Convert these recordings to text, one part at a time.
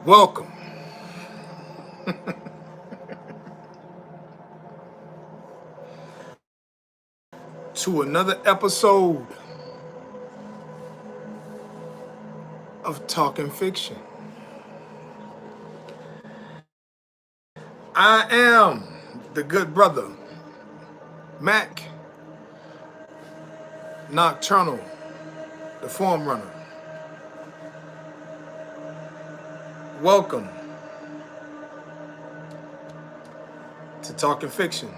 Welcome to another episode of Talking Fiction. I am the good brother, Mac Nocturnal, the form runner. Welcome to Talking Fiction.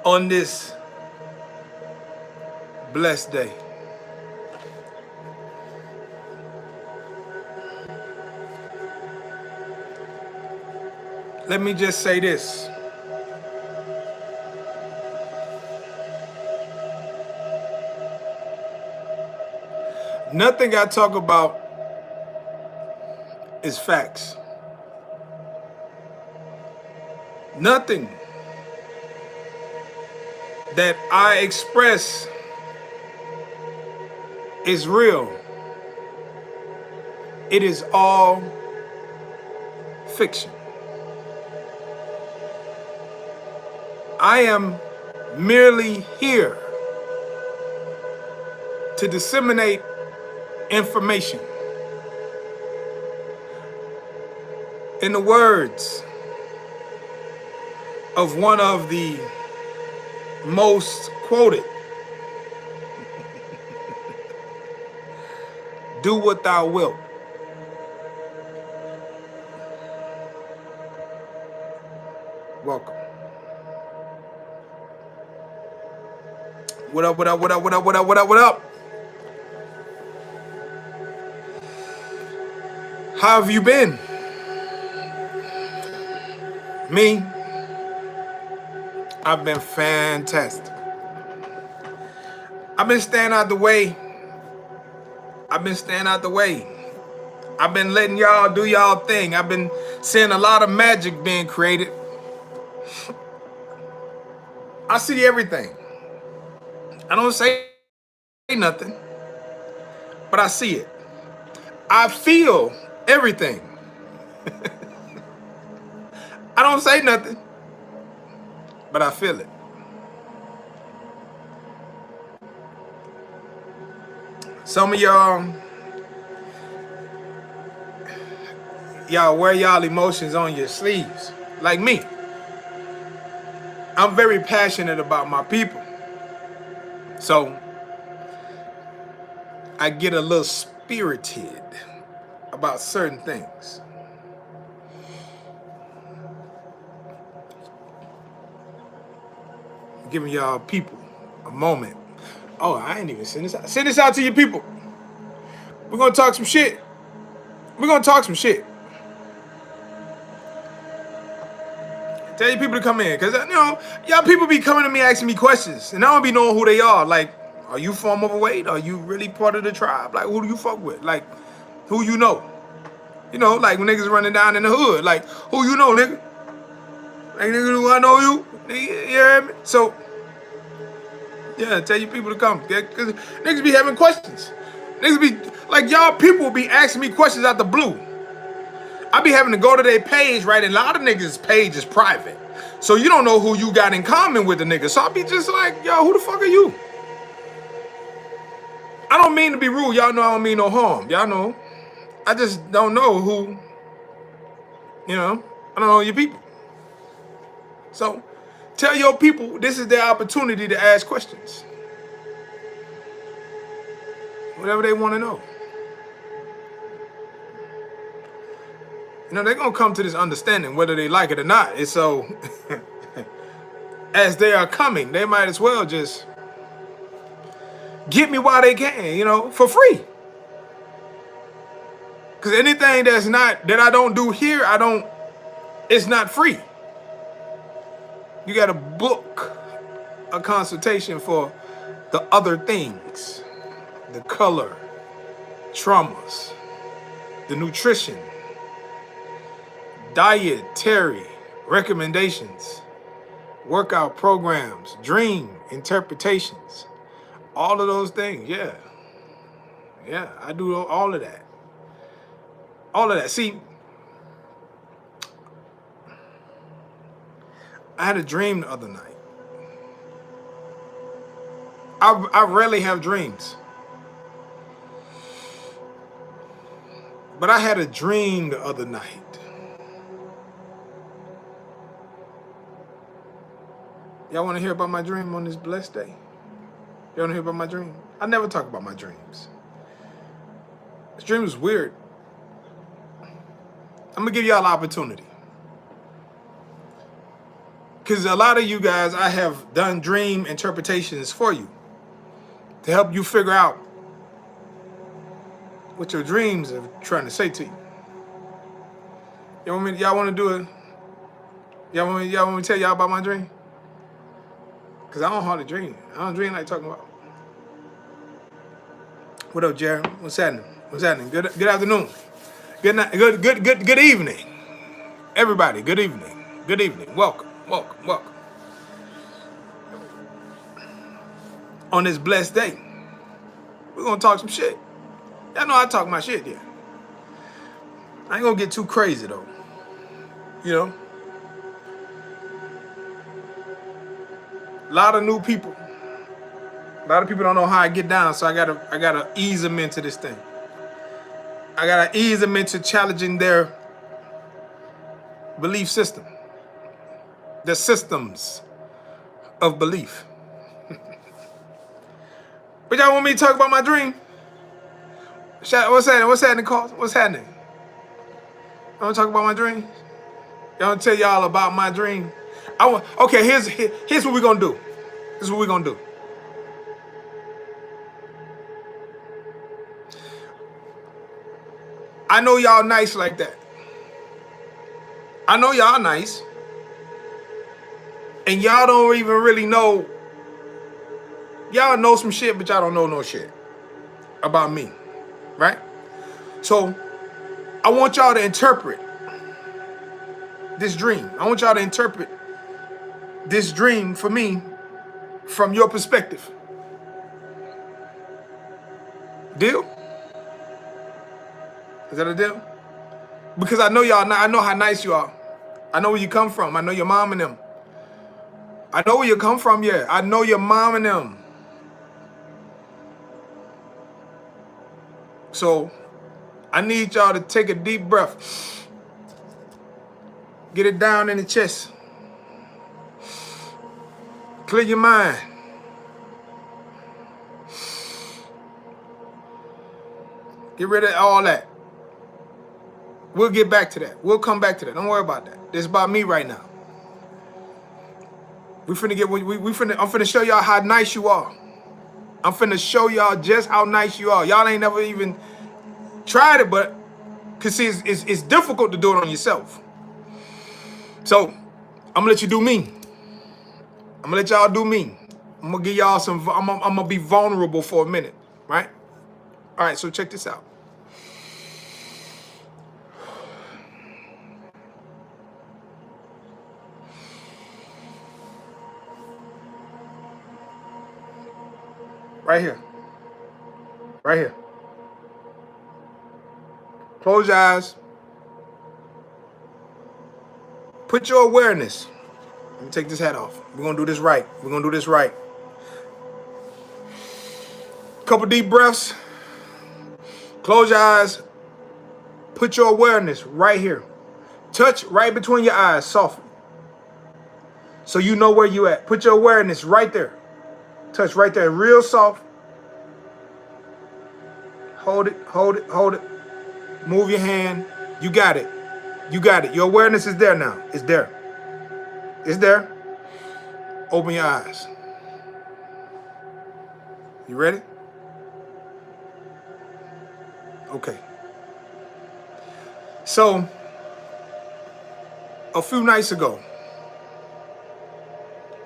On this blessed day, let me just say this. Nothing I talk about is facts. Nothing that I express is real. It is all fiction. I am merely here to disseminate information. In the words of one of the most quoted, do what thou wilt. Welcome. What up, what up, what up, what up, what up, what up, what up? How have you been? Me? I've been fantastic. I've been staying out the way. I've been letting y'all do y'all thing. I've been seeing a lot of magic being created. I see everything. I don't say nothing, but I see it. I feel everything. I don't say nothing, but I feel it. Some of y'all wear y'all emotions on your sleeves, like me. I'm very passionate about my people. So I get a little spirited about certain things. Giving y'all people a moment. Oh, I ain't even send this out. Send this out to your people. We're gonna talk some shit. Tell your people to come in, cause y'all people be coming to me asking me questions, and I don't be knowing who they are. Like, are you from overweight? Are you really part of the tribe? Like, who do you fuck with? Like, who you know? You know, like when niggas running down in the hood, like, who you know, nigga? Like, nigga, do I know you? You hear me? So, yeah, tell your people to come, cause niggas be having questions. Niggas be, like, y'all people be asking me questions out the blue. I be having to go to their page, right? And a lot of niggas' page is private. So you don't know who you got in common with the nigga. So I be just like, yo, who the fuck are you? I don't mean to be rude. Y'all know I don't mean no harm. Y'all know. I just don't know who, I don't know your people. So tell your people this is their opportunity to ask questions. Whatever they want to know. They're going to come to this understanding whether they like it or not. And so, as they are coming, they might as well just get me while they can, for free. Because anything that I don't do here, it's not free. You got to book a consultation for the other things, the color, traumas, the nutrition, dietary recommendations, workout programs, dream interpretations, All of those things, yeah. Yeah, I do all of that. All of that. See, I had a dream the other night. I rarely have dreams. But I had a dream the other night. Y'all want to hear about my dream on this blessed day? Y'all want to hear about my dream? I never talk about my dreams. This dream was weird. I'm going to give y'all an opportunity. Because a lot of you guys, I have done dream interpretations for you to help you figure out what your dreams are trying to say to you. Y'all want to do it? Y'all want me to tell y'all about my dream? Because I don't hardly dream. I don't dream like talking about. What up, Jared? What's happening? What's happening? Good afternoon. Good night. Good evening. Everybody, good evening. Good evening. Welcome. On this blessed day, we're gonna talk some shit. Y'all know I talk my shit, yeah. I ain't gonna get too crazy though. You know? A lot of new people. A lot of people don't know how I get down, so I gotta ease them into this thing. I gotta ease them into challenging their belief system. The systems of belief. But y'all want me to talk about my dream? What's happening? What's happening, Carl? What's happening? I want to talk about my dream. I want to tell y'all about my dream. Okay, here's what we're gonna do. This is what we're gonna do. I know y'all nice like that. I know y'all nice. And y'all don't even really know. Y'all know some shit, but y'all don't know no shit about me. Right? So, I want y'all to interpret this dream. I want y'all to interpret this dream for me from your perspective. Deal? Is that a deal? Because I know y'all, I know how nice you are. I know where you come from. I know your mom and them. I know where you come from, yeah. I know your mom and them. So, I need y'all to take a deep breath. Get it down in the chest. Clear your mind. Get rid of all that. We'll get back to that. We'll come back to that. Don't worry about that. This is about me right now. I'm finna show y'all how nice you are. I'm finna show y'all just how nice you are. Y'all ain't never even tried it, but cause see, it's difficult to do it on yourself. So I'm gonna let you do me. I'm gonna let y'all do me. I'm gonna give y'all some. I'm gonna be vulnerable for a minute, right? All right. So check this out. Right here. Right here. Close your eyes. Put your awareness. Let me take this hat off. We're gonna do this right. We're gonna do this right. Couple deep breaths. Close your eyes. Put your awareness right here. Touch right between your eyes, softly. So you know where you at. Put your awareness right there. Touch right there, real soft. Hold it, hold it, hold it. Move your hand. You got it. You got it. Your awareness is there now. It's there. It's there. Open your eyes. You ready? Okay. So, a few nights ago,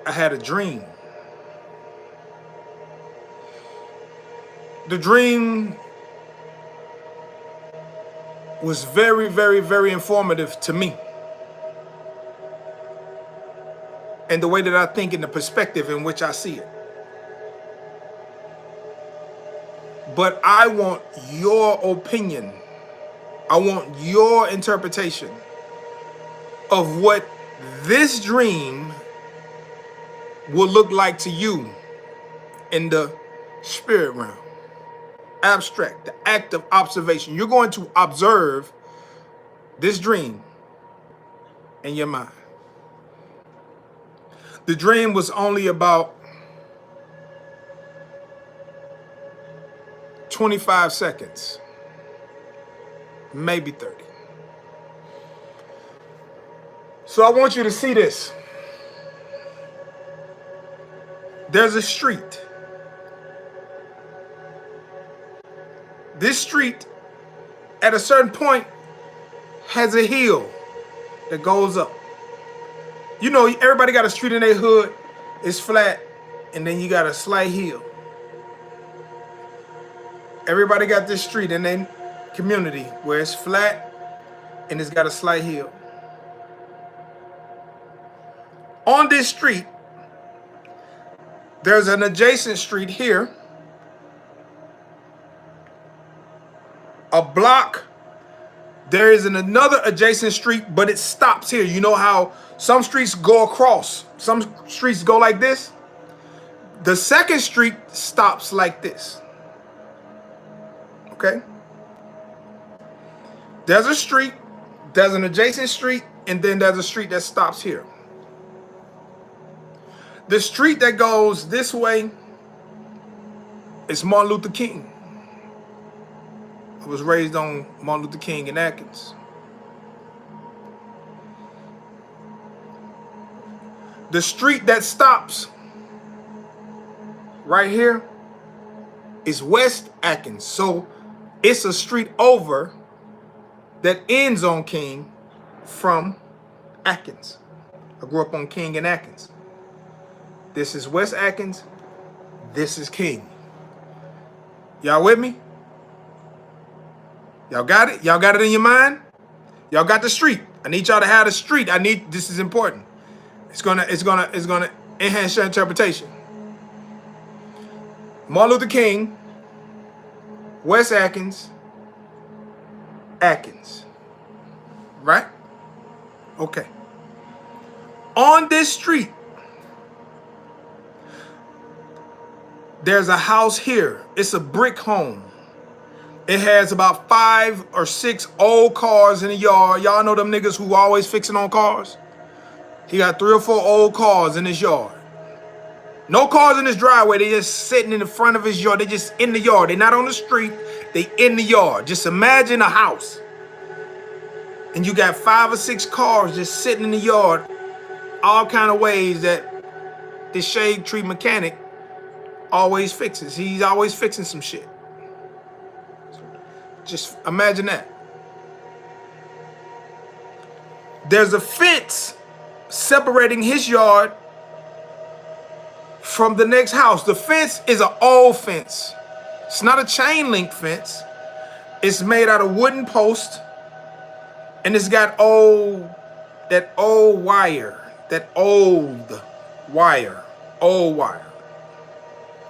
I had a dream. The dream was very, very, very informative to me. And the way that I think and the perspective in which I see it. but I want your opinion. I want your interpretation of what this dream will look like to you in the spirit realm. Abstract, the act of observation. You're going to observe this dream in your mind. The dream was only about 25 seconds, maybe 30. So I want you to see this. There's a street. This street, at a certain point, has a hill that goes up. You know, everybody got a street in their hood. It's flat, and then you got a slight hill. Everybody got this street in their community where it's flat and it's got a slight hill. On this street, there's an adjacent street here. A block, there is another adjacent street, but it stops here. You know how some streets go across, some streets go like this? The second street stops like this. Okay? There's a street, there's an adjacent street, and then there's a street that stops here. The street that goes this way is Martin Luther King. I was raised on Martin Luther King in Atkins. The street that stops right here is West Atkins. So it's a street over that ends on King from Atkins. I grew up on King and Atkins. This is West Atkins. This is King. Y'all with me? Y'all got it? Y'all got it in your mind? Y'all got the street. I need y'all to have the street. This is important. It's gonna enhance your interpretation. Martin Luther King, West Atkins, Atkins. Right? Okay. On this street, there's a house here. It's a brick home. It has about 5 or 6 old cars in the yard. Y'all know them niggas who always fixing on cars? He got 3 or 4 old cars in his yard. No cars in his driveway. They just sitting in the front of his yard. They just in the yard. They're not on the street. They in the yard. Just imagine a house. And you got 5 or 6 cars just sitting in the yard. All kind of ways that this shade tree mechanic always fixes. He's always fixing some shit. Just imagine that. There's a fence separating his yard from the next house. The fence is an old fence. It's not a chain link fence. It's made out of wooden posts, and it's got old wire.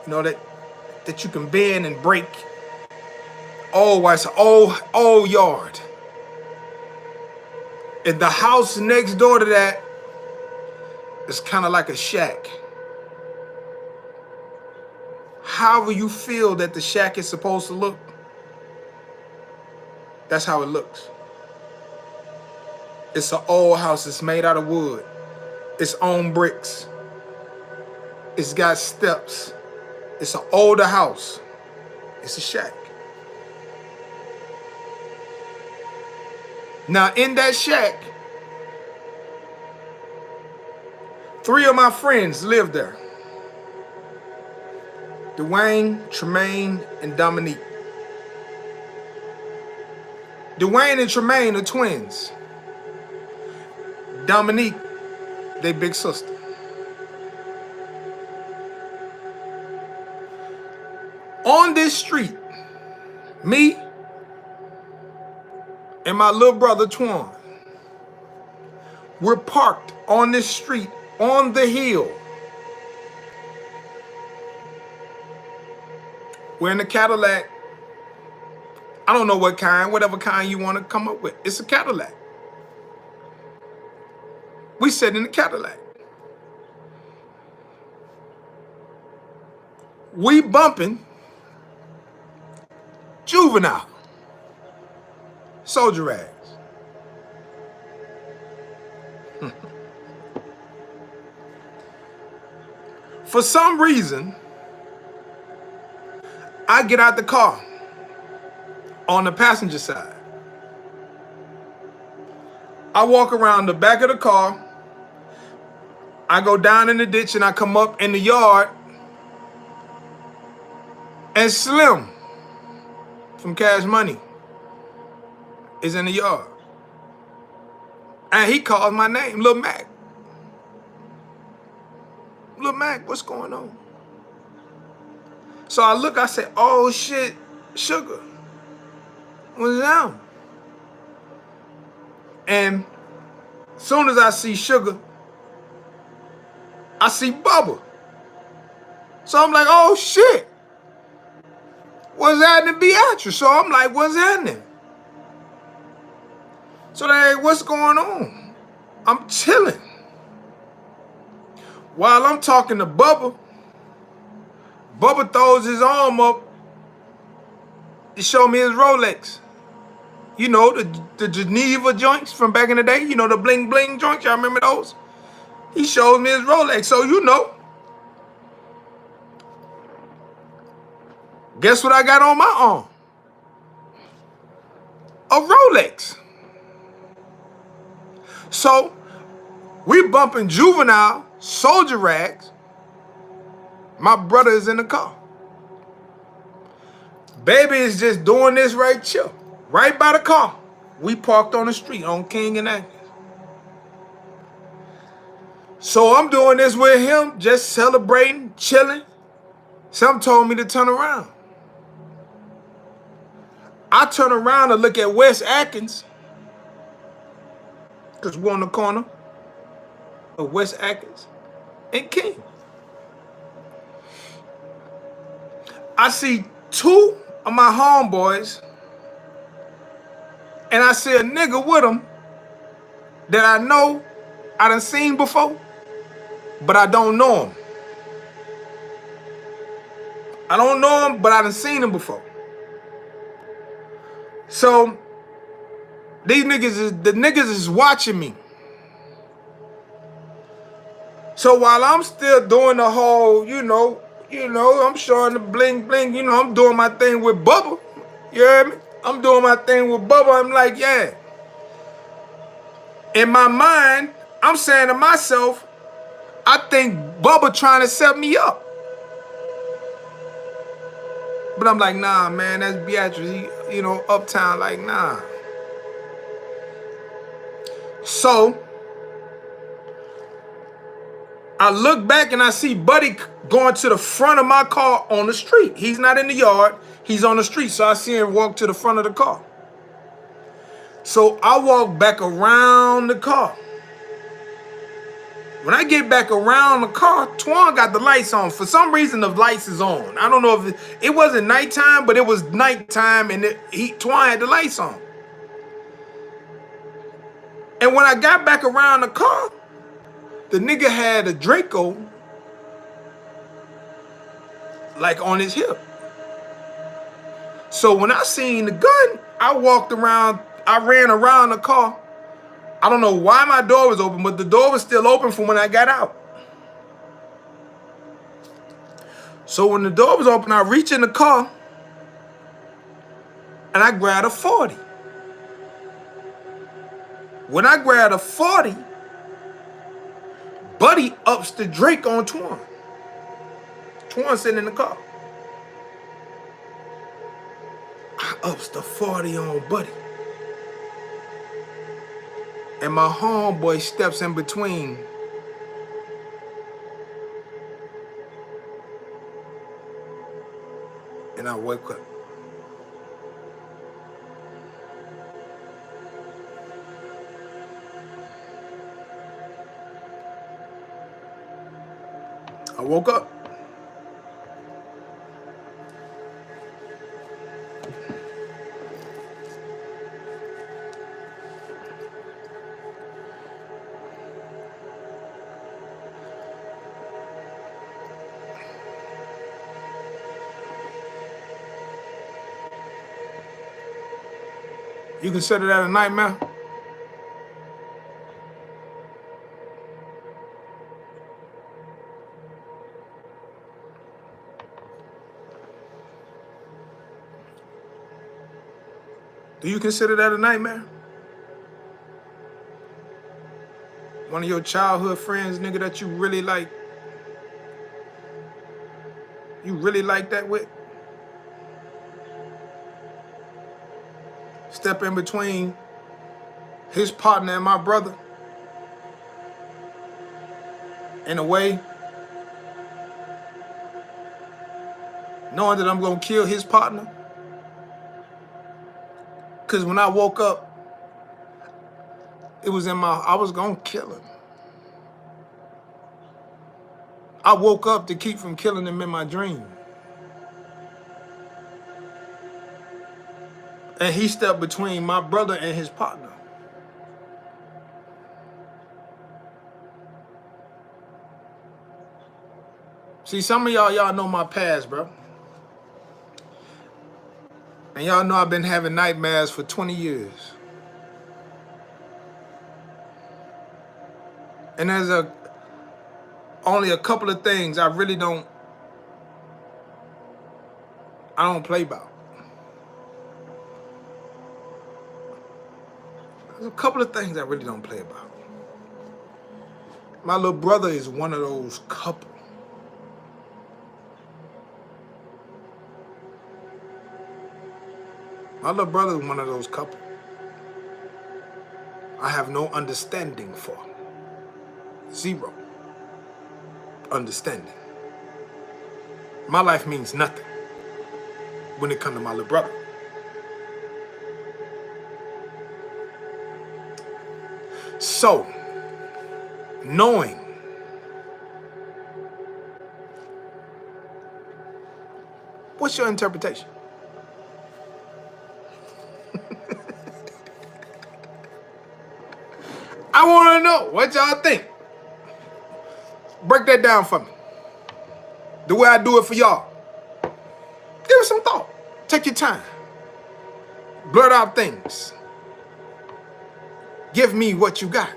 You know that you can bend and break. Old wire. It's an old yard. And the house next door to that is kind of like a shack. However you feel that the shack is supposed to look, that's how it looks. It's an old house. It's made out of wood. It's on bricks. It's got steps. It's an older house. It's a shack. Now, in that shack, 3 of my friends live there. Dwayne, Tremaine, and Dominique. Dwayne and Tremaine are twins. Dominique, they big sister. On this street, me and my little brother Twan, we're parked on this street, on the hill. We're in the Cadillac. I don't know what kind, whatever kind you want to come up with. It's a Cadillac. We sit in the Cadillac. We bumping Juvenile, Soldier Rags. For some reason, I get out the car on the passenger side. I walk around the back of the car. I go down in the ditch and I come up in the yard, and Slim from Cash Money is in the yard. And he calls my name, Lil Mac. Lil Mac, what's going on? So I look, I say, oh shit, Sugar, what's down? And as soon as I see Sugar, I see Bubba. So I'm like, oh shit, what's happening, Beatrice? So I'm like, what's happening? So they're like, what's going on? I'm chilling. While I'm talking to Bubba, Bubba throws his arm up to show me his Rolex. You know, the Geneva joints from back in the day. You know, the bling bling joints. Y'all remember those? He shows me his Rolex. So, you know, guess what I got on my arm? A Rolex. So, we bumping Juvenile, Soldier Rags. My brother is in the car. Baby is just doing this right here, right by the car. We parked on the street on King and Agnes. So I'm doing this with him, just celebrating, chilling. Some told me to turn around. I turn around to look at West Atkins, because we're on the corner of West Atkins and King. I see two of my homeboys, and I see a nigga with them that I know I done seen before, but I don't know him. I don't know him, but I done seen him before. So the niggas is watching me. So while I'm still doing the whole, you know, I'm showing the bling bling, I'm doing my thing with Bubba. You hear me? I'm doing my thing with Bubba. I'm like, yeah. In my mind, I'm saying to myself, I think Bubba trying to set me up. But I'm like, nah, man, that's Beatrice. He, uptown, like, nah. So I look back and I see Buddy going to the front of my car on the street. He's not in the yard. He's on the street. So I see him walk to the front of the car. So I walk back around the car. When I get back around the car, Twan got the lights on. For some reason, the lights is on. I don't know if it wasn't nighttime, but it was nighttime, and Twan had the lights on. And when I got back around the car, the nigga had a Draco like on his hip. So when I seen the gun, I ran around the car. I don't know why my door was open, but the door was still open from when I got out. So when the door was open, I reach in the car and I grabbed a 40. When I grabbed a 40, Buddy ups the Drake on Twan. Twan sitting in the car. I ups the 40 on Buddy. And my homeboy steps in between. And I wake up. I woke up. You consider that a nightmare? Do you consider that a nightmare? One of your childhood friends, nigga, that you really like that with? Step in between his partner and my brother in a way, knowing that I'm gonna kill his partner. Cause when I woke up, it was I was gonna kill him. I woke up to keep from killing him in my dream. And he stepped between my brother and his partner. See, some of y'all know my past, bro. And y'all know I've been having nightmares for 20 years. And there's only a couple of things I don't play about. There's a couple of things I really don't play about. My little brother is one of those couple. My little brother is one of those couple I have no understanding for. Zero understanding. My life means nothing when it comes to my little brother. So, knowing what's your interpretation? I want to know what y'all think. Break that down for me. The way I do it for y'all. Give it some thought. Take your time. Blurt out things. Give me what you got.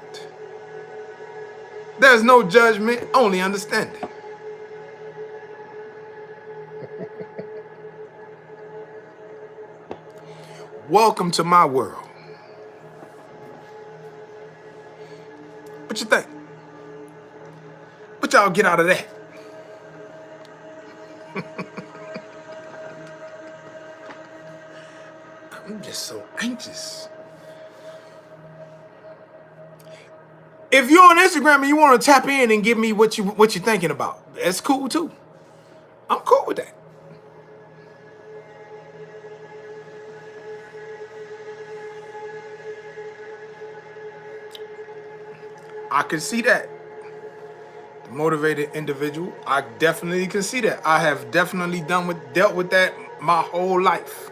There's no judgment, only understanding. Welcome to my world. What you think? What y'all get out of that? I'm just so anxious. If you're on Instagram and you want to tap in and give me what you're thinking about, that's cool too. I'm cool with that. I can see that. The motivated individual, I definitely can see that. I have definitely dealt with that my whole life.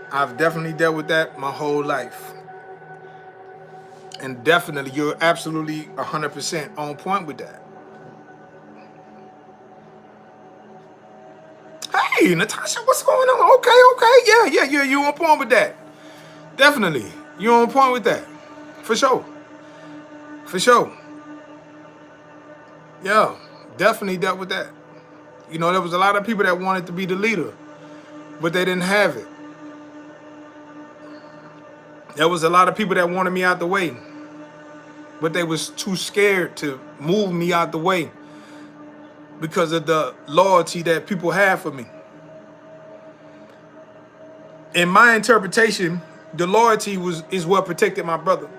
I've definitely dealt with that my whole life. And definitely, you're absolutely 100% on point with that. Hey, Natasha, what's going on? Okay. Yeah, you on point with that. Definitely, you on point with that. For sure. Yeah, definitely dealt with that. You know, there was a lot of people that wanted to be the leader, but they didn't have it. There was a lot of people that wanted me out the way, but they was too scared to move me out the way because of the loyalty that people have for me. In my interpretation, the loyalty is what protected my brother.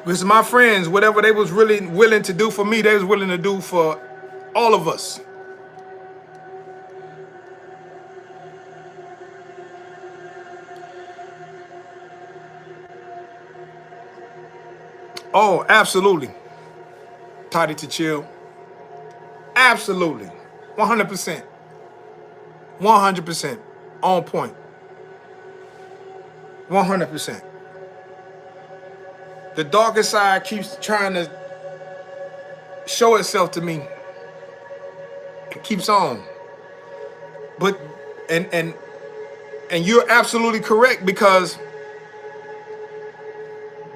Because my friends, whatever they was really willing to do for me, they was willing to do for all of us. Oh, absolutely. Tidy to chill. Absolutely. 100%. 100%. On point. 100%. The darker side keeps trying to show itself to me. It keeps on. But and and and you're absolutely correct, because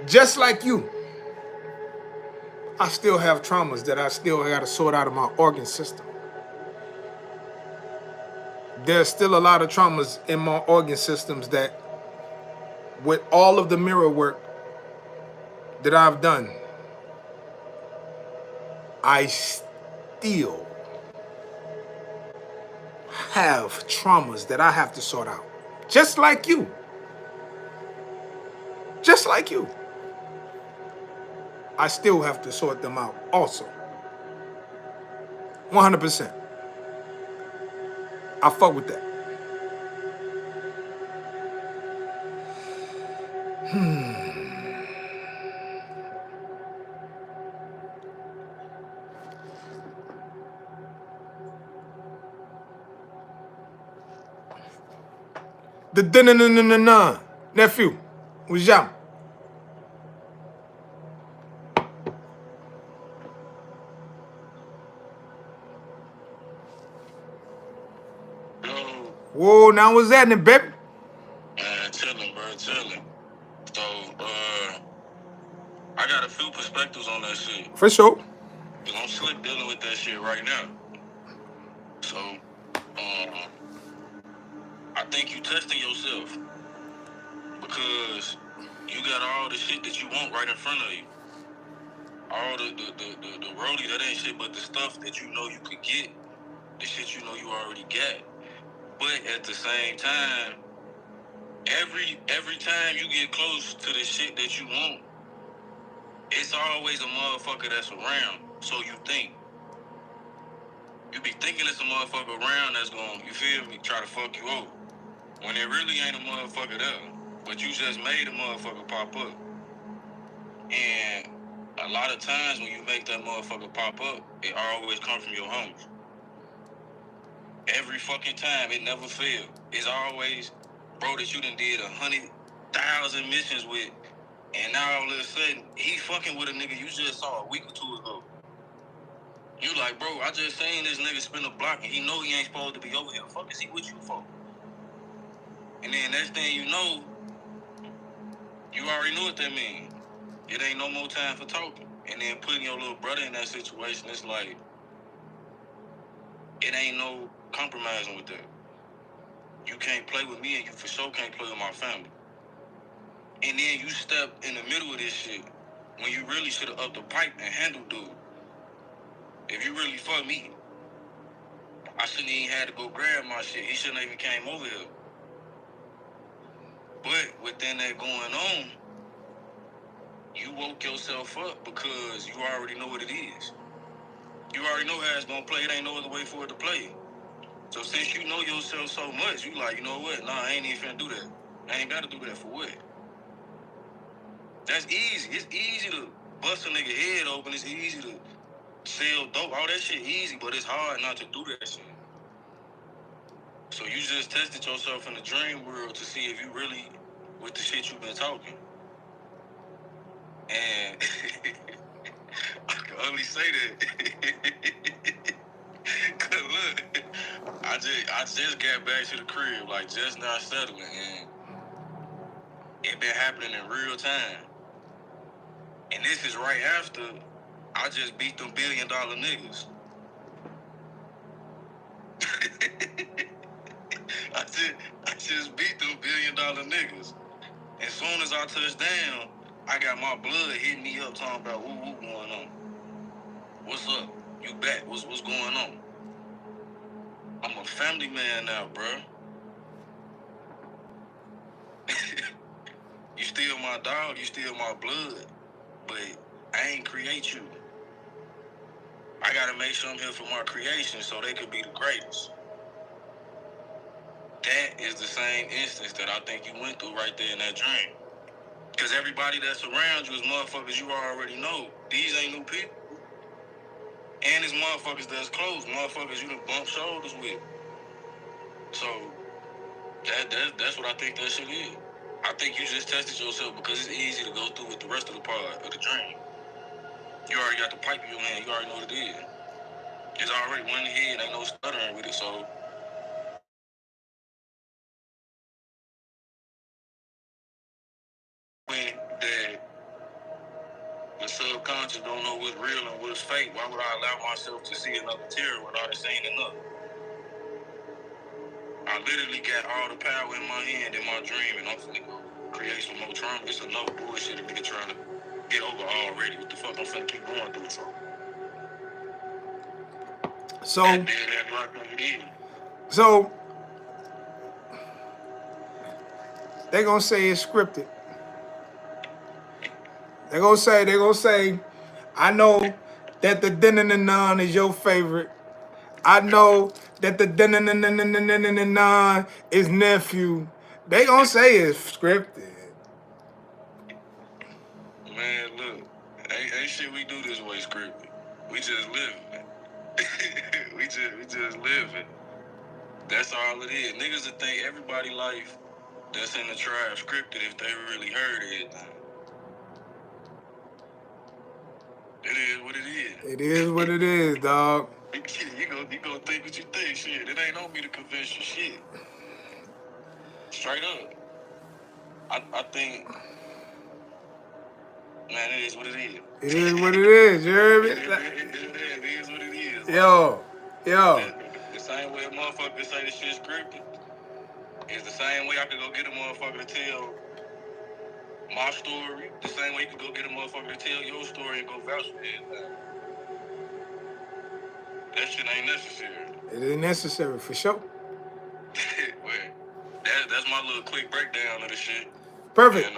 just like you, I still have traumas that I still got to sort out of my organ system. There's still a lot of traumas in my organ systems that, with all of the mirror work that I've done, I still have traumas that I have to sort out. Just like you. Just like you. I still have to sort them out also. 100%. I fuck with that. The na nephew. Ujam. Whoa, now what's happening, baby? Chilling, bro, chilling. So, I got a few perspectives on that shit. For sure. Cause I'm slick dealing with that shit right now. So, I think you testing yourself because you got all the shit that you want right in front of you. All the rollie that ain't shit, but the stuff that you know you could get, the shit you know you already got. But at the same time, every time you get close to the shit that you want, it's always a motherfucker that's around. So you think. You be thinking it's a motherfucker around that's gonna, you feel me, try to fuck you over. When it really ain't a motherfucker there. But you just made a motherfucker pop up. And a lot of times when you make that motherfucker pop up, it always comes from your homies. Every fucking time, it never failed. It's always bro that you done did 100,000 missions with, and now all of a sudden, he fucking with a nigga you just saw a week or two ago. You like, bro, I just seen this nigga spin a block and he know he ain't supposed to be over here. Fuck is he with you for? And then next thing you know, you already know what that means. It ain't no more time for talking. And then putting your little brother in that situation, it's like, it ain't no compromising with that. You can't play with me and you for sure can't play with my family. And then you step in the middle of this shit when you really should have upped the pipe and handled dude. If you really fuck me, I shouldn't even had to go grab my shit. He shouldn't even came over here. But within that going on, you woke yourself up because you already know what it is. You already know how it's gonna play. It ain't no other way for it to play. So since you know yourself so much, you like, you know what? Nah, I ain't even finna do that. I ain't gotta do that for what? That's easy. It's easy to bust a nigga head open. It's easy to sell dope. All that shit easy, but it's hard not to do that shit. So you just tested yourself in the dream world to see if you really with the shit you've been talking. And I can only say that. Cause look, I just got back to the crib, like just now settling, and it been happening in real time. And this is right after I just beat them $1 billion niggas. I just beat them $1 billion niggas. As soon as I touched down, I got my blood hitting me up talking about what going on. What's up? You back? What's going on? I'm a family man now, bro. You still my dog, you still my blood, but I ain't create you. I gotta make sure I'm here for my creation so they could be the greatest. That is the same instance that I think you went through right there in that dream. Because everybody that's around you is motherfuckers you already know. These ain't new people. And it's motherfuckers that's close, motherfuckers you done bump shoulders with. So that's what I think that shit is. I think you just tested yourself because it's easy to go through with the rest of the part of the dream. You already got the pipe in your hand. You already know what it is. It's already one in the head. Ain't no stuttering with it. So the subconscious don't know what's real and what's fake. Why would I allow myself to see another tear without it saying enough? I literally got all the power in my hand in my dream, and I'm finna go create some more trauma. It's enough bullshit a nigga trying to get over already. What the fuck I'm finna keep going through for? So they gonna say it's scripted. They gonna say, I know that the din-din-din-nun is your favorite. I know that the din-din-din-din-din-din-din-nun is nephew. They gonna say it's scripted. Man, look, ain't shit we do this way scripted. We just live it. we just live it. That's all it is. Niggas that think everybody life that's in the tribe scripted if they really heard it. It is what it is. It is what it is, dog. You gonna think what you think, shit. It ain't on me to convince you shit. Straight up. I think, man, it is what it is. It is what it is, you hear me? It is what it is. Yo. The same way a motherfucker say this shit scripted is the same way I could go get a motherfucker to tell my story. The same way you could go get a motherfucker to tell your story and go vouch for it. That shit ain't necessary. It ain't necessary, for sure. Well, that's my little quick breakdown of the shit. Perfect. And,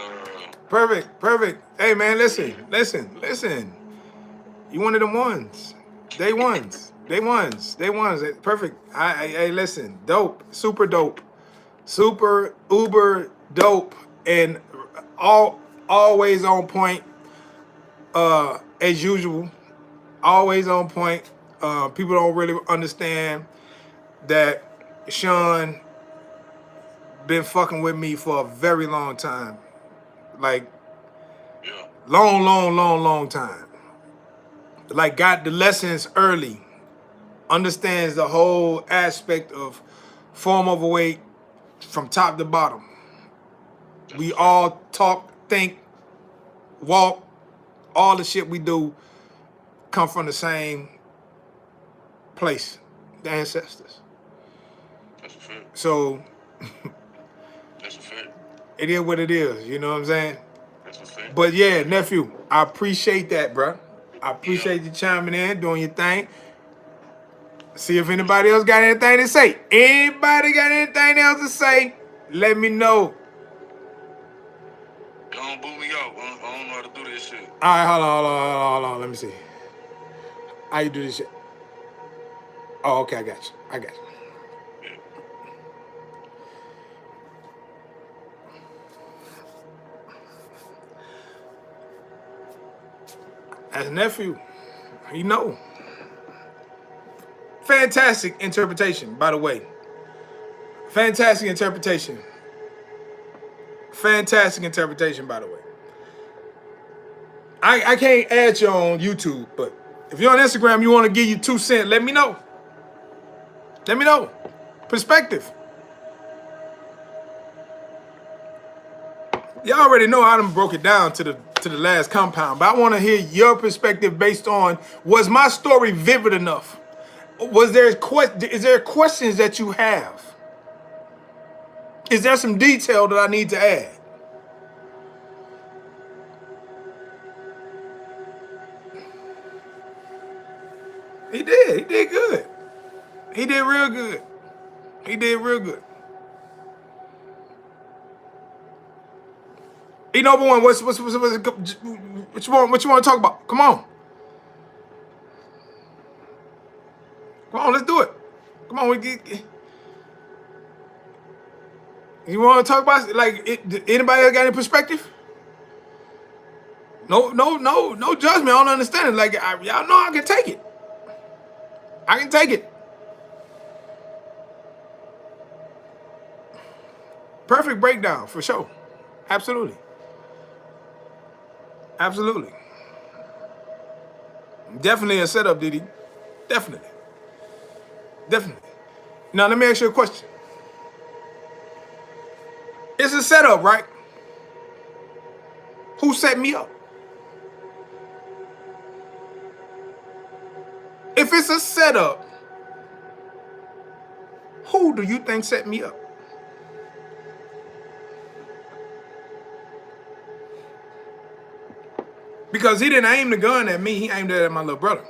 Perfect. Hey, man, listen. You one of them ones. Day ones. Perfect. Hey, listen. Dope. Super dope. Super uber dope. And always on point. As usual. Always on point. People don't really understand that Sean been fucking with me for a very long time. Like, yeah. Long time. Like, got the lessons early. Understands the whole aspect of form overweight from top to bottom. We all talk, think, walk, all the shit we do come from the same place, the ancestors. That's a fact. So, that's a fact. It is what it is, you know what I'm saying? That's a fact. But yeah, nephew, I appreciate that, bro. I appreciate you chiming in, doing your thing. See if anybody else got anything to say. Anybody got anything else to say? Let me know. Don't boo me out. I don't know how to do this shit. All right, hold on. Let me see. How you do this shit? Oh, okay, I got you. Yeah. As a nephew, you know. Fantastic interpretation, by the way. Fantastic interpretation, by the way. I can't add you on YouTube, but if you're on Instagram, you want to give you 2 cents, let me know. Perspective. Y'all already know I done broke it down to the last compound, but I want to hear your perspective based on, was my story vivid enough? Is there questions that you have? Is there some detail that I need to add? He did good. He did real good. Number one, what you want to talk about? Come on, let's do it. Come on, you want to talk about anybody else got any perspective? No judgment. I don't understand it. Like, y'all know I can take it. Perfect breakdown for sure. Absolutely. Definitely a setup, Diddy. Definitely. Now, let me ask you a question. It's a setup, right? Who set me up? if it's a setup, who do you think set me up? Because he didn't aim the gun at me, he aimed it at my little brother.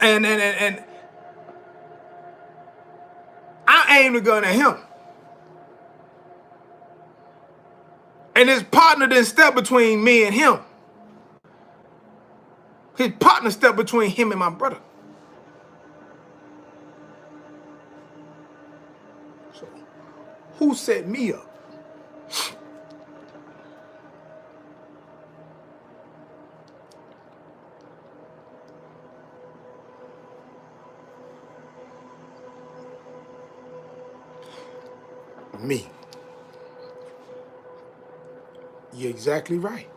And I aimed the gun at him. And his partner didn't step between me and him. His partner stepped between him and my brother. So, who set me up? Me. You're exactly right.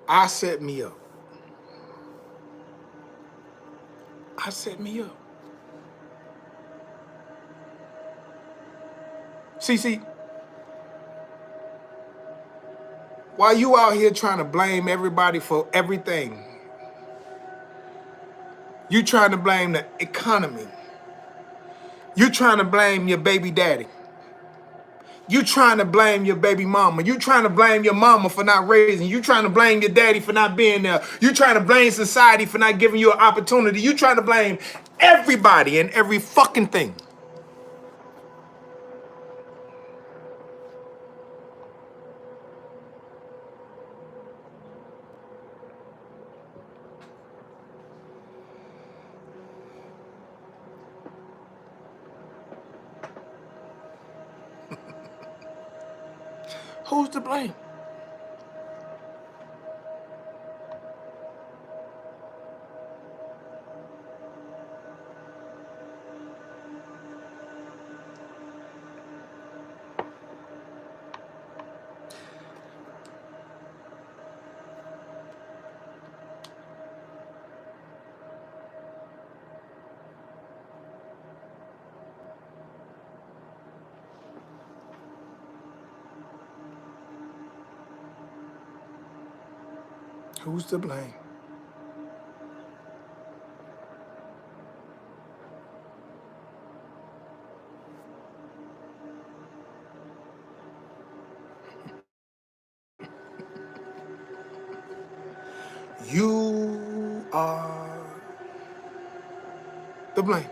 I set me up. I set me up. See, while you out here trying to blame everybody for everything, you trying to blame the economy. You trying to blame your baby daddy. You trying to blame your baby mama. You trying to blame your mama for not raising. You trying to blame your daddy for not being there. You trying to blame society for not giving you an opportunity. You trying to blame everybody and every fucking thing. Who's to blame? Who's to blame? You are the blame.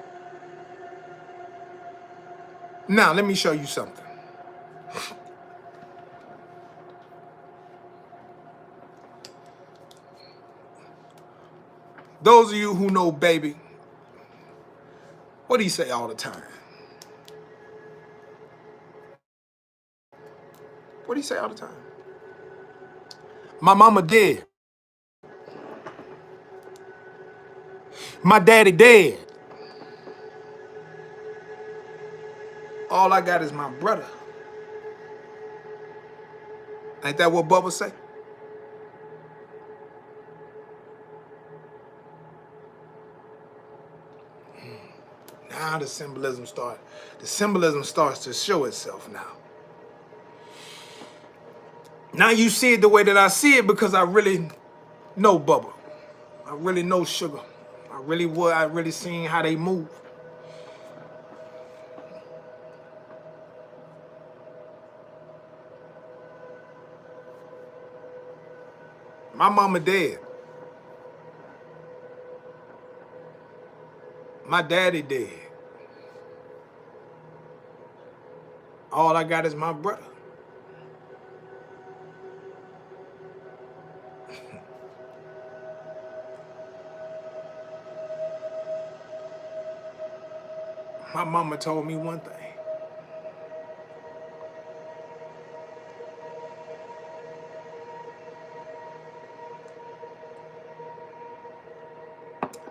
Now, let me show you something. Those of you who know baby, what do he say all the time? What do he say all the time? My mama dead. My daddy dead. All I got is my brother. Ain't that what Bubba say? Now the symbolism starts to show itself now. Now you see it the way that I see it because I really know Bubba. I really know Sugar. I really seen how they move. My mama dead. My daddy dead. All I got is my brother. My mama told me one thing.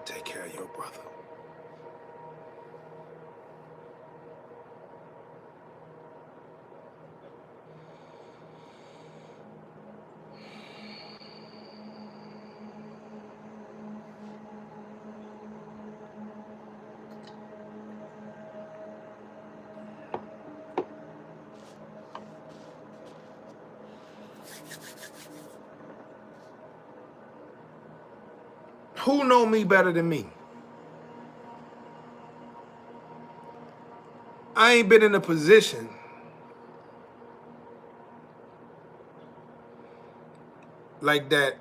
Take care of your brother. Who know me better than me? I ain't been in a position like that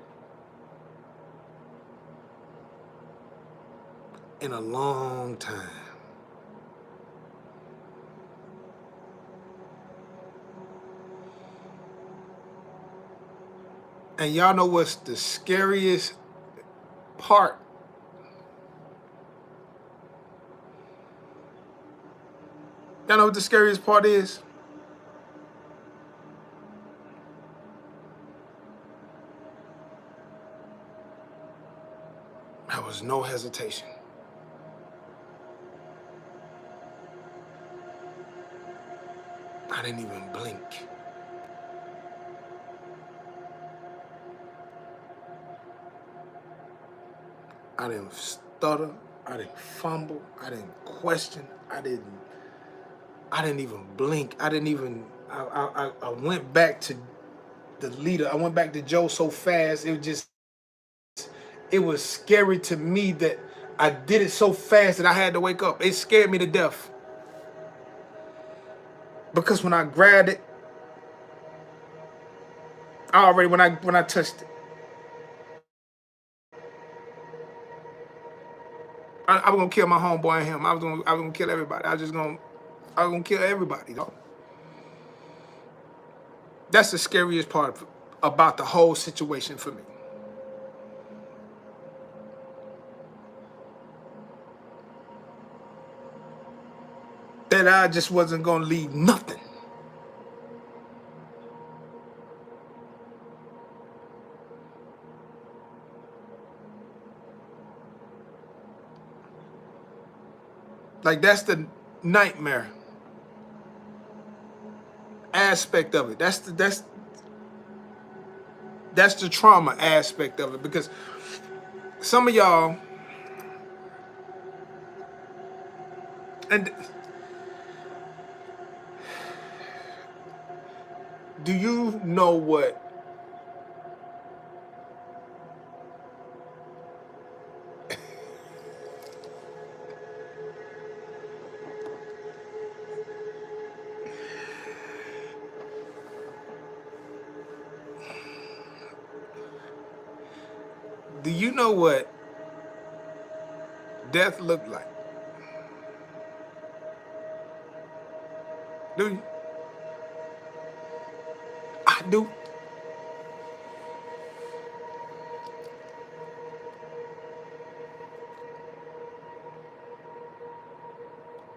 in a long time. And y'all know what's the scariest part? Y'all know what the scariest part is? There was no hesitation. I didn't even blink. I didn't stutter. I didn't fumble. I didn't question. I didn't even blink. I went back to the leader. I went back to Joe so fast. It was scary to me that I did it so fast that I had to wake up. It scared me to death. Because when I grabbed it, when I touched it, I was gonna kill my homeboy and him. I was gonna kill everybody. I was gonna kill everybody, though. That's the scariest part about the whole situation for me. That I just wasn't gonna leave nothing. Like, that's the nightmare aspect of it. That's the trauma aspect of it. Because some of y'all, and do you know what? Do you know what death looked like? Do you? I do.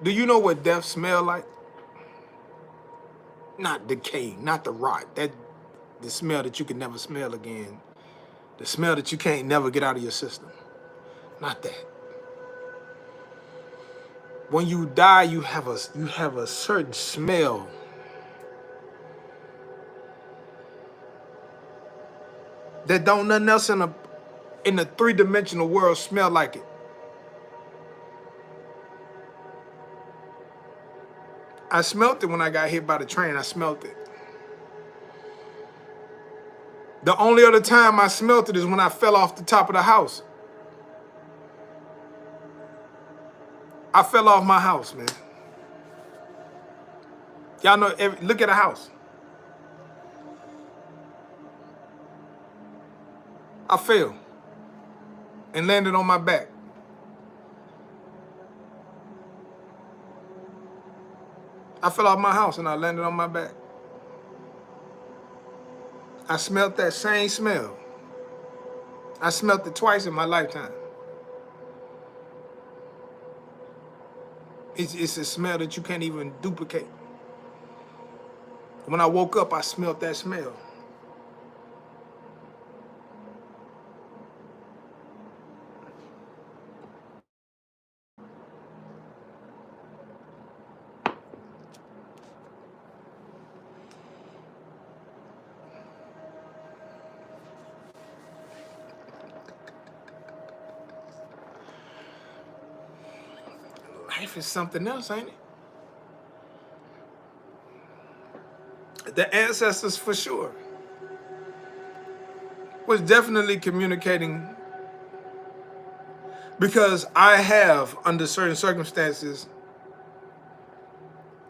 Do you know what death smell like? Not decay, not the rot. The smell that you can never smell again. The smell that you can't never get out of your system. Not that. When you die, you have a certain smell that don't nothing else in the three-dimensional world smell like it. I smelt it when I got hit by the train. I smelt it. The only other time I smelt it is when I fell off the top of the house. I fell off my house, man. Y'all know, look at a house. I fell and landed on my back. I fell off my house and I landed on my back. I smelt that same smell. I smelt it twice in my lifetime. It's a smell that you can't even duplicate. When I woke up, I smelt that smell. Life is something else, ain't it? The ancestors, for sure, was definitely communicating Because I have, under certain circumstances,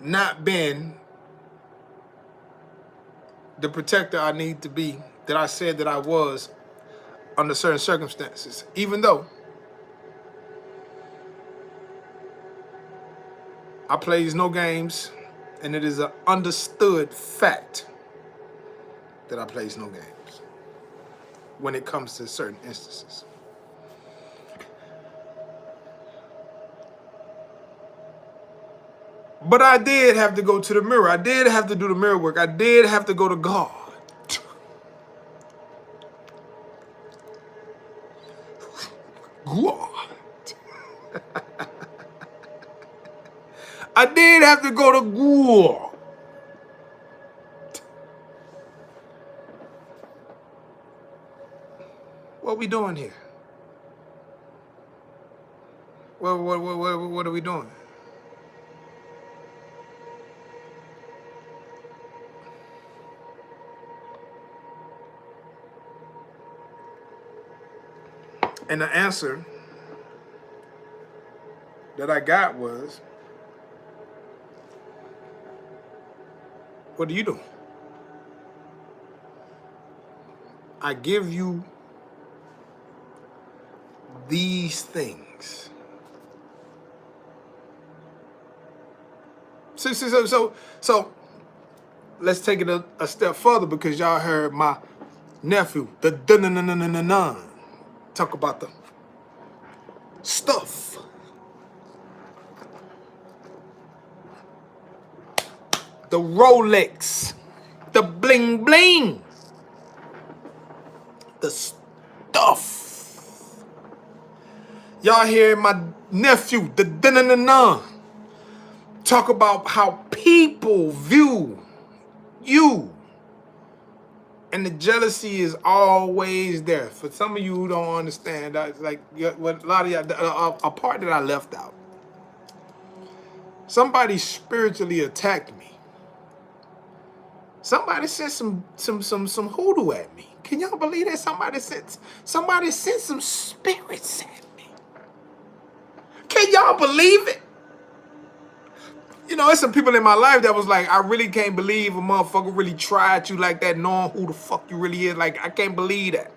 not been the protector I need to be, that I said that I was under certain circumstances. Even though I plays no games, and it is an understood fact that I plays no games when it comes to certain instances. But I did have to go to the mirror. I did have to do the mirror work. I did have to go to God. God. I did have to go to God. What we doing here? What are we doing? And the answer that I got was, what are you doing? I give you these things. So let's take it a step further, because y'all heard my nephew, the dun talk about the stuff. The Rolex, the bling bling, the stuff. Y'all hear my nephew, the dun talk about how people view you. And the jealousy is always there. For some of you who don't understand, that's like what a lot of y'all, a part that I left out. Somebody spiritually attacked me. Somebody sent some hoodoo at me. Can y'all believe that? Somebody sent some spirits at me. Can y'all believe it? You know, there's some people in my life that was like, I really can't believe a motherfucker really tried you like that, knowing who the fuck you really is. Like, I can't believe that.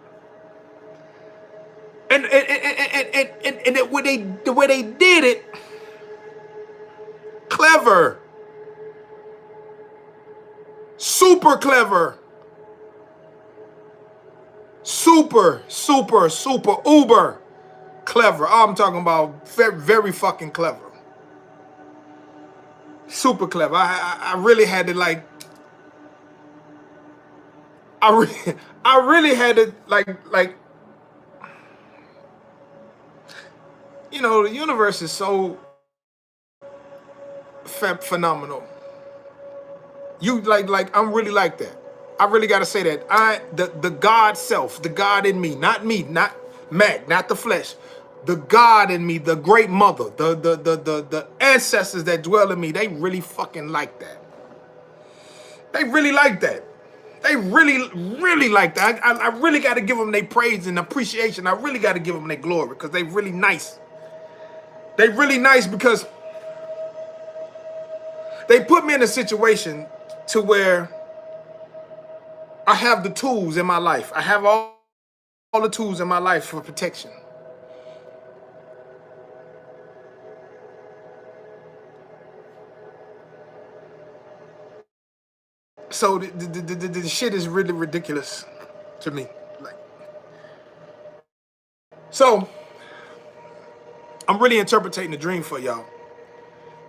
And the way they did it, clever, super clever, super uber clever. I'm talking about very fucking clever, super clever. I really had to like, I really had to like, you know, the universe is so phenomenal. You like I'm really like that. I really gotta say that. The God self, the God in me, not Mac, not the flesh. The God in me, the great mother, the ancestors that dwell in me, they really fucking like that. They really like that. They really like that. I really gotta give them their praise and appreciation. I really gotta give them their glory, because they really nice. They really nice because they put me in a situation to where I have the tools in my life. I have all the tools in my life for protection. So the shit is really ridiculous to me. Like, so I'm really interpreting the dream for y'all,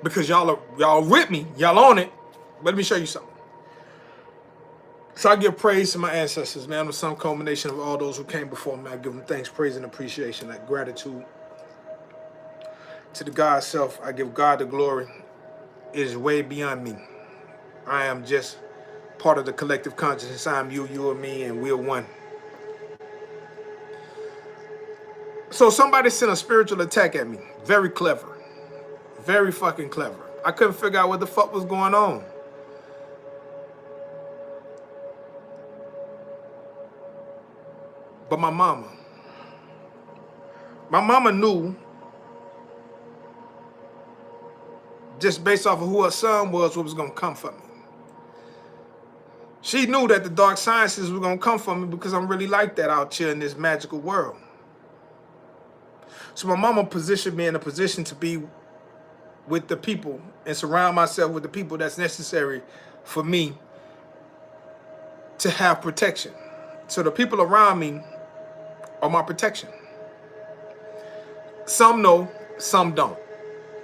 because y'all with me, y'all on it. But let me show you something. So I give praise to my ancestors, man. With some culmination of all those who came before me, I give them thanks, praise, and appreciation, like gratitude. To the God self, I give God the glory. It is way beyond me. I am just part of the collective consciousness. I'm you, you are me, and we're one. So somebody sent a spiritual attack at me. Very clever. Very fucking clever. I couldn't figure out what the fuck was going on. But my mama, My mama knew, just based off of who her son was, what was going to come for me. She knew that the dark sciences were going to come for me because I'm really like that out here in this magical world. So my mama positioned me in a position to be with the people and surround myself with the people that's necessary for me to have protection. So the people around me are my protection. Some know, some don't.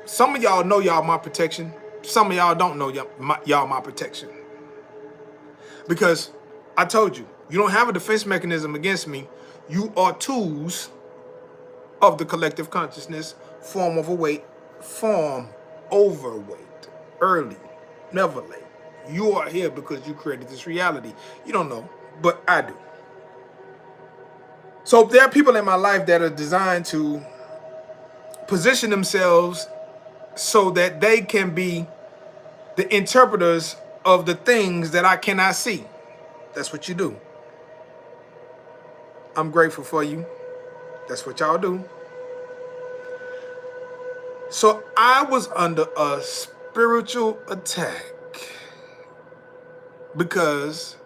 Some of y'all know y'all my protection. Some of y'all don't know y'all my protection. Because I told you, you don't have a defense mechanism against me. You are tools of the collective consciousness, form overweight, early, never late. You are here because you created this reality. You don't know, but I do. So there are people in my life that are designed to position themselves so that they can be the interpreters of the things that I cannot see. That's what you do. I'm grateful for you. That's what y'all do. So I was under a spiritual attack because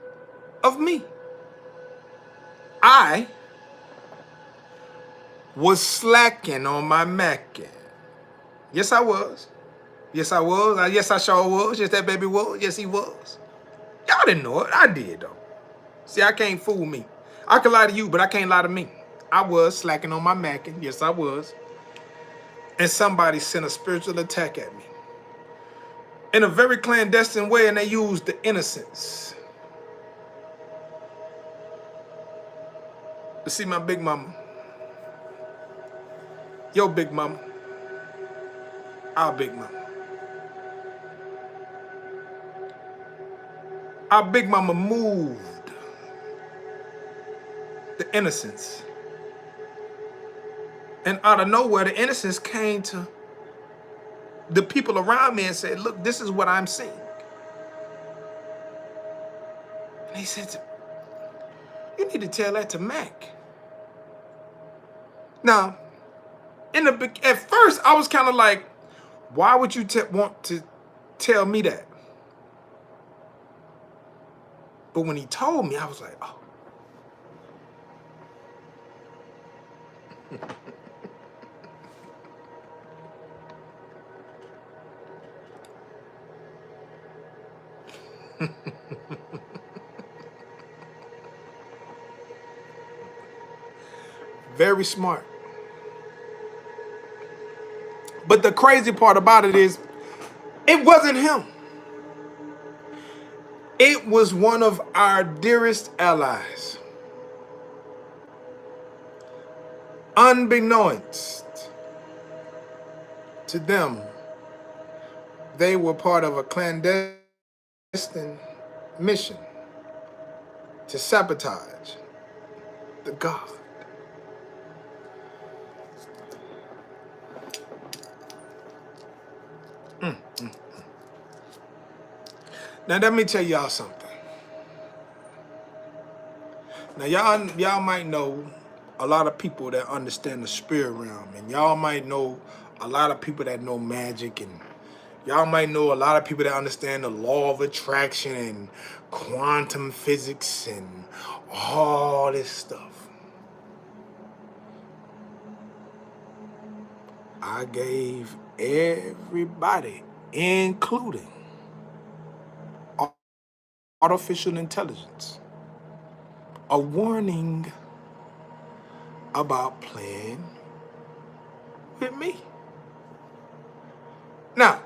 of me. I was slacking on my macking. Yes, I was. Yes, I was. Yes, I sure was. Yes, that baby was. Yes, he was. Y'all didn't know it. I did, though. See, I can't fool me. I can lie to you, but I can't lie to me. I was slacking on my macking. Yes, I was. And somebody sent a spiritual attack at me in a very clandestine way, and they used the innocence. To see my big mama, your big mama, our big mama. Our big mama moved the innocence. And out of nowhere, the innocence came to the people around me and said, look, this is what I'm seeing. And he said, you need to tell that to Mac. Now, at first, I was kind of like, why would you want to tell me that? But when he told me, I was like, oh. Very smart. But the crazy part about it is, it wasn't him. It was one of our dearest allies. Unbeknownst to them, they were part of a clandestine mission to sabotage the God. Now let me tell y'all something. Now y'all might know a lot of people that understand the spirit realm, and y'all might know a lot of people that know magic, and y'all might know a lot of people that understand the law of attraction and quantum physics and all this stuff. I gave everybody, including artificial intelligence, a warning about playing with me. Now,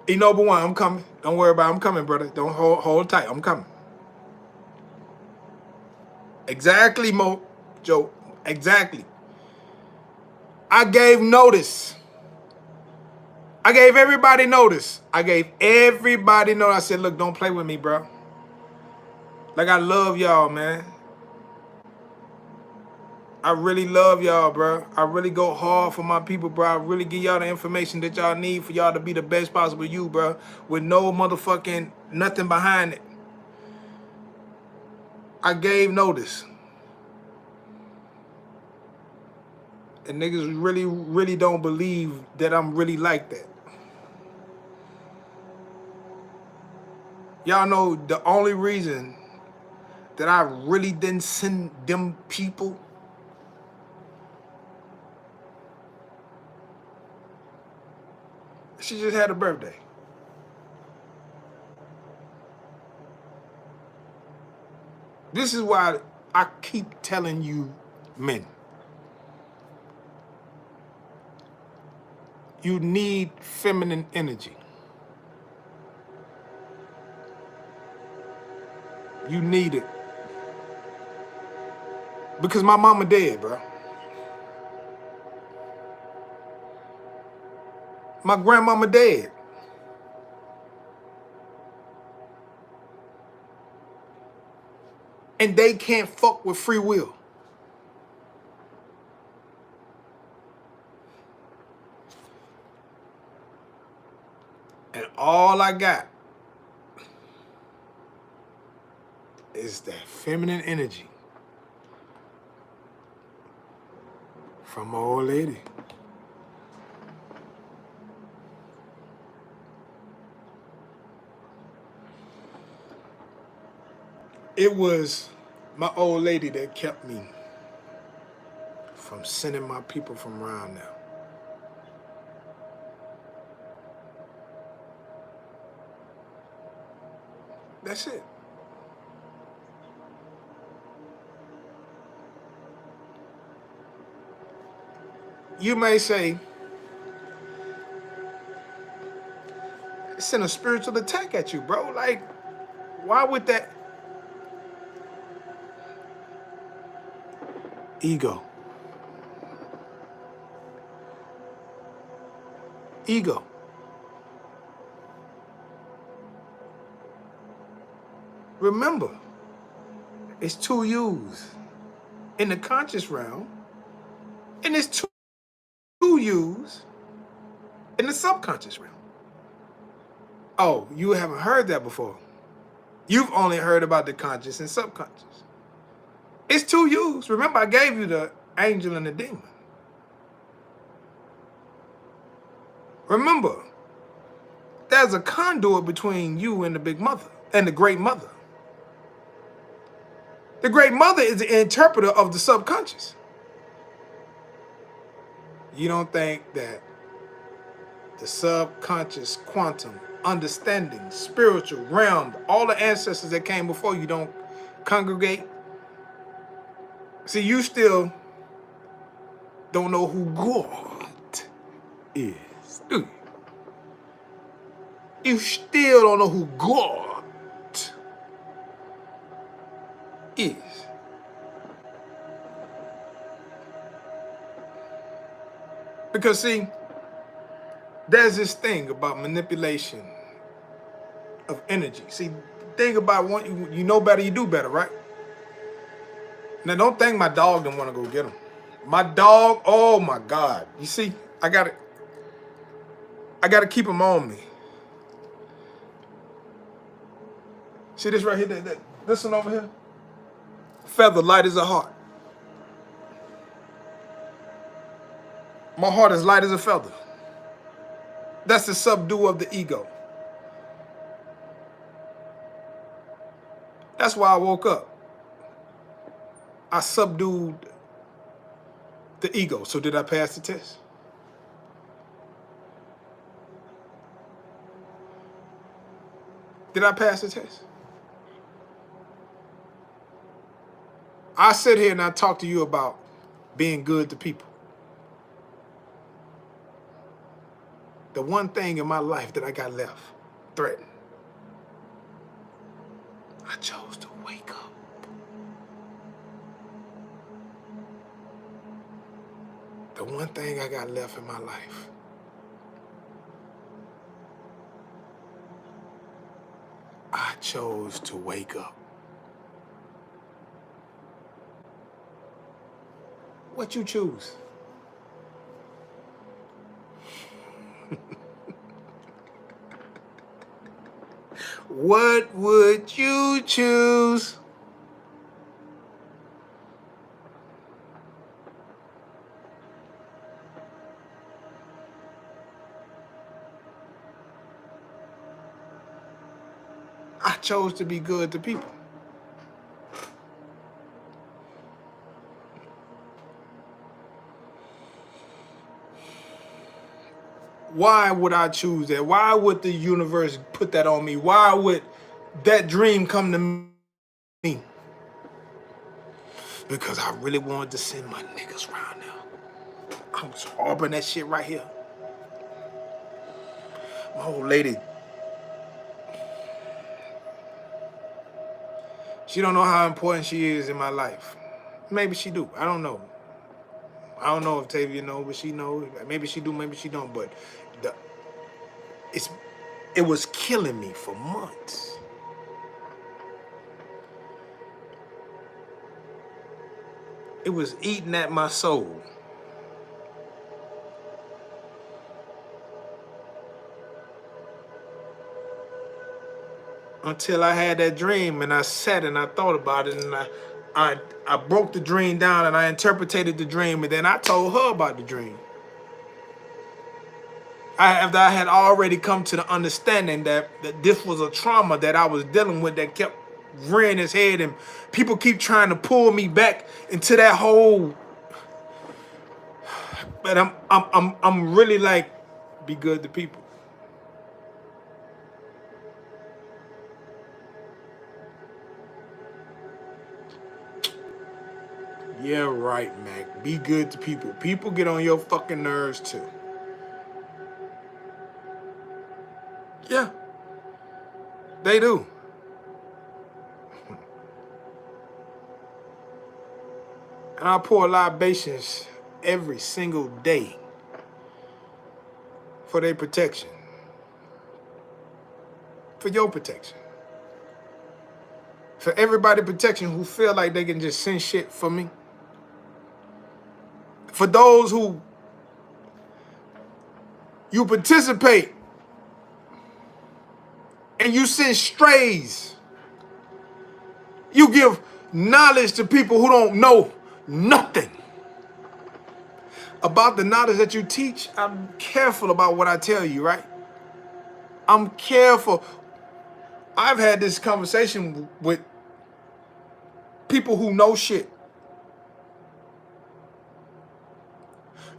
Enoba One, I'm coming. Don't worry about it. I'm coming, brother. Don't hold tight. I'm coming. Exactly, Joe. Exactly. I gave notice. I gave everybody notice. I said, look, don't play with me, bro. Like, I love y'all, man. I really love y'all, bro. I really go hard for my people, bro. I really give y'all the information that y'all need for y'all to be the best possible you, bro. With no motherfucking nothing behind it. I gave notice. And niggas really, really don't believe that I'm really like that. Y'all know the only reason that I really didn't send them people, she just had a birthday. This is why I keep telling you men, you need feminine energy. You need it. Because my mama dead, bro. My grandmama dead. And they can't fuck with free will. And all I got is that feminine energy from my old lady. It was my old lady that kept me from sending my people from around now. That's it. You may say, send a spiritual attack at you, bro. Like, why would that? Ego. Ego. Remember, it's two yous in the conscious realm, and it's two yous in the subconscious realm. Oh, you haven't heard that before. You've only heard about the conscious and subconscious. It's two yous. Remember, I gave you the angel and the demon. Remember, there's a conduit between you and the big mother and the great mother. The great mother is the interpreter of the subconscious. You don't think that the subconscious, quantum, understanding, spiritual realm, all the ancestors that came before you don't congregate? See, you still don't know who God is, do you? You still don't know who God is. Because see, there's this thing about manipulation of energy. See, the thing about one, you know better, you do better, right? Now, don't think my dog didn't want to go get him. My dog, oh my God. You see, I gotta keep him on me. See this right here, this one over here? Feather light as a heart. My heart is light as a feather. That's the subdue of the ego. That's why I woke up. I subdued the ego. So did I pass the test? Did I pass the test? I sit here and I talk to you about being good to people. The one thing in my life that I got left threatened. I chose to wake up. The one thing I got left in my life. I chose to wake up. What you choose? What would you choose? chose to be good to people. Why would I choose that? Why would the universe put that on me? Why would that dream come to me? Because I really wanted to send my niggas around now. I was harboring that shit right here. My old lady, she don't know how important she is in my life. Maybe she do. I don't know. I don't know if Tavia know, but she knows. Maybe she do, maybe she don't. But it was killing me for months. It was eating at my soul. Until I had that dream and I sat and I thought about it and I broke the dream down and I interpreted the dream and then I told her about the dream. After I had already come to the understanding that this was a trauma that I was dealing with that kept rearing its head and people keep trying to pull me back into that hole. But I'm really like, be good to people. Yeah, right, Mac. Be good to people. People get on your fucking nerves too. Yeah, they do. And I pour libations every single day for their protection. For your protection. For everybody protection who feel like they can just send shit for me. For those who you participate and you send strays. You give knowledge to people who don't know nothing about the knowledge that you teach. I'm careful about what I tell you, right? I'm careful. I've had this conversation with people who know shit.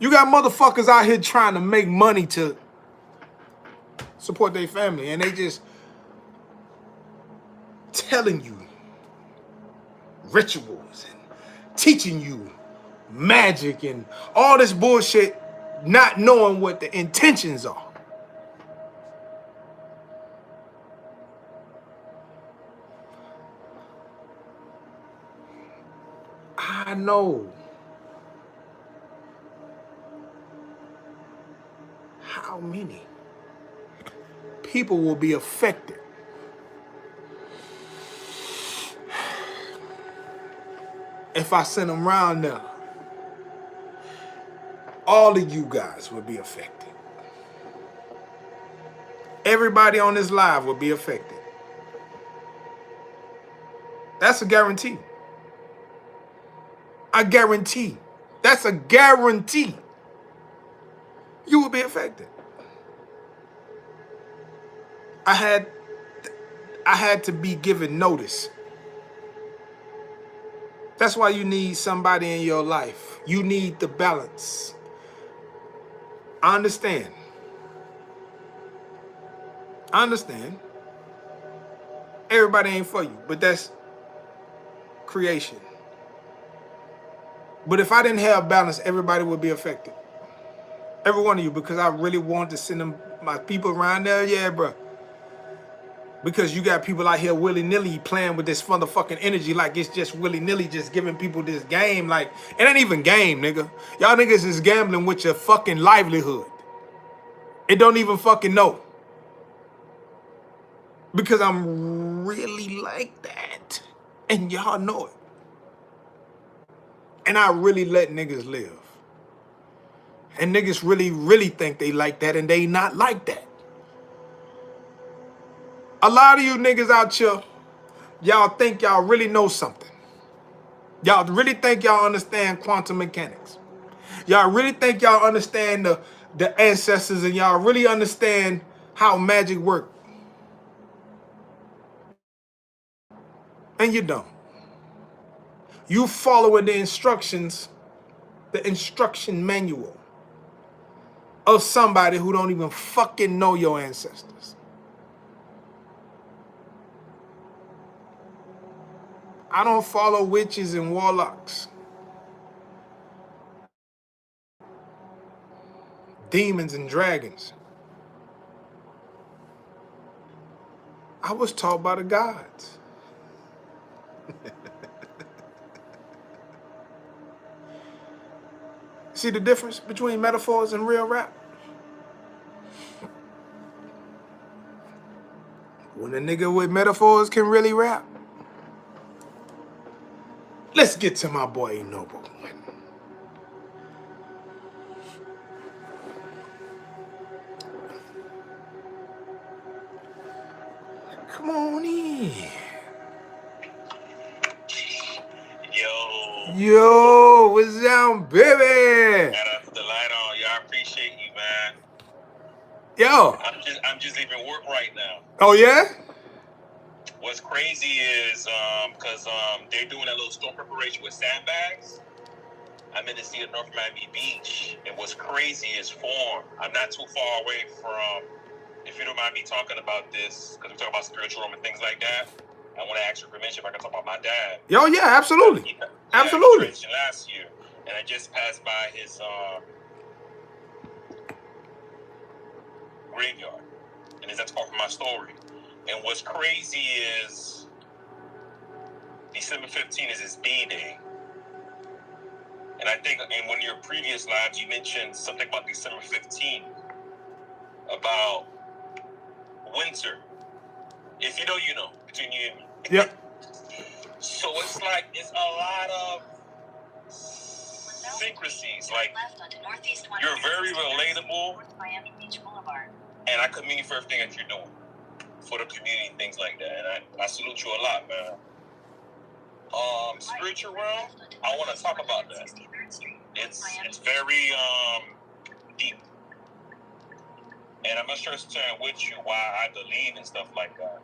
You got motherfuckers out here trying to make money to support their family, and they just telling you rituals and teaching you magic and all this bullshit, not knowing what the intentions are. I know how many people will be affected if I send them around there. All of you guys will be affected. Everybody on this live will be affected. That's a guarantee. I guarantee. That's a guarantee. You will be affected. I had to be given notice. That's why you need somebody in your life. You need the balance. I understand. I understand. Everybody ain't for you, but that's creation. But if I didn't have balance, everybody would be affected. Every one of you, because I really wanted to send them, my people around there, yeah, bro. Because you got people out here willy-nilly playing with this motherfucking energy like it's just willy-nilly just giving people this game. Like, it ain't even game, nigga. Y'all niggas is gambling with your fucking livelihood. It don't even fucking know. Because I'm really like that. And y'all know it. And I really let niggas live. And niggas really, really think they like that and they not like that. A lot of you niggas out here, y'all think y'all really know something. Y'all really think y'all understand quantum mechanics. Y'all really think y'all understand the ancestors and y'all really understand how magic works. And you don't. You following the instructions, the instruction manual of somebody who don't even fucking know your ancestors. I don't follow witches and warlocks, demons and dragons. I was taught by the gods. See the difference between metaphors and real rap? When a nigga with metaphors can really rap. Let's get to my boy Noble. Come on in. Yo. Yo, what's down, baby? Shout out to the light on. Y'all appreciate you, man. Yo. I'm just leaving work right now. Oh yeah? What's crazy is because they're doing a little storm preparation with sandbags. I'm in the city of North Miami Beach, and what's crazy is form. I'm not too far away from, if you don't mind me talking about this, because we talk about spiritual realm and things like that. I want to ask your permission if I can talk about my dad. Yo, yeah, absolutely. Absolutely. He transitioned last year, and I just passed by his graveyard, and that's part of my story. And what's crazy is December 15th is his B-Day. And I think in one of your previous lives, you mentioned something about December 15th, about winter. If you know, you know, between you and me. Yep. So it's like, it's a lot of syncrasies. Like, you're very relatable, and I commend you for everything that you're doing for the community and things like that. And I salute you a lot, man. Spiritual realm, I want to talk about that. It's very deep, and I'm not sure it's sharing with you why I believe in stuff like that.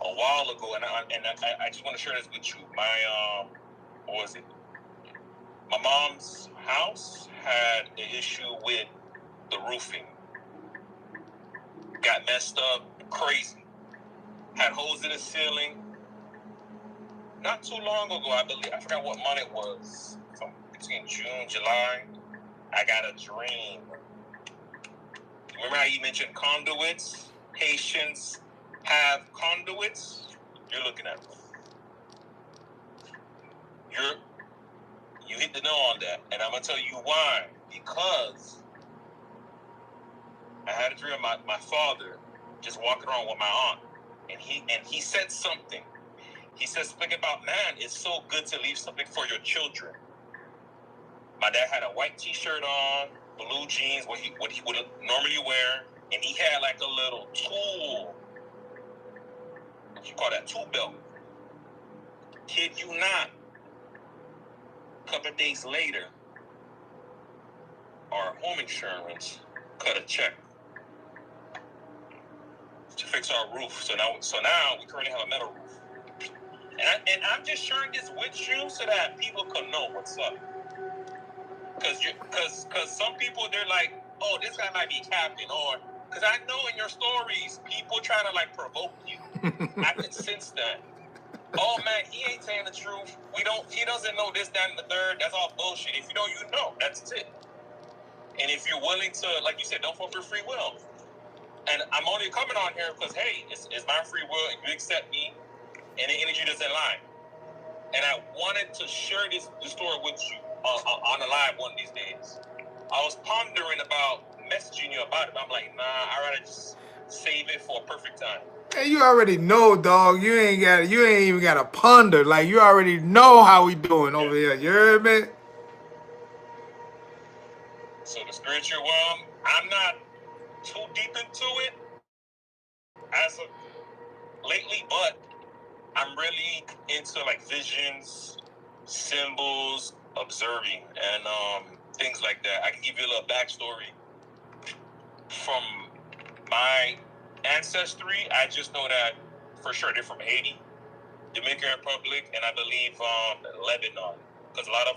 A while ago, and I just want to share this with you. My what was it? My mom's house had an issue with the roofing. Got messed up, crazy. Had holes in the ceiling. Not too long ago, I believe, I forgot what month it was, between June, July, I got a dream. Remember how you mentioned conduits? Haitians have conduits? You're looking at them. You hit the nail on that, and I'm going to tell you why. Because I had a dream of my father just walking around with my aunt, and he said something. He says something about, man, it's so good to leave something for your children. My dad had a white t-shirt on, blue jeans, what he would normally wear, and he had like a little tool. What you call that? Tool belt. Kid you not. A couple of days later, our home insurance cut a check to fix our roof. So now we currently have a metal roof. And I'm just sharing this with you so that people can know what's up. Because some people, they're like, oh, this guy might be capping, or because I know in your stories, people try to like provoke you. I can sense that. Oh man, he ain't saying the truth. He doesn't know this, that, and the third. That's all bullshit. If you know, you know. That's it. And if you're willing to, like you said, don't fall for free will. And I'm only coming on here because, hey, it's my free will, and you accept me, and the energy doesn't lie. And I wanted to share this story with you on the live one of these days. I was pondering about messaging you about it, but I'm like, nah, I'd rather just save it for a perfect time. Hey, you already know, dog. You ain't even got to ponder. Like, you already know how we doing over here. You heard me? So the spiritual realm, I'm not too deep into it as of lately, but I'm really into like visions, symbols, observing, and things like that. I can give you a little backstory from my ancestry. I just know that for sure they're from Haiti. Dominican Republic, and I believe Lebanon, because a lot of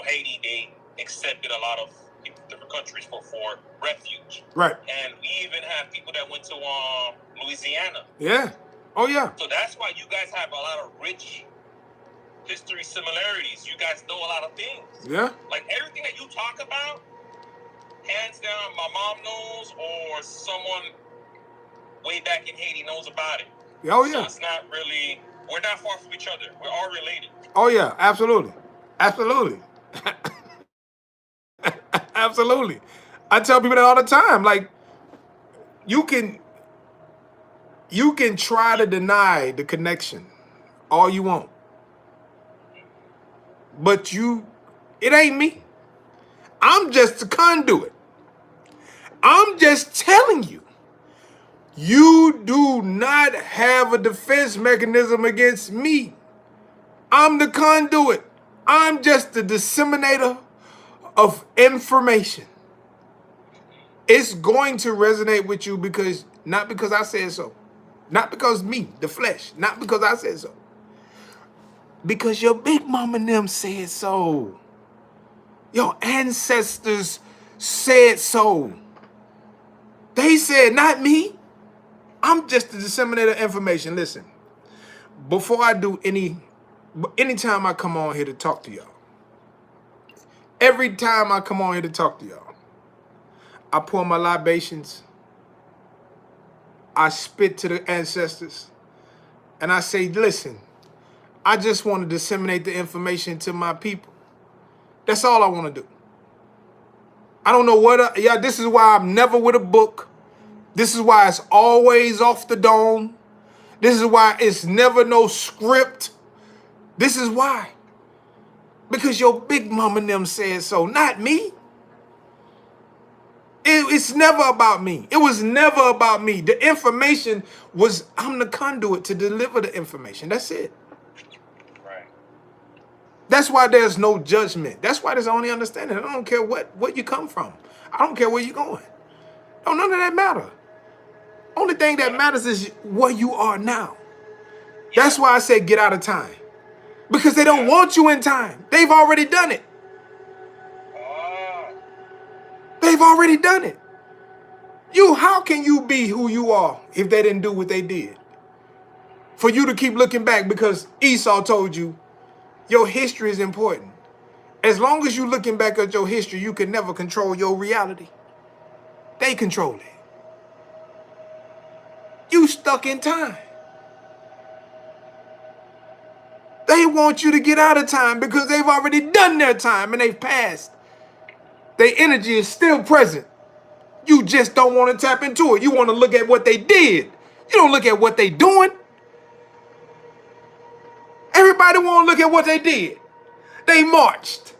Haiti, they accepted a lot of people from different countries for refuge. Right. And we even have people that went to Louisiana. Yeah. Oh yeah. So that's why you guys have a lot of rich history similarities. You guys know a lot of things. Yeah. Like everything that you talk about, hands down, my mom knows, or someone way back in Haiti knows about it. Oh yeah. So it's not really, we're not far from each other. We're all related. Oh yeah, absolutely. Absolutely. Absolutely. I tell people that all the time. Like, you can try to deny the connection all you want. But it ain't me. I'm just a conduit. I'm just telling you, you do not have a defense mechanism against me. I'm the conduit. I'm just the disseminator of information. It's going to resonate with you not because I said so. Not because me, the flesh. Not because I said so. Because your big mama and them said so. Your ancestors said so. They said, not me. I'm just the disseminator of information. Listen, before I do anytime I come on here to talk to y'all, every time I come on here to talk to y'all, I pour my libations, I spit to the ancestors, and I say, listen, I just want to disseminate the information to my people. That's all I want to do. I don't know this is why I'm never with a book. This is why it's always off the dome. This is why it's never no script. This is why. Because your big mama and them said so, not me. It's never about me. It was never about me. The information I'm the conduit to deliver the information. That's it. Right. That's why there's no judgment. That's why there's only understanding. I don't care what you come from. I don't care where you're going. Oh, none of that matter. Only thing that matters is where you are now. That's why I say get out of time. Because they don't want you in time. They've already done it. They've already done it. How can you be who you are if they didn't do what they did? For you to keep looking back because Esau told you your history is important. As long as you're looking back at your history, you can never control your reality. They control it. You stuck in time. They want you to get out of time because they've already done their time and they've passed. Their energy is still present. You just don't want to tap into it. You want to look at what they did. You don't look at what they doing. Everybody want to look at what they did. They marched.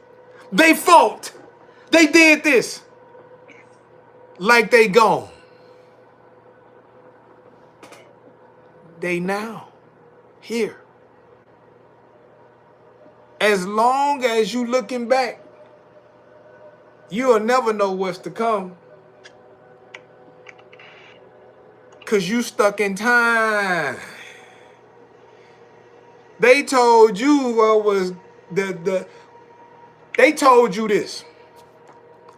They fought. They did this. Like they gone. They now here. As long as you looking back, you'll never know what's to come. Because you stuck in time. They told you they told you this.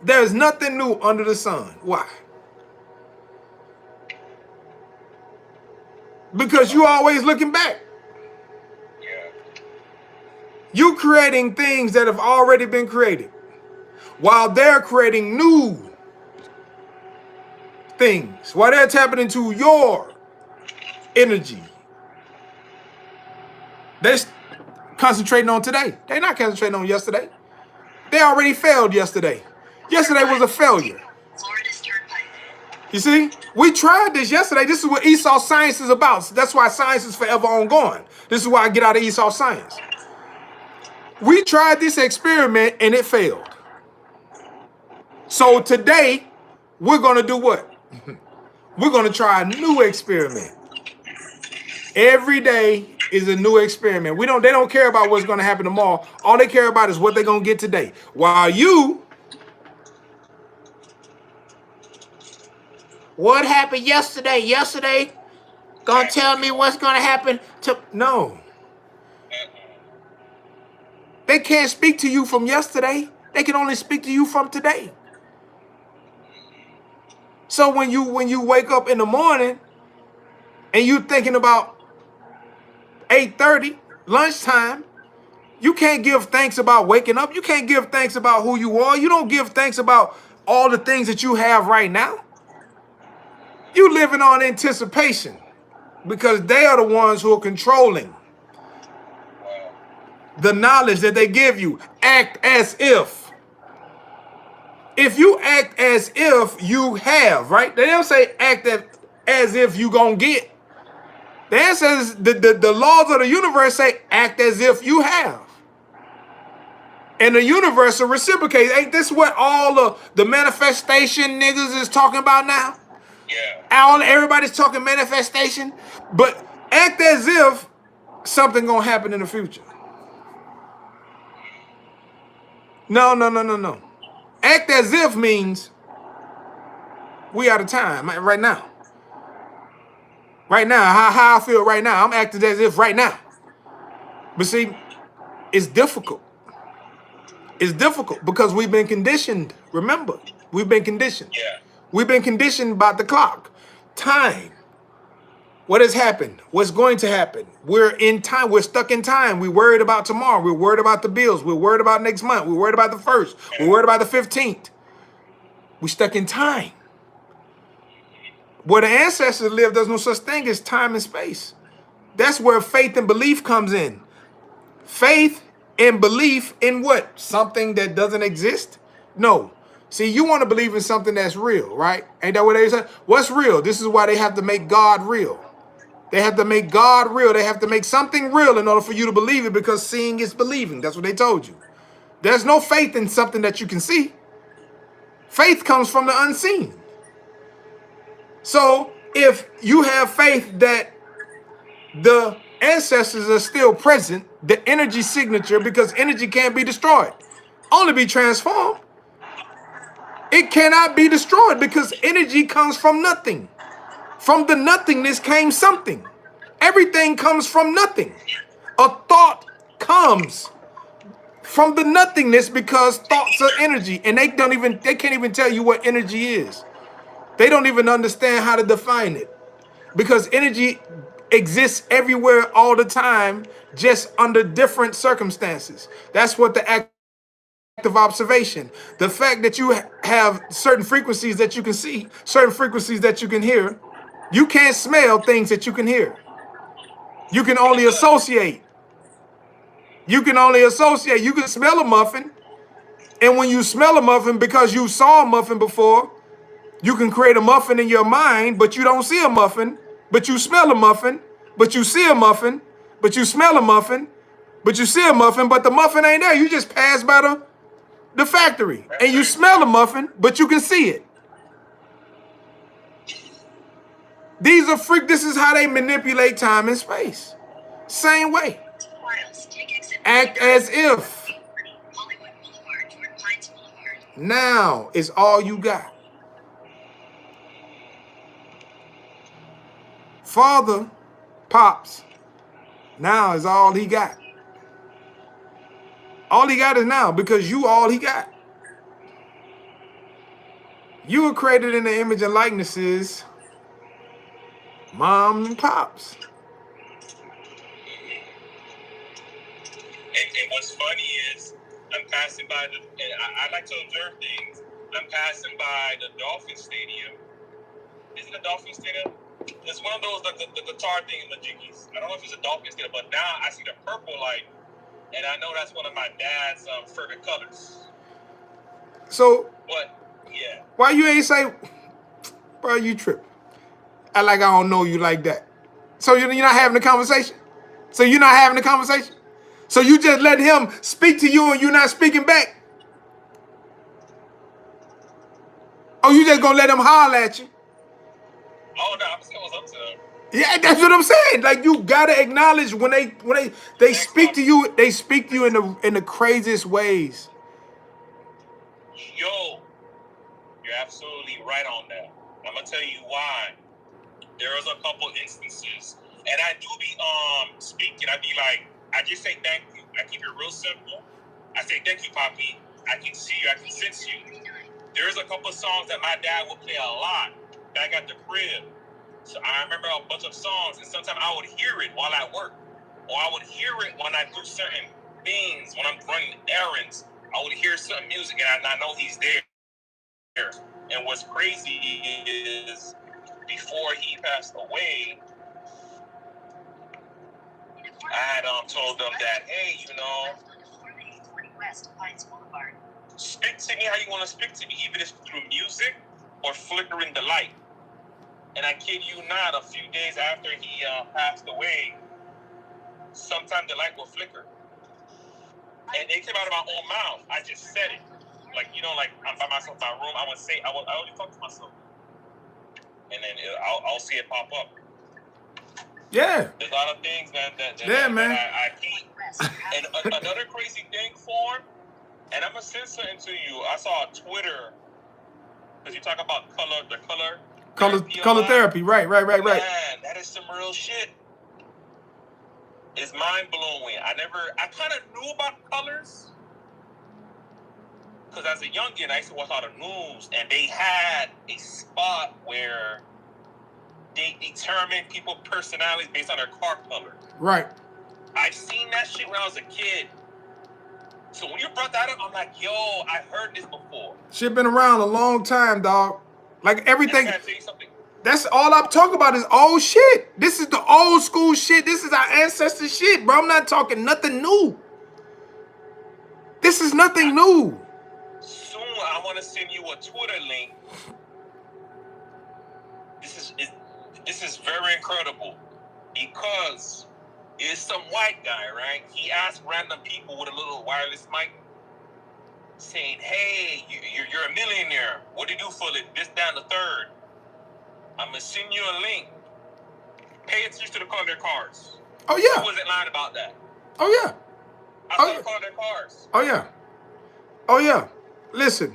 There's nothing new under the sun. Why? Because you always looking back. Yeah. You creating things that have already been created. While they're creating new things. While they're tapping into your energy. They're concentrating on today. They're not concentrating on yesterday. They already failed yesterday. Yesterday was a failure. You see? We tried this yesterday. This is what Esau science is about. That's why science is forever ongoing. This is why I get out of Esau science. We tried this experiment and it failed. So today, we're going to do what? We're going to try a new experiment. Every day is a new experiment. They don't care about what's going to happen tomorrow. All they care about is what they're going to get today. While what happened yesterday? Yesterday, gonna tell me what's gonna happen to... No. They can't speak to you from yesterday. They can only speak to you from today. So when you wake up in the morning and you thinking about 8:30, lunchtime, you can't give thanks about waking up. You can't give thanks about who you are. You don't give thanks about all the things that you have right now. You living on anticipation because they are the ones who are controlling the knowledge that they give you. Act as if. If you act as if you have, right? They don't say act as if you gonna get. The answer is the laws of the universe say act as if you have. And the universe will reciprocate. Ain't this what all of the manifestation niggas is talking about now? Yeah. Everybody's talking manifestation, but act as if something gonna happen in the future. No. Act as if means we out of time right now. Right now, how I feel right now, I'm acting as if right now. But see, it's difficult. It's difficult because we've been conditioned. Remember, we've been conditioned. Yeah. We've been conditioned by the clock. Time. What has happened? What's going to happen? We're in time. We're stuck in time. We're worried about tomorrow. We're worried about the bills. We're worried about next month. We're worried about the 1st. We're worried about the 15th. We're stuck in time. Where the ancestors lived, there's no such thing as time and space. That's where faith and belief comes in. Faith and belief in what? Something that doesn't exist? No. See, you want to believe in something that's real, right? Ain't that what they say? What's real? This is why they have to make God real. They have to make God real. They have to make something real in order for you to believe it, because seeing is believing. That's what they told you. There's no faith in something that you can see. Faith comes from the unseen. So if you have faith that the ancestors are still present, the energy signature, because energy can't be destroyed, only be transformed. It cannot be destroyed because energy comes from nothing. From the nothingness came something. Everything comes from nothing. A thought comes from the nothingness because thoughts are energy, and they can't even tell you what energy is. They don't even understand how to define it, because energy exists everywhere all the time, just under different circumstances. That's what the act of observation. The fact that you have certain frequencies that you can see, certain frequencies that you can hear. You can't smell things that you can hear. You can only associate. You can only associate. You can smell a muffin, and when you smell a muffin, because you saw a muffin before, you can create a muffin in your mind, but you don't see a muffin, but you smell a muffin, but you see a muffin, but you smell a muffin, but you see a muffin, but the muffin ain't there. You just pass by the factory, and you smell a muffin, but you can see it. This is how they manipulate time and space. Same way. Act as if now is all you got. Father, Pops, now is all he got. All he got is now, because you all he got. You were created in the image and likenesses, Mom and Pops. And what's funny is I'm passing by and I like to observe things. I'm passing by the Dolphin Stadium. Is it a Dolphin Stadium? It's one of those, like the guitar thing in the Jiggies. I don't know if it's a Dolphin Stadium, but now I see the purple light, and I know that's one of my dad's favorite colors. So, yeah. Why you ain't say, bro, you tripping? I don't know you like that. So you're not having a conversation? So you're not having a conversation? So you just let him speak to you and you're not speaking back? Oh, you just gonna let him holler at you? Oh no, I'm still up to him. Yeah, that's what I'm saying. Like, you gotta acknowledge when they speak to you, they speak to you in the craziest ways. Yo, you're absolutely right on that. I'm gonna tell you why. There was a couple instances, and I do be speaking. I be like, I just say thank you. I keep it real simple. I say, thank you, Poppy. I can see you. I can sense you. There's a couple songs that my dad would play a lot back at the crib. So I remember a bunch of songs, and sometimes I would hear it while at work, or I would hear it when I do certain things, when I'm running errands. I would hear certain music, and I know he's there. And what's crazy is, before he passed away, I had told them that, hey, you know, speak to me how you want to speak to me, even if it's through music or flickering the light. And I kid you not, a few days after he passed away, sometimes the light will flicker. And it came out of my own mouth. I just said it. Like, you know, like I'm by myself in my room, I would say, I only talk to myself. And then I'll see it pop up. Yeah. There's a lot of things, man, that I keep. And another crazy thing, Form, and I'm going to send something to you. I saw on Twitter, because you talk about color therapy. Right. Man, that is some real shit. It's mind-blowing. I kind of knew about colors, because as a youngin, I used to watch all the news, and they had a spot where they determine people's personalities based on their car color. Right. I seen that shit when I was a kid. So when you brought that up, I'm like, yo, I heard this before. Shit been around a long time, dog. Like everything. And I gotta tell you something. That's all I'm talking about is old shit. This is the old school shit. This is our ancestor shit, bro. I'm not talking nothing new. This is nothing new. Soon, I want to send you a Twitter link. This is very incredible, because it's some white guy, right? He asked random people with a little wireless mic, saying, hey, you're a millionaire. What do you do for it? This, that, and the third. I'm going to send you a link. Pay attention to the color of their cars. Oh, yeah. Who wasn't lying about that? Oh, yeah. I saw the color of their cars. Oh, yeah. Oh, yeah. Listen,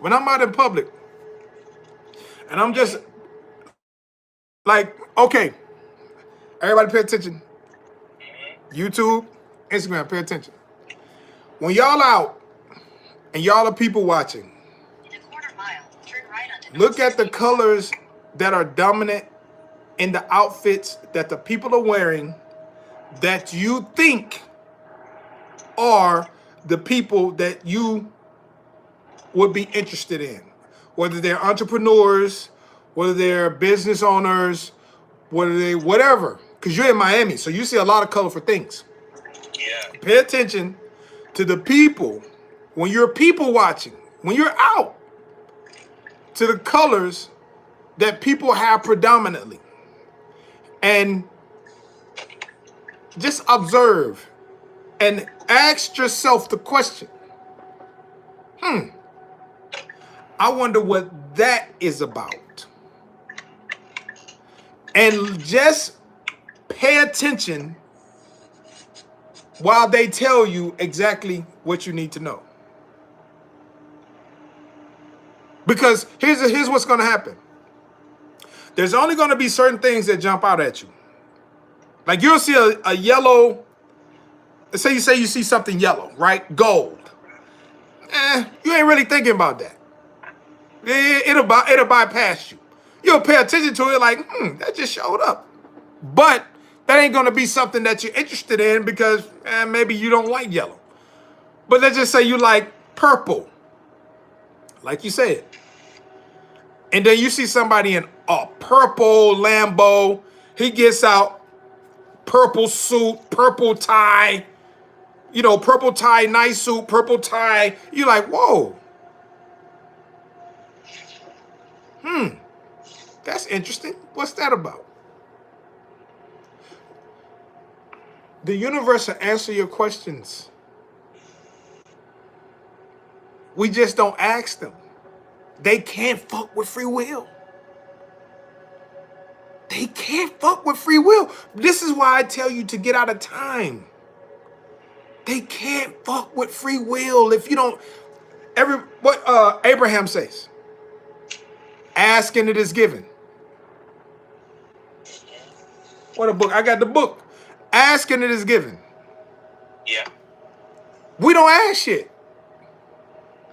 when I'm out in public, and I'm just like, okay, everybody pay attention. YouTube, Instagram, pay attention. When y'all out and y'all are people watching, look at the colors that are dominant in the outfits that the people are wearing that you think are the people that you would be interested in. Whether they're entrepreneurs, whether they're business owners, whether they, whatever. Because you're in Miami, so you see a lot of colorful things. Yeah. Pay attention to the people, when you're people watching, when you're out, to the colors that people have predominantly. And just observe and ask yourself the question, I wonder what that is about. And just pay attention while they tell you exactly what you need to know. Because here's what's going to happen. There's only going to be certain things that jump out at you. Like you'll see a yellow, let's say you see something yellow, right? Gold. You ain't really thinking about that. It'll bypass you. You'll pay attention to it like, that just showed up. But that ain't going to be something that you're interested in because maybe you don't like yellow. But let's just say you like purple, like you said. And then you see somebody in a purple Lambo. He gets out, purple suit, purple tie, purple tie, nice suit, purple tie. You're like, whoa. That's interesting. What's that about? The universe will answer your questions. We just don't ask them. They can't fuck with free will. They can't fuck with free will. This is why I tell you to get out of time. They can't fuck with free will if you don't. What Abraham says. Ask and it is given. What a book. I got the book. Ask and it is given. Yeah. We don't ask shit.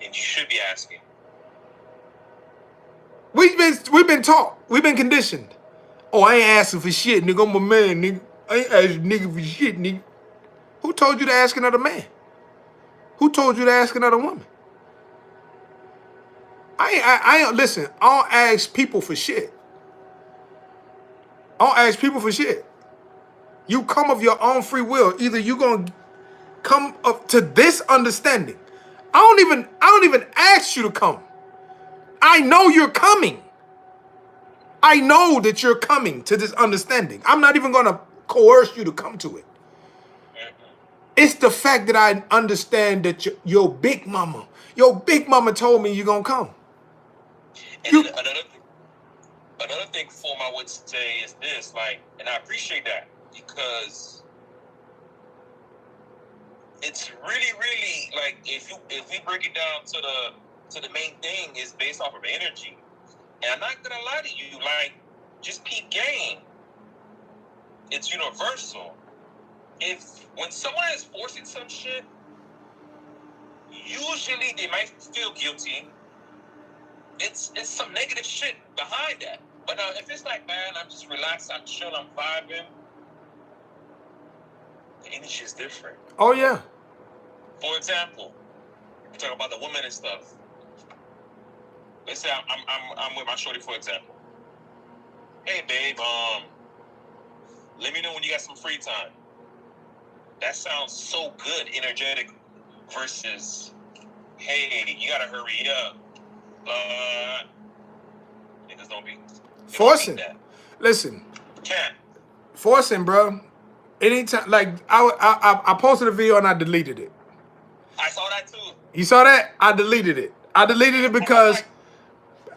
And you should be asking. We've been taught. We've been conditioned. Oh, I ain't asking for shit, nigga. I'm a man, nigga. I ain't asking nigga for shit, nigga. Who told you to ask another man? Who told you to ask another woman? I ain't listen. I don't ask people for shit. I don't ask people for shit. You come of your own free will. Either you gonna come up to this understanding. I don't even ask you to come. I know you're coming. I know that you're coming to this understanding. I'm not even gonna coerce you to come to it. It's the fact that I understand that your big mama told me you're gonna come. And another thing, Form, I would say is this, like, and I appreciate that because it's really like if we break it down to the main thing is based off of energy. And I'm not gonna lie to you, like, just peep game. It's universal. When someone is forcing some shit, usually they might feel guilty. It's some negative shit behind that. But if it's like, man, I'm just relaxed, I'm chill, I'm vibing, the energy is different. Oh yeah. For example, we talk about the women and stuff. Let's say I'm with my shorty, for example. Hey babe, let me know when you got some free time. That sounds so good, energetic, versus, hey, you gotta hurry up. Niggas don't be forcing. That. Listen. Can't. Forcing, bro. Anytime, like I posted a video and I deleted it. I saw that too. You saw that? I deleted it. I deleted it because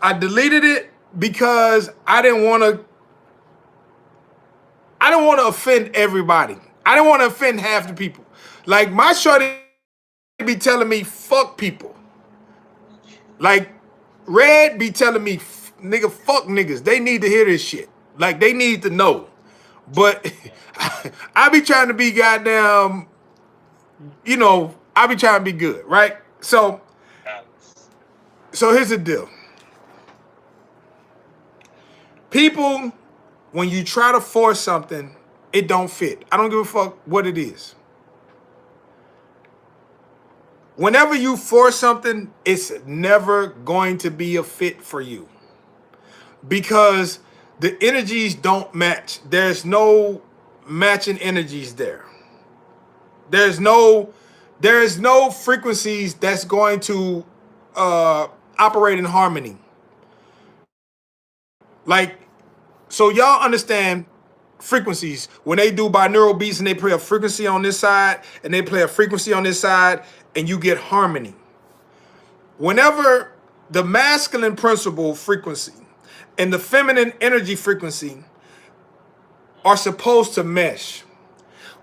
I didn't want to offend everybody. I didn't want to offend half the people. Like my shorty be telling me fuck people. Like Red be telling me nigga fuck niggas. They need to hear this shit. Like they need to know. But I be trying to be goddamn, I be trying to be good, right? So here's the deal. People, when you try to force something, it don't fit. I don't give a fuck what it is. Whenever you force something, it's never going to be a fit for you. Because the energies don't match. There's no matching energies there. There's no frequencies that's going to operate in harmony. Like, so y'all understand frequencies. When they do binaural beats and they play a frequency on this side and they play a frequency on this side and you get harmony. Whenever the masculine principle frequency and the feminine energy frequency are supposed to mesh.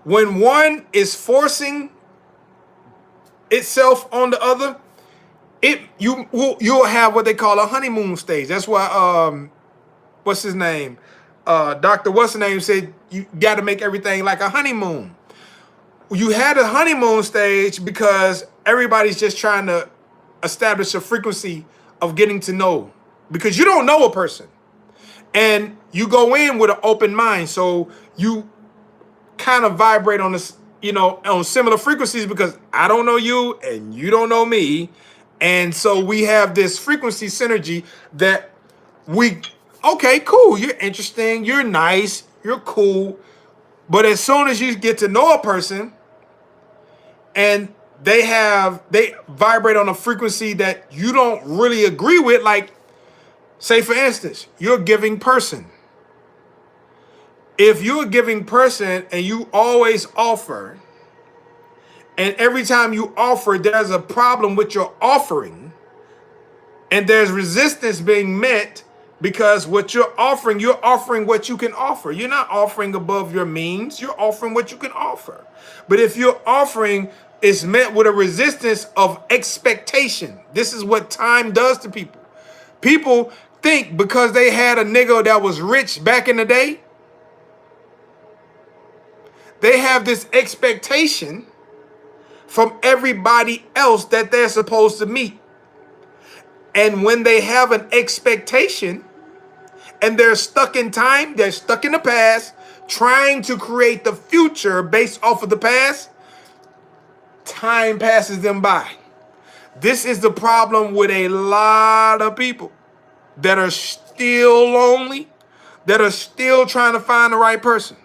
When one is forcing itself on the other, you'll have what they call a honeymoon stage. That's why what's his name? Dr. What's his name said you got to make everything like a honeymoon. You had a honeymoon stage because everybody's just trying to establish a frequency of getting to know, because you don't know a person and you go in with an open mind. So you kind of vibrate on this, on similar frequencies because I don't know you and you don't know me. And so we have this frequency synergy that okay, cool. You're interesting. You're nice. You're cool. But as soon as you get to know a person and they vibrate on a frequency that you don't really agree with, like, say for instance, you're a giving person. If you're a giving person and you always offer, and every time you offer, there's a problem with your offering, and there's resistance being met because what you're offering what you can offer. You're not offering above your means. You're offering what you can offer. But if your offering is met with a resistance of expectation, this is what time does to people. People think because they had a nigga that was rich back in the day, they have this expectation from everybody else that they're supposed to meet. And when they have an expectation and they're stuck in time, they're stuck in the past, trying to create the future based off of the past, time passes them by. This is the problem with a lot of people that are still lonely, that are still trying to find the right person,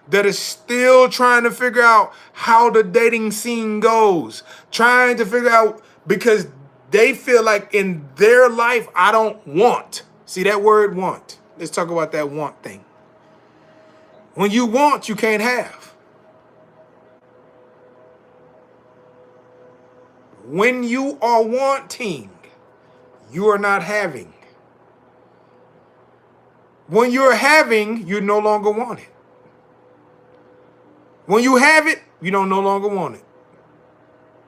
that is still trying to figure out how the dating scene goes, trying to figure out because they feel like in their life, I don't want. See that word want. Let's talk about that want thing. When you want, you can't have. When you are wanting, you are not having. When you're having, you no longer want it. When you have it, you don't no longer want it.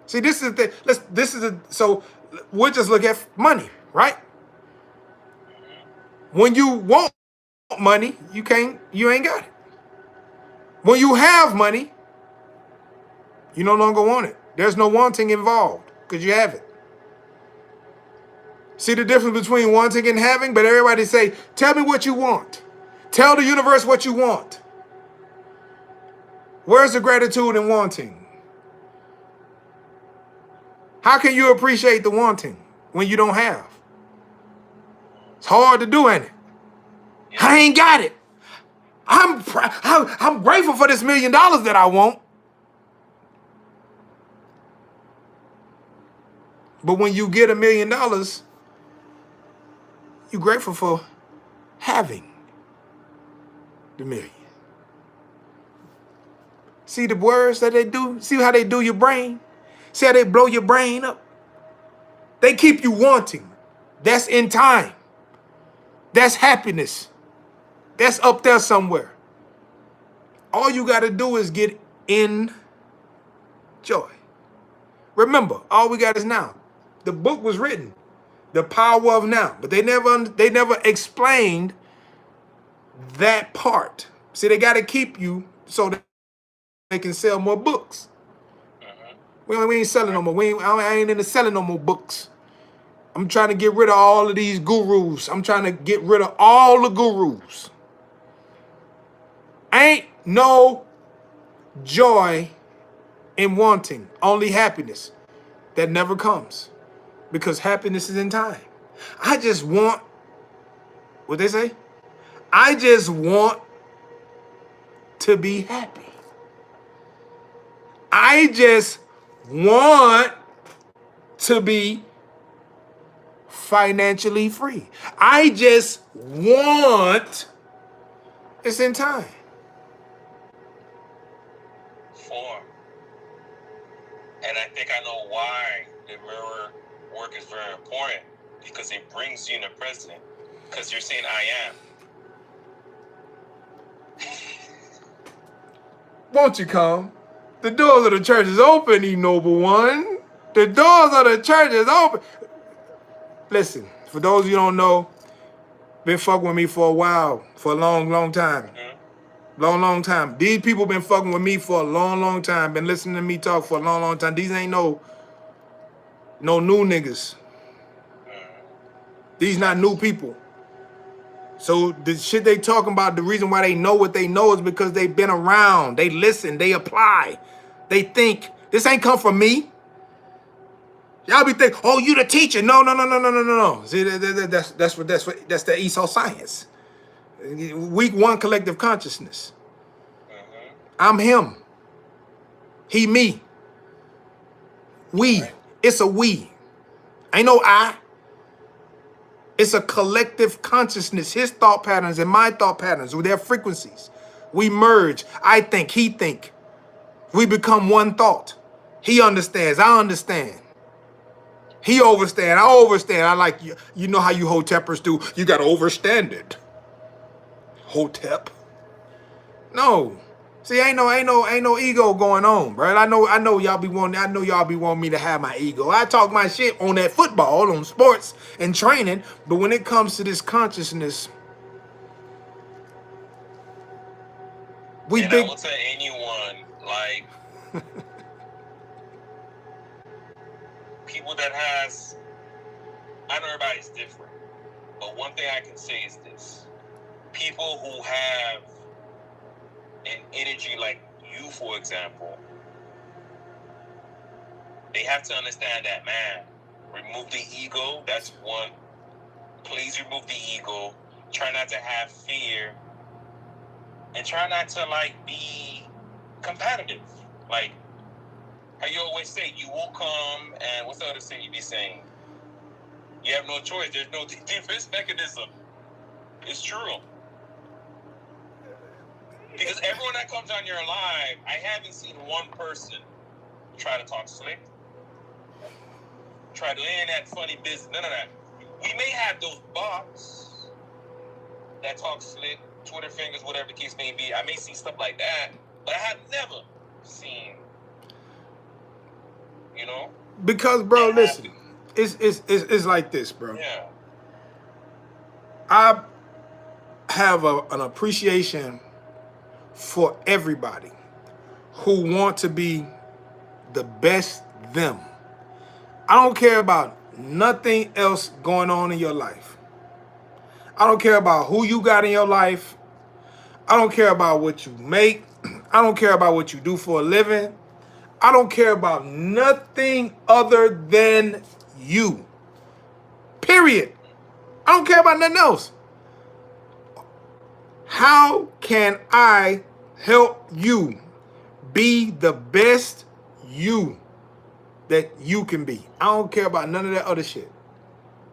See, this is the so we'll just look at money, right? When you want money, you ain't got it. When you have money, you no longer want it. There's no wanting involved because you have it. See the difference between wanting and having? But everybody say, tell me what you want. Tell the universe what you want. Where's the gratitude in wanting? How can you appreciate the wanting when you don't have? It's hard to do, ain't it? I ain't got it. I'm grateful for this $1 million that I want. But when you get $1 million, you're grateful for having the million. See the words that they do? See how they do your brain? See how they blow your brain up? They keep you wanting. That's in time. That's happiness. That's up there somewhere. All you got to do is get in joy. Remember, all we got is now. The book was written, The Power of Now, but they never explained that part. See, they got to keep you so that they can sell more books. We ain't selling no more. I ain't into selling no more books. I'm trying to get rid of all of these gurus. I'm trying to get rid of all the gurus. Ain't no joy in wanting, only happiness that never comes because happiness is in time. I just want, what they say? I just want to be happy. I just want to be financially free. I just want, it's in time. Form. And I think I know why the mirror work is very important, because it brings you in the present. Because you're saying I am. Won't you come? The doors of the church is open, ye noble one. The doors of the church is open. Listen, for those of you who don't know, been fucking with me for a while, for a long, long time. Mm-hmm. Long time. These people been fucking with me for a long, long time. Been listening to me talk for a long, long time. These ain't no new niggas. These not new people. So the shit they talking about, the reason why they know what they know is because they've been around. They listen, they apply. They think, this ain't come from me. Y'all be thinking, oh, you the teacher. No. See, that's the Esau science. Week 1 collective consciousness. I'm him. He, me. We. It's a we. Ain't no I. It's a collective consciousness. His thought patterns and my thought patterns with their frequencies. We merge. I think, he think. We become one thought. He understands. I understand. He overstand. I overstand. I like you. You know how you Hoteppers do. You got to overstand it. Hotep. No. See, ain't no ego going on, bro. I know y'all be wanting me to have my ego. I talk my shit on that football, on sports and training, but when it comes to this consciousness, I will tell anyone, like, people that has, I know everybody's different, but one thing I can say is this. People who have an energy like you, for example, they have to understand that, man, remove the ego. That's one. Please remove the ego. Try not to have fear. And try not to, like, be competitive. Like, how you always say, you will come, and what's the other thing you be saying? You have no choice. There's no defense mechanism. It's true. Because everyone that comes on your live, I haven't seen one person try to talk slick, try to land that funny business, none of that. We may have those bots that talk slick, Twitter fingers, whatever the case may be. I may see stuff like that, but I have never seen, you know? Because, bro, listen, it's like this, bro. Yeah. I have an appreciation for everybody who want to be the best them. I don't care about nothing else going on in your life. I don't care about who you got in your life. I don't care about what you make. I don't care about what you do for a living. I don't care about nothing other than you. Period. I don't care about nothing else. How can I help you be the best you that you can be? I don't care about none of that other shit.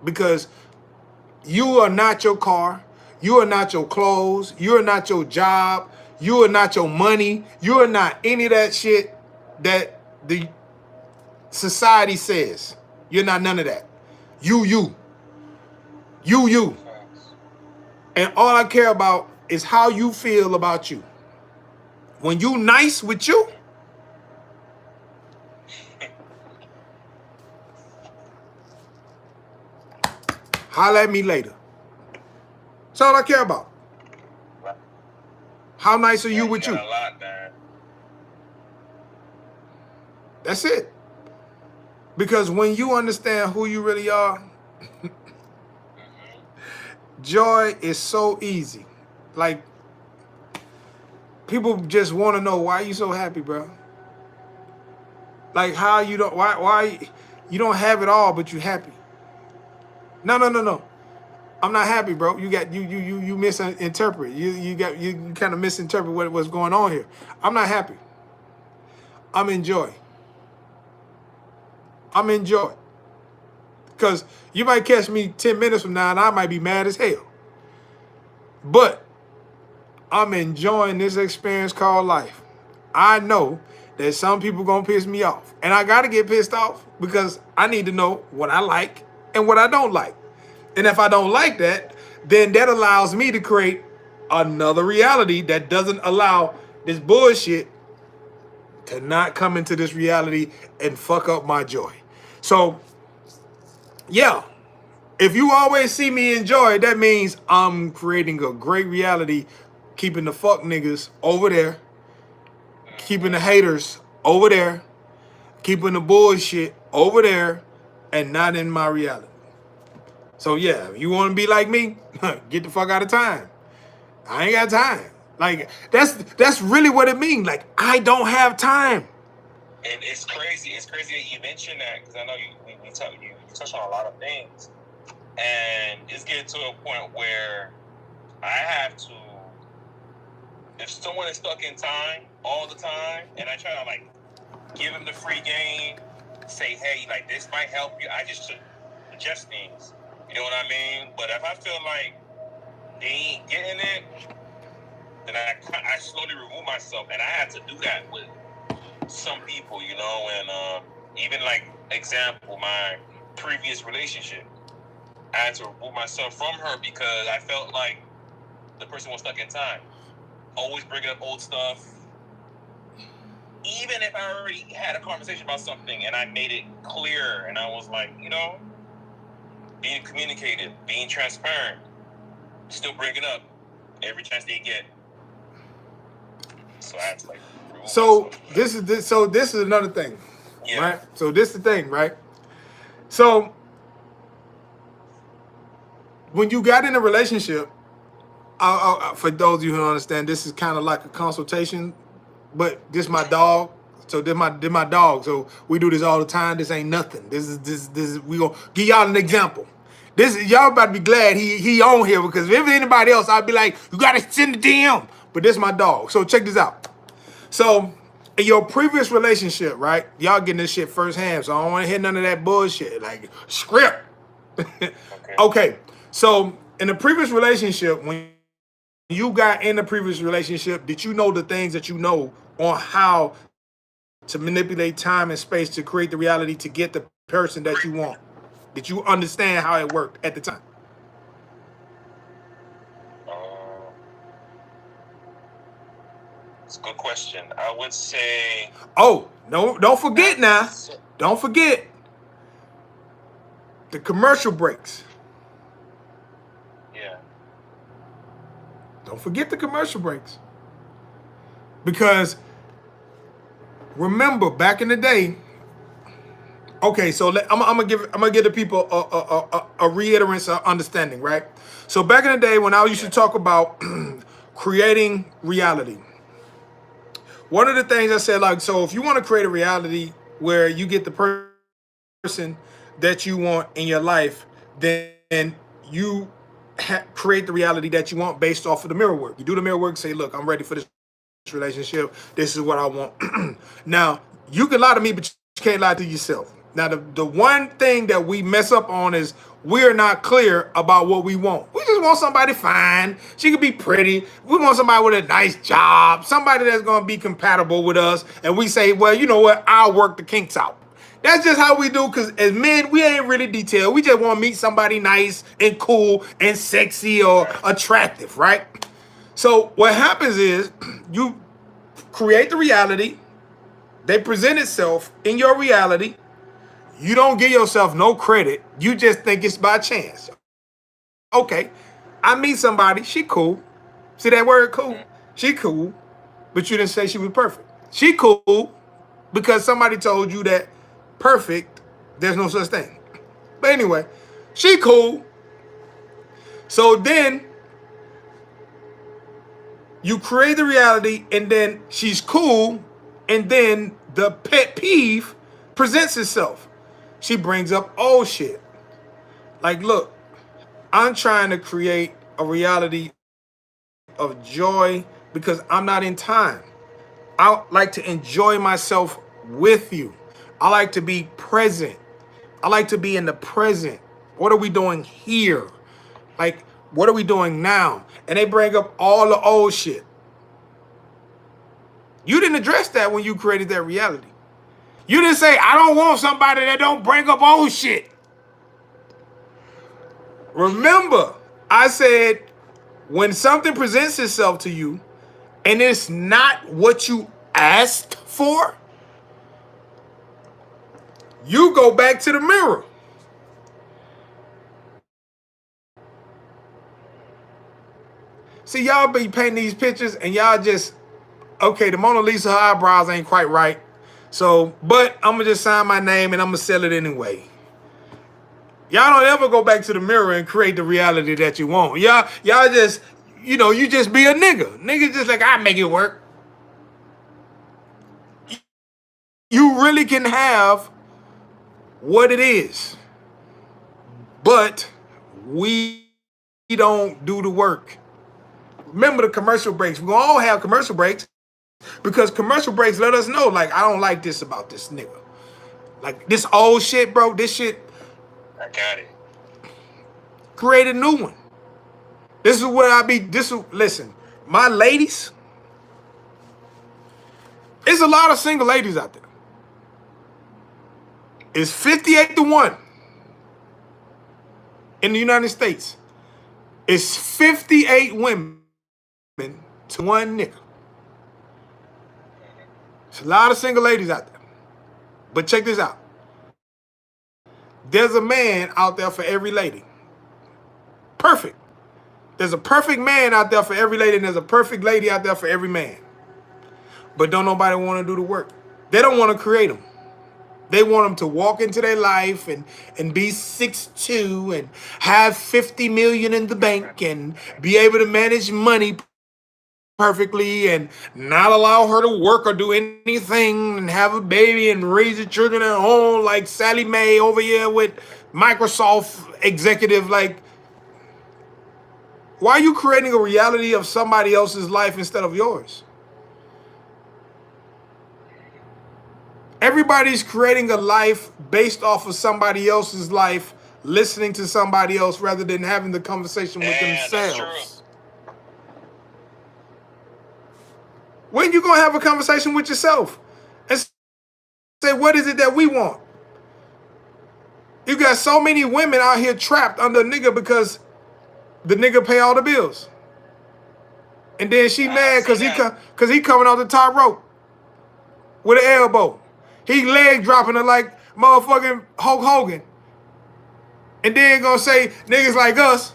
Because you are not your car. You are not your clothes. You are not your job. You are not your money. You are not any of that shit that the society says. You're not none of that. You. And all I care about is how you feel about you. When you nice with you, holler at me later. That's all I care about. How nice are you with you? A lot, man. That's it. Because when you understand who you really are, joy is so easy. Like, people just want to know, why you so happy, bro? Like, how you don't, why you don't have it all, but you happy? No. I'm not happy, bro. You misinterpret. You kind of misinterpret what's going on here. I'm not happy. I'm in joy. Because you might catch me 10 minutes from now and I might be mad as hell. But I'm enjoying this experience called life. I know that some people gonna piss me off. And I gotta get pissed off because I need to know what I like and what I don't like. And if I don't like that, then that allows me to create another reality that doesn't allow this bullshit to not come into this reality and fuck up my joy. So, yeah, if you always see me enjoy, that means I'm creating a great reality, keeping the fuck niggas over there, keeping the haters over there, keeping the bullshit over there, and not in my reality. So yeah, you want to be like me? Get the fuck out of time. I ain't got time. Like, that's really what it means. Like, I don't have time. And it's crazy. It's crazy that you mentioned that, because I know you touch on a lot of things. And it's getting to a point where I have to, if someone is stuck in time all the time, and I try to, like, give them the free game, say, hey, like, this might help you. I just suggest things. You know what I mean? But if I feel like they ain't getting it, then I slowly remove myself. And I had to do that with some people, you know, and even, like, example, my previous relationship, I had to remove myself from her because I felt like the person was stuck in time. Always bringing up old stuff. Even if I already had a conversation about something and I made it clear and I was like, you know, being communicative, being transparent, still bring it up every chance they get. So I had to, like, remove myself. This is another thing, Yeah. right? So this is the thing, right? So when you got in a relationship, for those of you who don't understand, this is kind of like a consultation, but this my dog. So this my dog. So we do this all the time. This ain't nothing. This is we gonna give y'all an example. This is y'all about to be glad he on here, because if anybody else, I'd be like, you gotta send a DM. But this my dog. So check this out. So in your previous relationship, right? Y'all getting this shit firsthand. So I don't want to hear none of that bullshit like script. Okay. So in the previous relationship, when you got in the previous relationship, did you know the things that you know on how to manipulate time and space to create the reality to get the person that you want? Did you understand how it worked at the time? It's a good question. I would say. Oh, no, don't forget now. Don't forget the commercial breaks. Yeah. Don't forget the commercial breaks. Because remember, back in the day, okay, so I'm gonna give the people a reiterance of understanding, right? So back in the day, when I used to talk about creating reality, one of the things I said, like, so if you want to create a reality where you get the person that you want in your life, then you create the reality that you want based off of the mirror work. You do the mirror work, say, look, I'm ready for this relationship. This is what I want. Now, you can lie to me, but you can't lie to yourself. Now, the one thing that we mess up on is we're not clear about what we want. We just want somebody fine. She could be pretty. We want somebody with a nice job, somebody that's going to be compatible with us. And we say, well, you know what? I'll work the kinks out. That's just how we do, because as men, we ain't really detailed. We just want to meet somebody nice and cool and sexy or attractive, right? So what happens is you create the reality. They present itself in your reality. You don't give yourself no credit. You just think it's by chance. Okay, I meet somebody. She cool. See that word cool? She cool. But you didn't say she was perfect. She cool because somebody told you that perfect, there's no such thing. But anyway, she cool. So then you create the reality, and then she's cool, and then the pet peeve presents itself. She brings up old shit. Like, look, I'm trying to create a reality of joy because I'm not in time. I like to enjoy myself with you. I like to be present. I like to be in the present. What are we doing here? Like, what are we doing now? And they bring up all the old shit. You didn't address that when you created that reality. You didn't say, I don't want somebody that don't bring up old shit. Remember, I said, when something presents itself to you and it's not what you asked for, you go back to the mirror. See, y'all be painting these pictures and y'all just, okay, the Mona Lisa, her eyebrows ain't quite right. So, but I'm going to just sign my name and I'm going to sell it anyway. Y'all don't ever go back to the mirror and create the reality that you want. Y'all just, you just be a nigga. Niggas just like, I make it work. You really can have what it is, but we don't do the work. Remember the commercial breaks. We're gonna all have commercial breaks because commercial breaks let us know, like, I don't like this about this nigga. Like, this old shit, bro, this shit. I got it. Create a new one. This is what listen, my ladies, there's a lot of single ladies out there. It's 58-1 in the United States. It's 58 women to one nigga. There's a lot of single ladies out there. But check this out. There's a man out there for every lady. Perfect. There's a perfect man out there for every lady, and there's a perfect lady out there for every man. But don't nobody want to do the work. They don't want to create them. They want them to walk into their life and be 6'2" and have 50 million in the bank and be able to manage money perfectly and not allow her to work or do anything and have a baby and raise the children at home like Sally Mae over here with Microsoft executive. Like, why are you creating a reality of somebody else's life instead of yours? Everybody's creating a life based off of somebody else's life, listening to somebody else rather than having the conversation with themselves. When you gonna have a conversation with yourself and say, what is it that we want? You got so many women out here trapped under a nigga because the nigga pay all the bills. And then she mad because he coming off the top rope with an elbow. He leg dropping her like motherfucking Hulk Hogan. And then gonna say niggas like us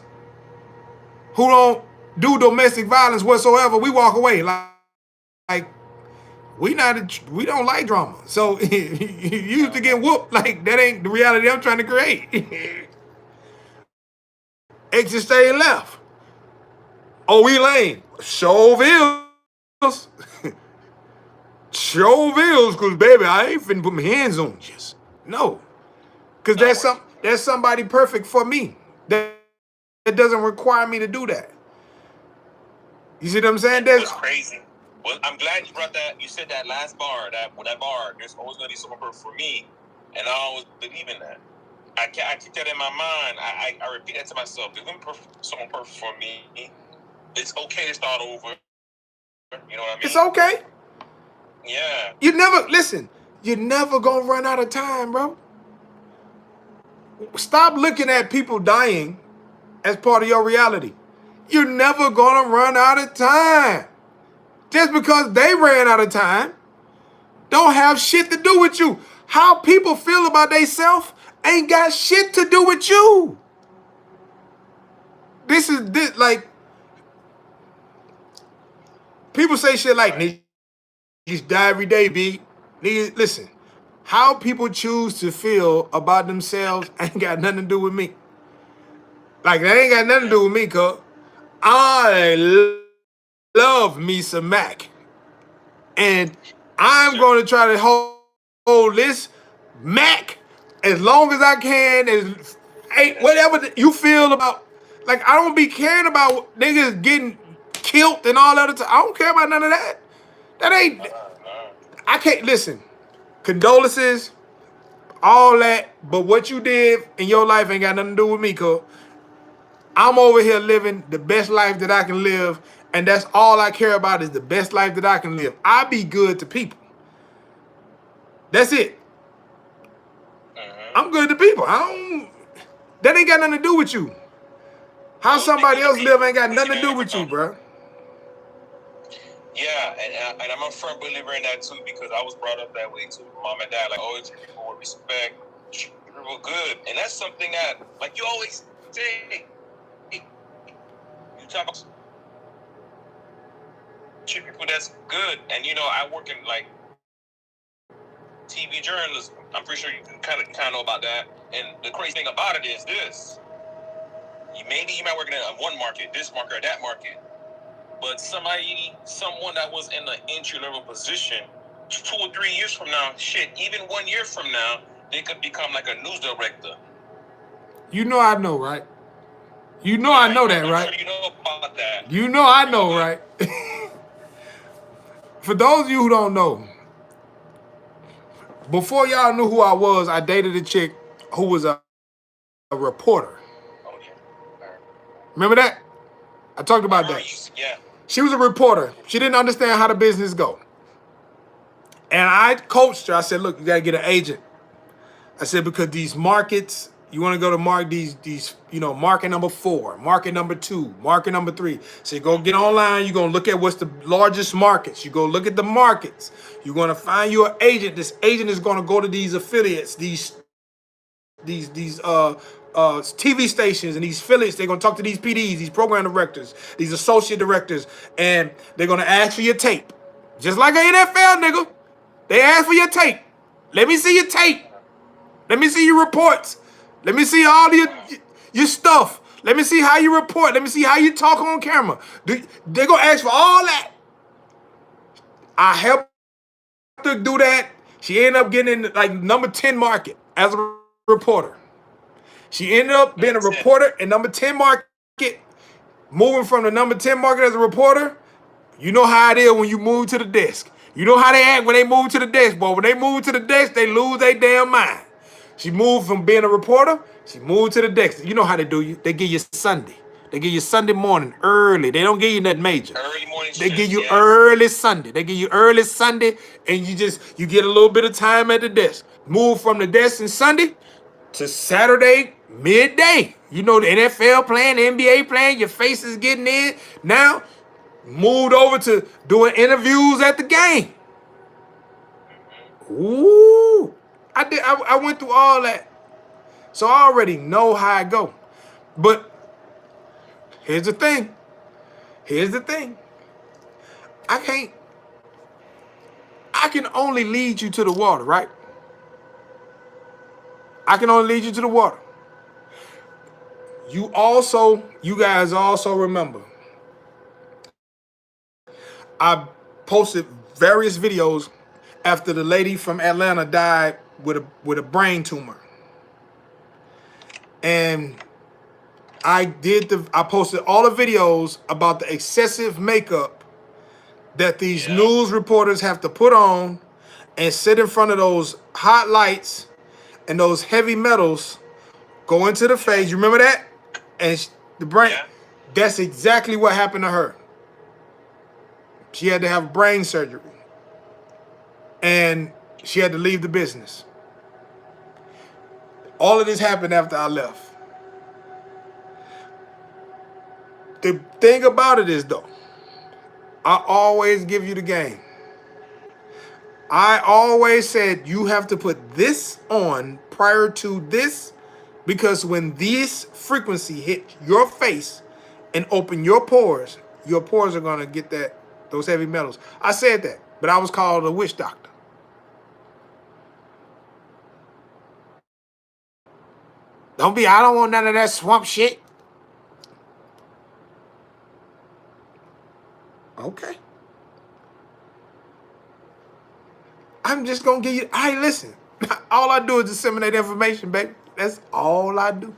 who don't do domestic violence whatsoever, we walk away like we don't like drama. So you used to get whooped. Like, that ain't the reality I'm trying to create. Exit stay left. Oh, we lame. Show vills. Show vills, cause baby, I ain't finna put my hands on you. No. Cause there's somebody perfect for me. That doesn't require me to do that. You see what I'm saying? That's crazy. Well, I'm glad you brought that. You said that last bar, that bar. There's always gonna be someone perfect for me, and I always believe in that. I keep that in my mind. I repeat that to myself. If someone perfect for me, it's okay to start over. You know what I mean? It's okay. Yeah. You're never gonna run out of time, bro. Stop looking at people dying as part of your reality. You're never gonna run out of time. Just because they ran out of time don't have shit to do with you. How people feel about themselves ain't got shit to do with you. This like, people say shit like, niggas die every day, B. Niggas, listen, how people choose to feel about themselves ain't got nothing to do with me. Like, that ain't got nothing to do with me, cuz I love me some Mac. And I'm going to try to hold this Mac as long as I can. Whatever you feel about, like, I don't be caring about niggas getting killed and all that. I don't care about none of that. That ain't, I can't, listen, condolences, all that, but what you did in your life ain't got nothing to do with me, cuz I'm over here living the best life that I can live, and that's all I care about is the best life that I can live. I be good to people. That's it. I'm good to people. That ain't got nothing to do with you. How somebody else live ain't got nothing to do with you, bro. Yeah, and I'm a firm believer in that too, because I was brought up that way too. Mom and dad, like, always treat people with respect, treat people good, and that's something that, like you always say, you talk about treat people that's good, and you know, I work in like TV journalism. I'm pretty sure you kind of know about that. And the crazy thing about it is this: you might work in one market, this market, or that market. But someone that was in an entry-level position 2 or 3 years from now, shit, even 1 year from now, they could become like a news director. You know I know, right? You know I know that, right? Sure you know about that. You know I know, right? For those of you who don't know, before y'all knew who I was, I dated a chick who was a reporter. Oh, yeah. Remember that? I talked about that. Yeah. She was a reporter. She didn't understand how the business go. And I coached her. I said, look, you got to get an agent. I said, because these markets, you want to go to these, market number 4, market number 2, market number 3. So you go get online. You're going to look at what's the largest markets. You go look at the markets. You're going to find you an agent. This agent is going to go to these affiliates, these TV stations and these affiliates. They're going to talk to these PDs, these program directors, these associate directors, and they're going to ask for your tape. Just like an NFL nigga. They ask for your tape. Let me see your tape. Let me see your reports. Let me see all your stuff. Let me see how you report. Let me see how you talk on camera. They're going to ask for all that. I helped her do that. She ended up getting in like number 10 market as a reporter. She ended up being a reporter in number 10 market, moving from the number 10 market as a reporter. You know how it is when you move to the desk. You know how they act when they move to the desk, boy. When they move to the desk, they lose their damn mind. She moved from being a reporter, she moved to the desk. You know how they do you. They give you Sunday. They give you Sunday morning early. They don't give you nothing major. Early morning They give shifts, you yeah. early Sunday. They give you early Sunday, and you get a little bit of time at the desk. Move from the desk on Sunday to Saturday midday. You know the NFL playing, the NBA playing, your face is getting in. Now, moved over to doing interviews at the game. Ooh. I went through all that. So I already know how I go. But here's the thing. Here's the thing. I can only lead you to the water, right? I can only lead you to the water. You guys also remember, I posted various videos after the lady from Atlanta died with a brain tumor. And I posted all the videos about the excessive makeup that these news reporters have to put on and sit in front of those hot lights and those heavy metals go into the face. You remember that? And the brain, that's exactly what happened to her. She had to have brain surgery. And she had to leave the business. All of this happened after I left. The thing about it is, though, I always give you the game. I always said you have to put this on prior to this, because when this frequency hit your face and open your pores are gonna get those heavy metals. I said that, but I was called a witch doctor. I don't want none of that swamp shit. Okay. I'm just gonna give you. Hey, listen. All I do is disseminate information, baby. That's all I do.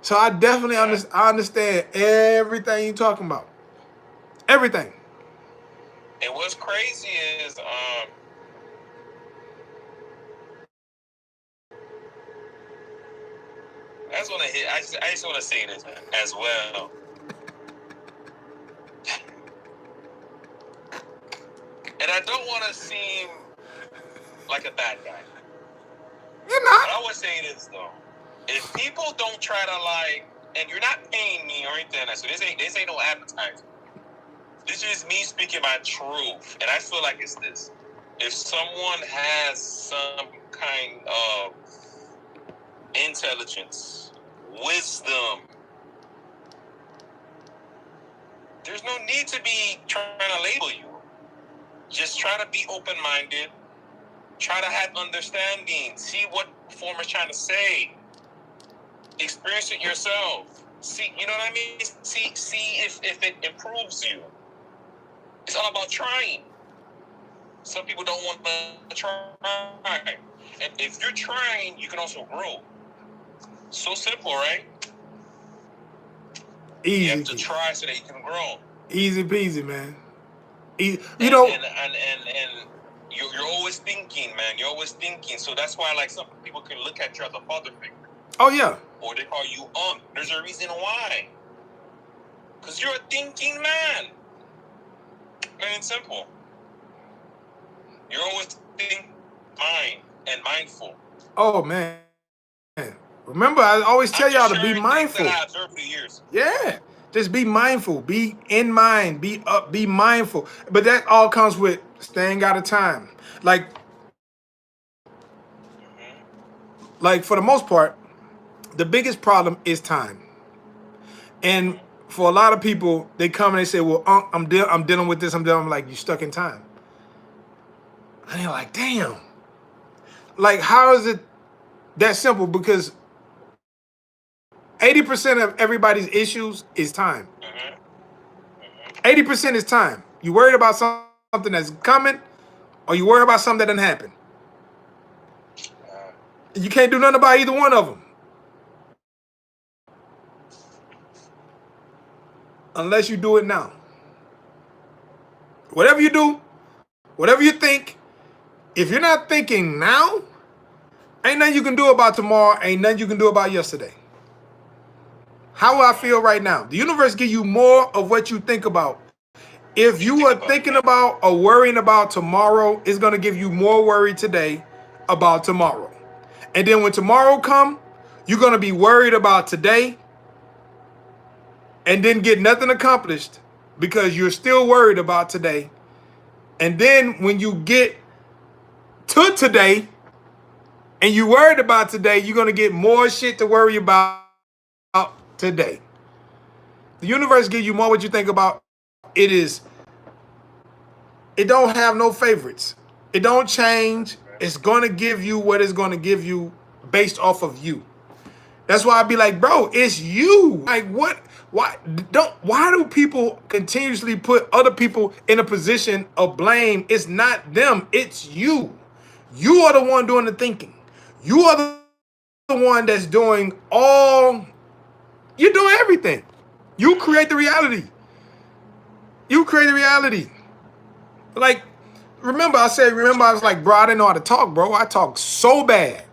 So I definitely understand everything you're talking about. Everything. And what's crazy is, I just want to say this as well. And I don't want to seem like a bad guy. You're not. But I would say this though: if people don't try to and you're not paying me or anything, so this ain't no advertising. This is me speaking my truth, and I feel like it's this: if someone has some kind of intelligence, wisdom, there's no need to be trying to label you. Just try to be open-minded. Try to have understanding. See what the performer's trying to say. Experience it yourself. See, you know what I mean? See if it improves you. It's all about trying. Some people don't want to try. And if you're trying, you can also grow. So simple, right? Easy. You have to try so that you can grow. Easy peasy, man. And you're always thinking, man. You're always thinking. So that's why, like, some people can look at you as a father figure. Oh yeah. Or they call you There's a reason why. Because you're a thinking man. Plain and simple. You're always thinking and mindful. Oh man. Remember, I always tell y'all to be mindful. That I observed for years. Yeah. Just be mindful. Be in mind. Be mindful. But that all comes with staying out of time. Like for the most part, the biggest problem is time. And for a lot of people, they come and they say, well, I'm dealing with this. I'm like, you stuck in time. And they're like, damn. Like, how is it that simple? Because 80% of everybody's issues is time. 80% is time. You worried about something that's coming, or you worry about something that didn't happen. You can't do nothing about either one of them. Unless you do it now. Whatever you do, whatever you think, if you're not thinking now, ain't nothing you can do about tomorrow, ain't nothing you can do about yesterday. How will I feel right now? The universe give you more of what you think about. If you are thinking about or worrying about tomorrow, it's going to give you more worry today about tomorrow. And then when tomorrow come, you're going to be worried about today and then get nothing accomplished because you're still worried about today. And then when you get to today and you worried about today, you're going to get more shit to worry about today. The universe gives you more what you think about. It don't have no favorites. It don't change. It's going to give you what it's going to give you based off of you. That's why I'd be like, bro, it's you. Like, what? Why do people continuously put other people in a position of blame? It's not them. It's you. You are the one doing the thinking. You are the one that's doing all. You're doing everything. You create the reality. You create the reality. Like, remember I was like, bro, I didn't know how to talk, bro. I talk so bad.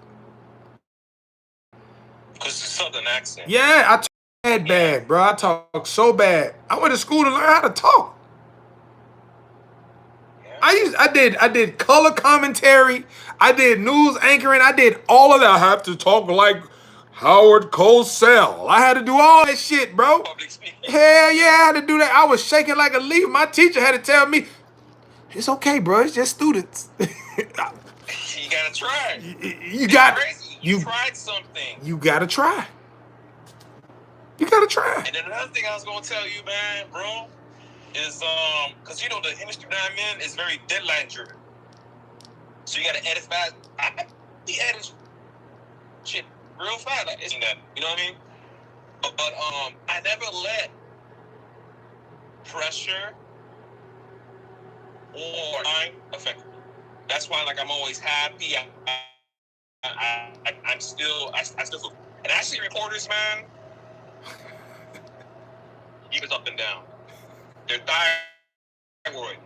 Because it's a southern accent. Yeah, I talk bad, bro. I talk so bad. I went to school to learn how to talk. Yeah. I did color commentary. I did news anchoring. I did all of that. I have to talk like Howard Cosell. I had to do all that shit, bro. Public speaking. Hell yeah, I had to do that. I was shaking like a leaf. My teacher had to tell me, it's okay, bro. It's just students. You gotta try. You got crazy. You tried something. You gotta try. You gotta try. And then another thing I was gonna tell you, man, bro, is because you know the industry that I'm in is very deadline driven. So you gotta edit fast. I be editing shit real fast. Like, isn't that, you know what I mean? But I never let pressure or time affect me. That's why, like, I'm always happy. I still feel. And actually, reporters, man, even up and down. Their thyroid.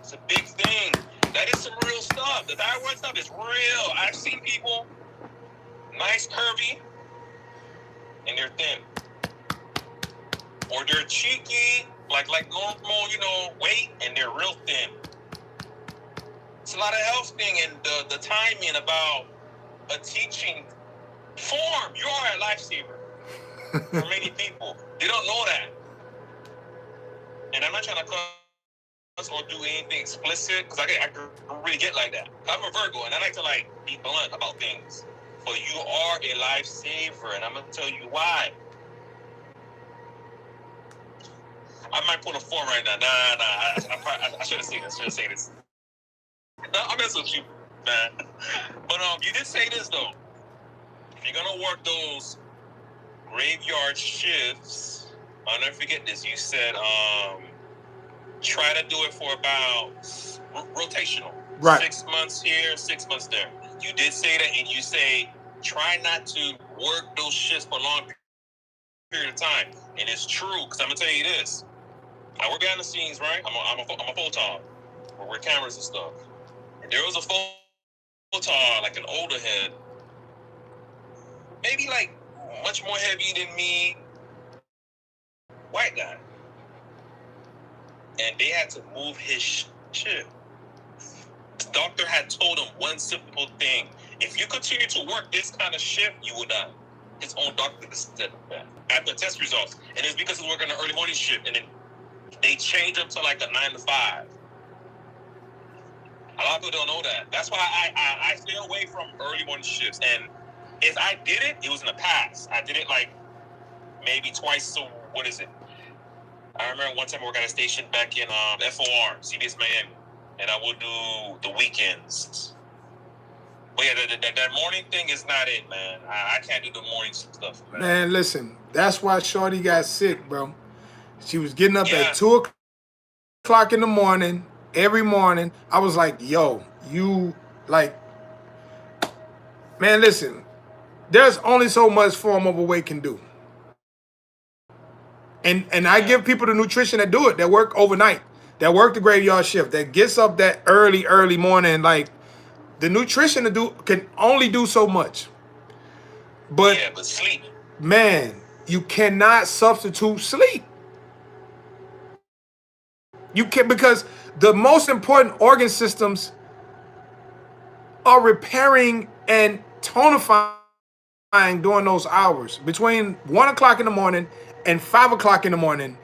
It's a big thing. That is some real stuff. The thyroid stuff is real. I've seen people nice, curvy, and they're thin. Or they're cheeky, like normal, you know, weight, and they're real thin. It's a lot of health thing and the timing about a teaching form. You are a lifesaver for many people. They don't know that. And I'm not trying to cuss or do anything explicit because I really get like that. I'm a Virgo and I like to like be blunt about things. But you are a lifesaver and I'm going to tell you why. I might pull a form right now. Nah. I shouldn't say this. No, I'm messing with you, man. But you did say this though. If you're gonna work those graveyard shifts, I'll never forget this. You said try to do it for about rotational. Right. 6 months here, 6 months there. You did say that, and you say try not to work those shifts for a long period of time. And it's true, because I'm gonna tell you this. I work behind the scenes, right? I'm a photog. We're cameras and stuff. And there was a photog, like an older head, maybe like much more heavy than me, white guy. And they had to move his shift. The doctor had told him one simple thing. If you continue to work this kind of shift, you will die. His own doctor said that after test results. And it's because he's working an early morning shift. And then they changed him to like a 9 to 5. A lot of people don't know that. That's why I stay away from early morning shifts. And if I did it, it was in the past. I did it like maybe twice. So what is it? I remember one time I worked at a station back in FOR, CBS Miami, and I would do the weekends. But yeah, that morning thing is not it, man. I can't do the morning stuff, man. Man, listen, that's why Shorty got sick, bro. She was getting up Yeah. at 2 o'clock in the morning, every morning. I was like, yo, you, like, man, listen, there's only so much form of a weight can do. And I give people the nutrition that do it, that work overnight, that work the graveyard shift, that gets up that early morning. Like, the nutrition to do can only do so much. But Yeah, but sleep. man, you cannot substitute sleep. You can, because the most important organ systems are repairing and tonifying during those hours. Between 1 o'clock in the morning and 5 o'clock in the morning,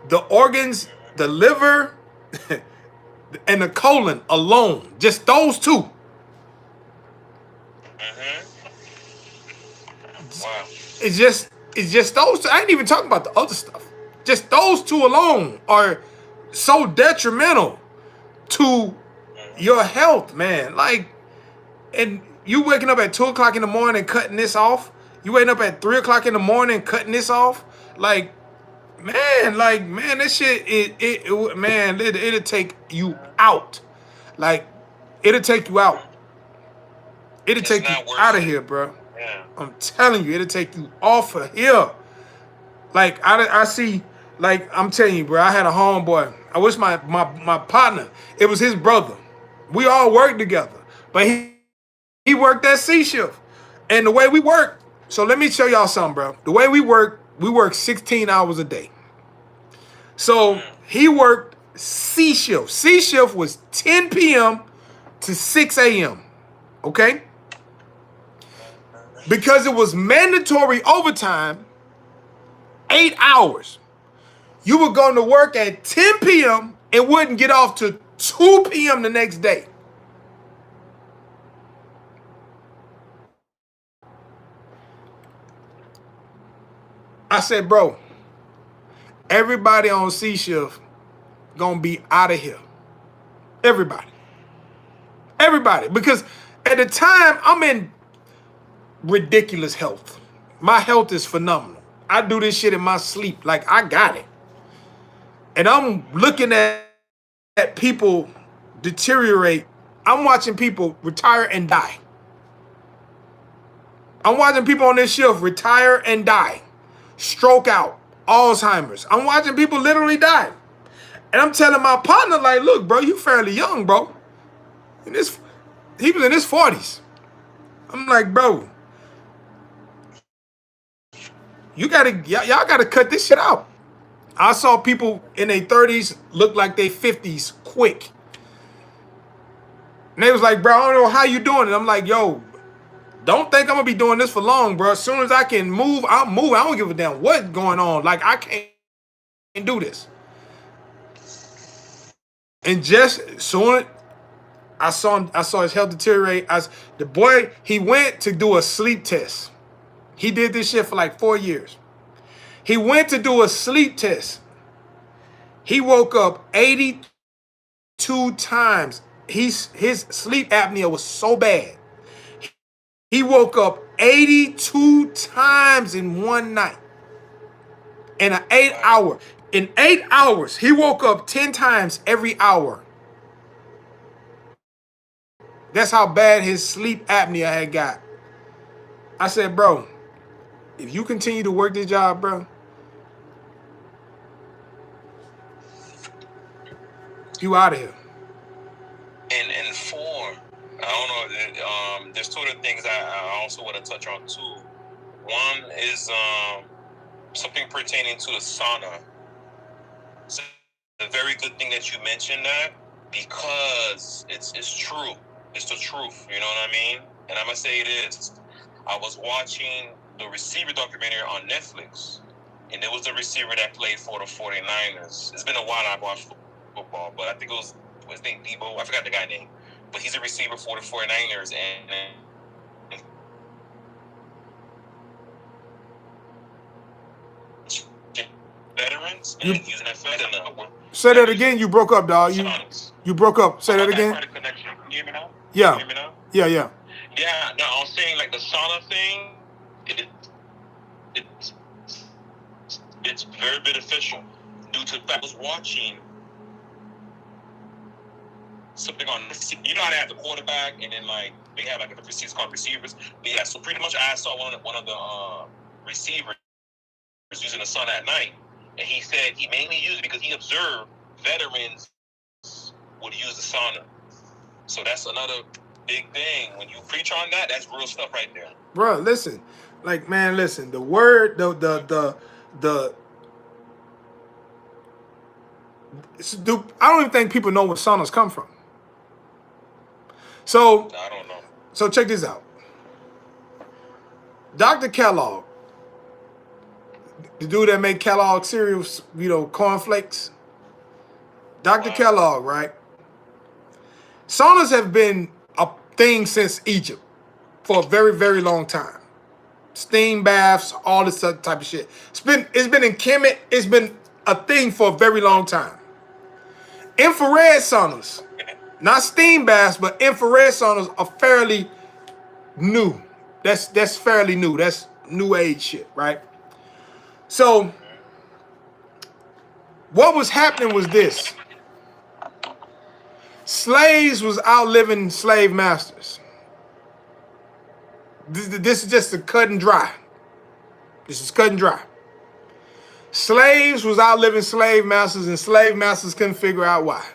the organs, the liver, and the colon alone, just those two. Wow. It's just those two. I ain't even talking about the other stuff. Just those two alone are so detrimental to your health, man. Like, and you waking up at 2 o'clock in the morning cutting this off. You waking up at 3 o'clock in the morning cutting this off. Like, man, this shit, it'll take you out. Like, it'll take you out. It'll It's take you not worth out of it. here, bro. Yeah. I'm telling you, it'll take you off of here. Like, I see, like, I'm telling you, bro, I had a homeboy. I wish my partner, it was his brother. We all worked together. But he worked that C shift. And the way we work, so let me show y'all something, bro. The way we work 16 hours a day. So he worked C shift. C shift was 10 p.m. to 6 a.m. Okay? Because it was mandatory overtime, 8 hours. You were going to work at 10 p.m. and wouldn't get off to 2 p.m. the next day. I said, bro, everybody on C shift gonna be out of here. Everybody. Because at the time, I'm in ridiculous health. My health is phenomenal. I do this shit in my sleep. Like, I got it. And I'm looking at people deteriorate. I'm watching people retire and die. I'm watching people on this shift retire and die. Stroke out. Alzheimer's. I'm watching people literally die. And I'm telling my partner, like, look, bro, you fairly young, bro. He was in his 40s. I'm like, bro, y'all gotta cut this shit out. I saw people in their 30s look like they 50s quick. And they was like, bro, I don't know how you doing it. I'm like, yo, don't think I'm gonna be doing this for long, bro. As soon as I can move, I'll move. I don't give a damn what's going on. Like, I can't do this. And just soon I saw his health deteriorate. The boy, he went to do a sleep test. He did this shit for like 4 years. He went to do a sleep test. He woke up 82 times. His sleep apnea was so bad. He woke up 82 times in one night. In an 8 hour. In 8 hours, he woke up 10 times every hour. That's how bad his sleep apnea had got. I said, bro, if you continue to work this job, bro, you out of here. And four, I don't know. There's two other things I also want to touch on too. One is something pertaining to the sauna. It's a very good thing that you mentioned that, because it's true. It's the truth. You know what I mean? And I'm gonna say it is. I was watching the receiver documentary on Netflix, and it was the receiver that played for the 49ers. It's been a while I've watched football, but I think it was his name, Debo. I forgot the guy's name. But he's a receiver for the 49ers, and veterans and using that veteran. Say that again. You broke up, dog. You broke up. Say that again. Connection. Can you hear me now? Yeah. Can you hear me now? Yeah. Yeah, no, I'm saying like the sauna thing, it's it's very beneficial due to the fact I was watching something on, you know how they have the quarterback and then like they have like a receivers called receivers. But yeah, so pretty much I saw one of the receivers using the sauna at night, and he said he mainly used it because he observed veterans would use the sauna. So that's another big thing. When you preach on that, that's real stuff right there. Bro, listen. Like, man, listen. The word, I don't even think people know where saunas come from. So, I don't know. so check this out. Dr. Kellogg, the dude that made Kellogg cereals, you know, cornflakes. Dr. Kellogg, right? Saunas have been a thing since Egypt for a very, very long time. Steam baths, all this type of shit. It's been in Kemet. It's been a thing for a very long time. Infrared saunas, not steam baths, but infrared saunas are fairly new. That's fairly new. That's new age shit, right? So what was happening was this. Slaves was outliving slave masters. This is just a cut and dry. This is cut and dry. Slaves was outliving slave masters, and slave masters couldn't figure out why.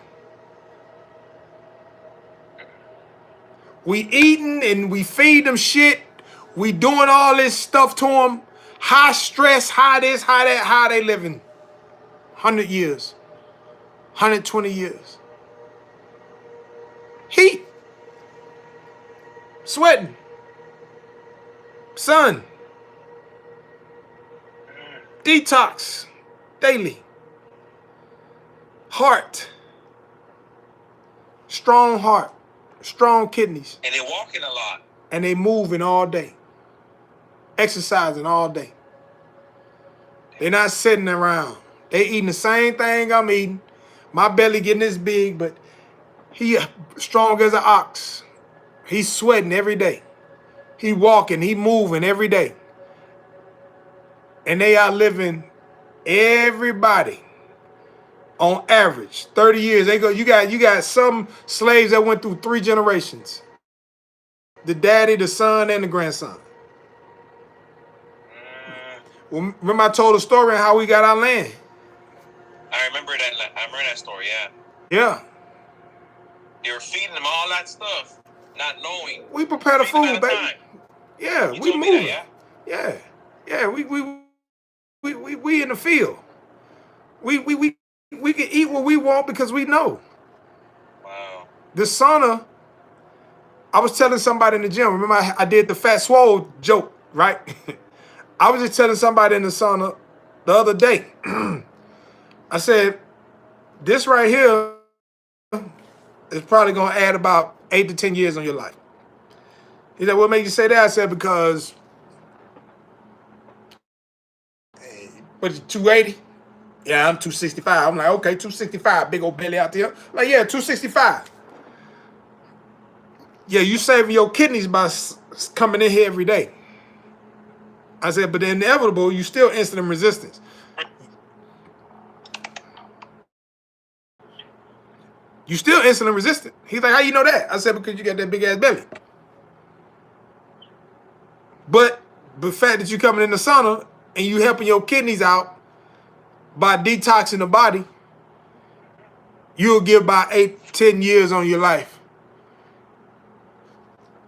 We eating and we feed them shit. We doing all this stuff to them. High stress, high this, high that, how they living. 100 years. 120 years. Heat. Sweating. Sun. Detox. Daily. Heart. Strong heart. Strong kidneys. And they're walking a lot. And they moving all day. Exercising all day. They're not sitting around. They eating the same thing I'm eating. My belly getting this big, but he strong as an ox. He's sweating every day. He walking, he moving every day. And they are living everybody on average 30 years. They go. You got some slaves that went through 3 generations. The daddy, the son, and the grandson. Well, remember I told a story on how we got our land. I remember that story. Yeah. Yeah. They were feeding them all that stuff, not knowing. We prepare the food, baby. Time. Yeah, You we told moving. me that, yeah. Yeah. We in the field. We can eat what we want because we know. Wow. The sauna. I was telling somebody in the gym. Remember, I did the fat swole joke, right? I was just telling somebody in the sauna the other day. I said, this right here is probably going to add about 8 to 10 years on your life. He said, what made you say that? I said, because, what, 280? Yeah, I'm 265. I'm like, okay, 265, big old belly out there. Like, yeah, 265. Yeah, you saving your kidneys by coming in here every day. I said, but the inevitable, you still insulin resistance. You still insulin resistant. He's like, how you know that? I said, because you got that big ass belly. But the fact that you coming in the sauna and you helping your kidneys out by detoxing the body, you'll get about 8, 10 years on your life.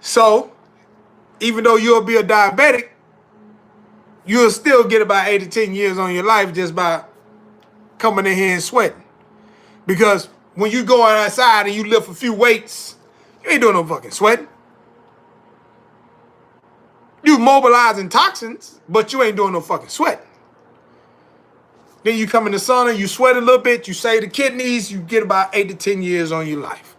So, even though you'll be a diabetic, you'll still get about 8 to 10 years on your life just by coming in here and sweating. Because when you go outside and you lift a few weights, you ain't doing no fucking sweating. You mobilizing toxins, but you ain't doing no fucking sweating. Then you come in the sauna, you sweat a little bit, you save the kidneys, you get about 8 to 10 years on your life.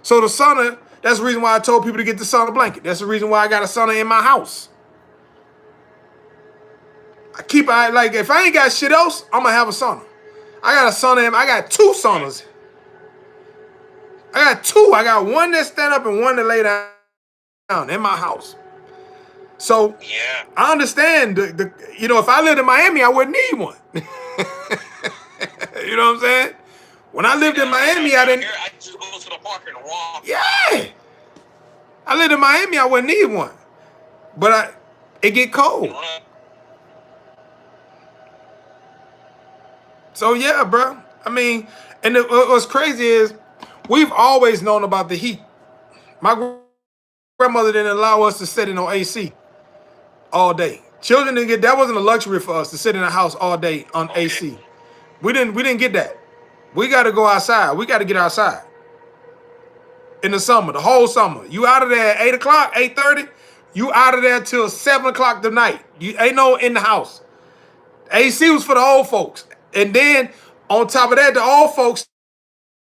So the sauna, that's the reason why I told people to get the sauna blanket. That's the reason why I got a sauna in my house. Like, if I ain't got shit else, I'm gonna have a sauna. I got a sauna, I got 2 saunas. I got 2. I got one that stand up and one that lay down. in my house. So Yeah. I understand if I lived in Miami, I wouldn't need one. You know what I'm saying? When I lived in Miami, I didn't. Here, I just go to the park and walk. Yeah. I lived in Miami, I wouldn't need one. But it get cold. So yeah, bro. I mean, and what's crazy is we've always known about the heat. My grandmother didn't allow us to sit in no AC all day. Children didn't get that. Wasn't a luxury for us to sit in a house all day on AC. We didn't get that. We got to go outside. We got to get outside in the summer, the whole summer. You out of there at 8 o'clock, 8:30. You out of there till 7 o'clock tonight. You ain't no in the house. AC was for the old folks. And then on top of that, the old folks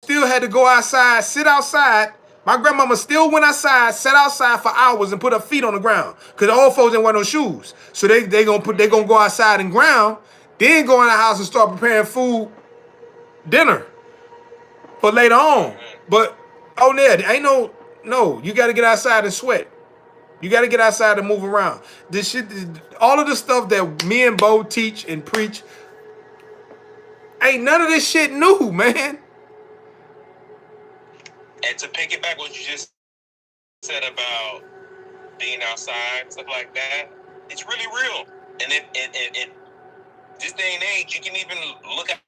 still had to go outside, sit outside. My grandmama still went outside, sat outside for hours and put her feet on the ground. Cause the old folks didn't wear no shoes. So they gonna go outside and ground, then go in the house and start preparing food, dinner for later on. But ain't no, you gotta get outside and sweat. You gotta get outside and move around. This shit, all of the stuff that me and Bo teach and preach, ain't none of this shit new, man. And to piggyback what you just said about being outside, stuff like that, it's really real. And it this day and age, you can even look at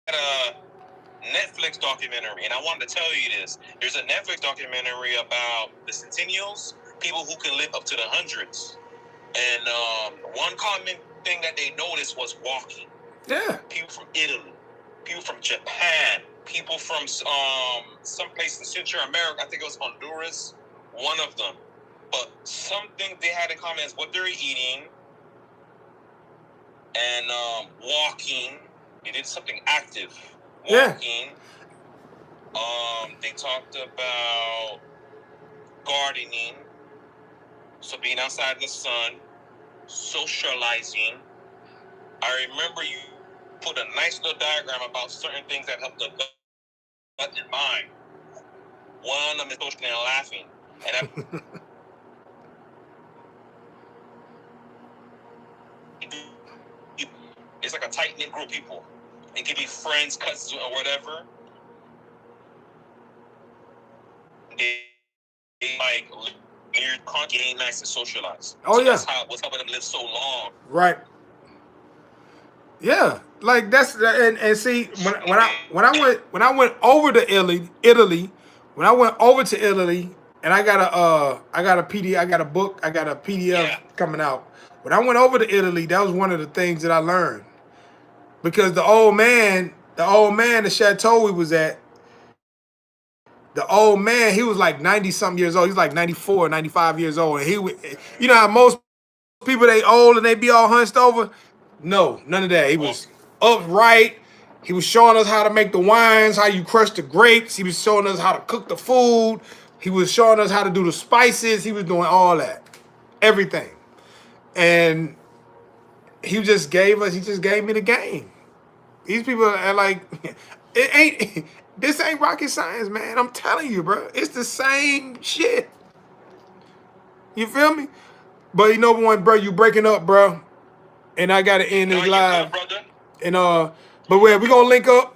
a Netflix documentary, and I wanted to tell you this. There's a Netflix documentary about the Centennials, people who can live up to the hundreds. And one common thing that they noticed was walking. Yeah. People from Italy, people from Japan, people from some place in Central America. I think it was Honduras, one of them. But something they had in common is what they're eating and walking. They did something active. Walking. Yeah. They talked about gardening. So being outside in the sun, socializing. I remember you put a nice little diagram about certain things that help the gut and mind. One of them is socially and laughing. And it's like a tight-knit group of people. It could be friends, cousins, or whatever. They like near getting nice and socialize. Oh, so yeah. That's what's helping them live so long. Right. Yeah, like that's and see when I went over to Italy, when I went over to Italy, and I got a book, I got a PDF coming out. When I went over to Italy, that was one of the things that I learned, because the old man, the chateau we was at, the old man, he was like 90 something years old. He's like 94, 95 years old, and you know how most people, they old and they be all hunched over. No, none of that. He was upright. He was showing us how to make the wines, how you crush the grapes. He was showing us how to cook the food. He was showing us how to do the spices. He was doing all that, everything. And he just gave me the game. These people are like, this ain't rocket science, man. I'm telling you, bro. It's the same shit. You feel me? But you know what, bro, you breaking up, bro. And I gotta end this live. Good, and but we gonna link up.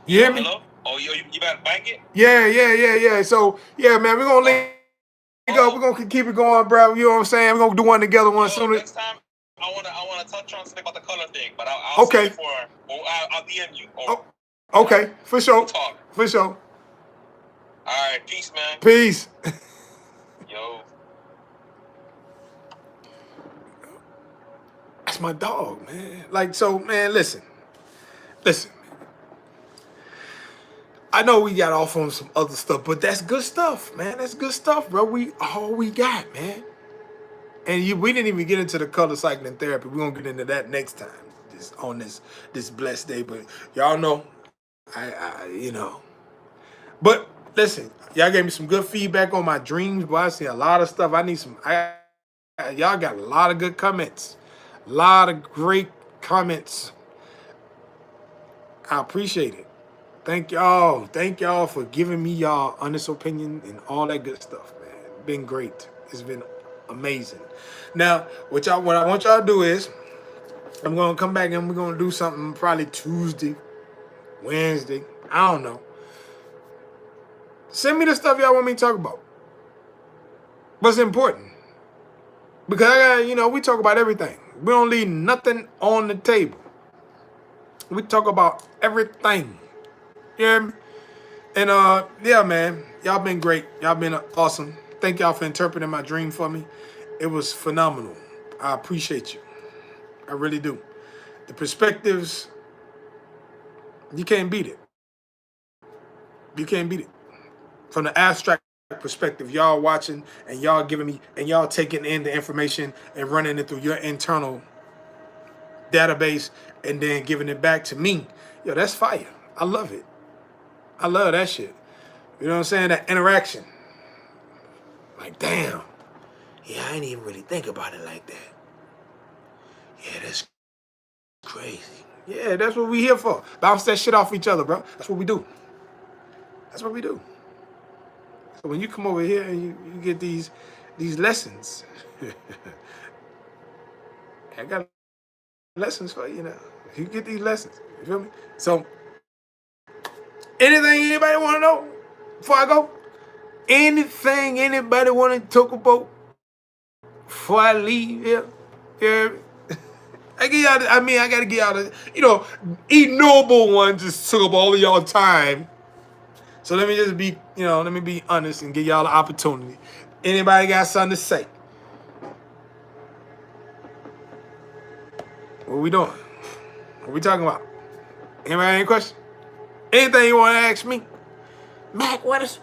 You hear me? Hello? Oh, you about to bank it? Yeah. So yeah, man, we're gonna link up. We're gonna keep it going, bro. You know what I'm saying? We're gonna do one together soon. Next time I wanna touch on something about the color thing, but I'll okay. I'll DM you. Okay, for sure. We'll talk. For sure. All right, peace, man. Peace. Yo. That's my dog, man. Like, so, man, listen. I know we got off on some other stuff, but that's good stuff, man. That's good stuff, bro. All we got, man. And we didn't even get into the color cycling therapy. We're gonna get into that next time, on this blessed day. But y'all know, I you know. But listen, y'all gave me some good feedback on my dreams, boy. I see a lot of stuff. I need some. Y'all got a lot of good comments. A lot of great comments. I appreciate it. Thank y'all. Thank y'all for giving me y'all honest opinion and all that good stuff, man. Been great. It's been amazing. Now, what I want y'all to do is, I'm gonna come back and we're gonna do something probably Tuesday, Wednesday. I don't know. Send me the stuff y'all want me to talk about. What's important? Because we talk about everything. We don't leave nothing on the table. We talk about everything. You hear me? And yeah, man, y'all been great. Y'all been awesome. Thank y'all for interpreting my dream for me. It was phenomenal. I appreciate you. I really do. The perspectives, you can't beat it. You can't beat it. From the abstract perspective, y'all watching and y'all giving me and y'all taking in the information and running it through your internal database and then giving it back to me. Yo, that's fire. I love it. I love that shit. You know what I'm saying? That interaction. Like, damn. Yeah, I didn't even really think about it like that. Yeah, that's crazy. Yeah, that's what we here for. Bounce that shit off each other, bro. That's what we do. That's what we do. So when you come over here and you get these lessons, I got lessons for you now. You get these lessons. You feel me? So, anything anybody want to know before I go? Anything anybody want to talk about before I leave here? Yeah. I give y'all. I gotta give y'all the, ignoble one just took up all of y'all time. So let me just be, let me be honest and give y'all the opportunity. Anybody got something to say? What we doing? What we talking about? Anybody have any question? Anything you want to ask me? Mac, what is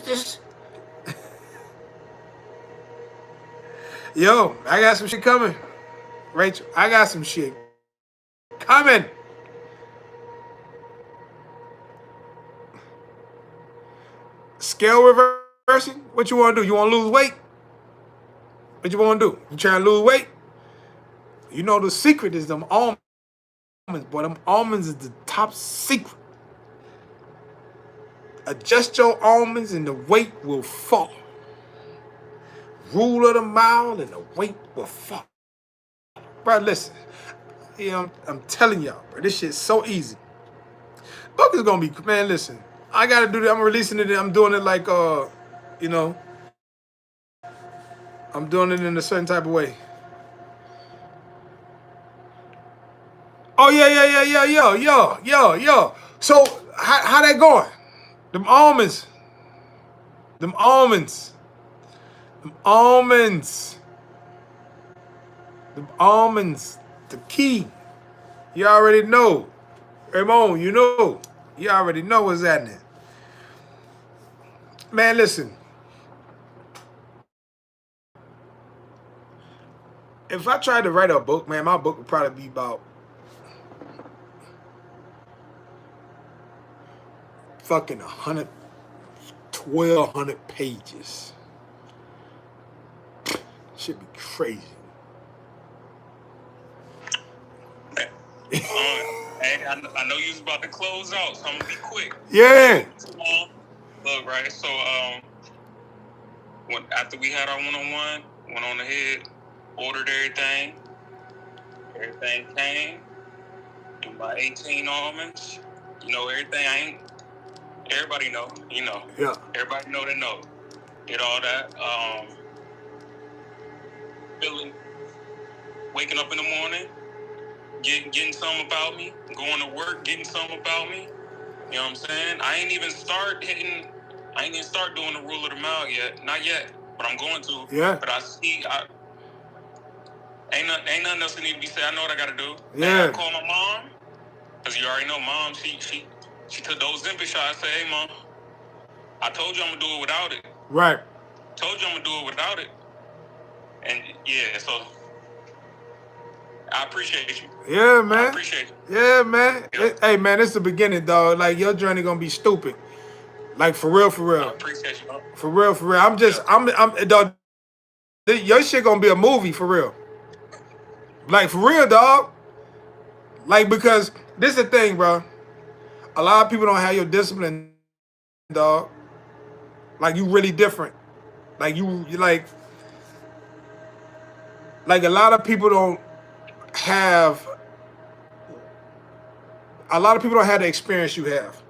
this? Yo, I got some shit coming. Rachel, I got some shit coming. Scale reversing? What you want to do? You want to lose weight? What you want to do? You trying to lose weight? You know the secret is them almonds, boy. Them almonds is the top secret. Adjust your almonds and the weight will fall. Rule of the mile and the weight will fall. Bro, listen. I'm telling y'all, bro. This shit's so easy. Book is gonna be, man, listen. I gotta do that. I'm releasing it. I'm doing it like, I'm doing it in a certain type of way. Oh, yo. So, how that going? Them almonds. Them almonds. Them almonds. Them almonds. The key. You already know. Ramon, you know. You already know what's happening. Man, listen. If I tried to write a book, man, my book would probably be about fucking 1,200 pages. Should be crazy. Hey, I know you was about to close out, so I'm gonna be quick. Yeah. Look, right. So, after we had our one-on-one, went on ahead, ordered everything. Everything came. Do my 18 almonds. Everything. Everybody know. Yeah. Everybody know they know. Did all that. Feeling. Waking up in the morning. Getting something about me, going to work, getting something about me. You know what I'm saying? I ain't even start doing the rule of the mile yet. Not yet, but I'm going to. Yeah. But ain't nothing else that need to be said. I know what I gotta do. Yeah. I call my mom, because you already know mom, she took those Ozempic shots. I said, hey mom, I told you I'm gonna do it without it. Right. Told you I'm gonna do it without it. And yeah, so I appreciate you. Yeah, man. I appreciate you. Yeah, man. Yeah. Hey, man, it's the beginning, dog. Like, your journey gonna be stupid. Like, for real. I appreciate you. For real. I'm dog. Your shit gonna be a movie, for real. Like, for real, dog. Like, because this is the thing, bro. A lot of people don't have your discipline, dog. Like you really different. Like you like a lot of people don't have the experience you have.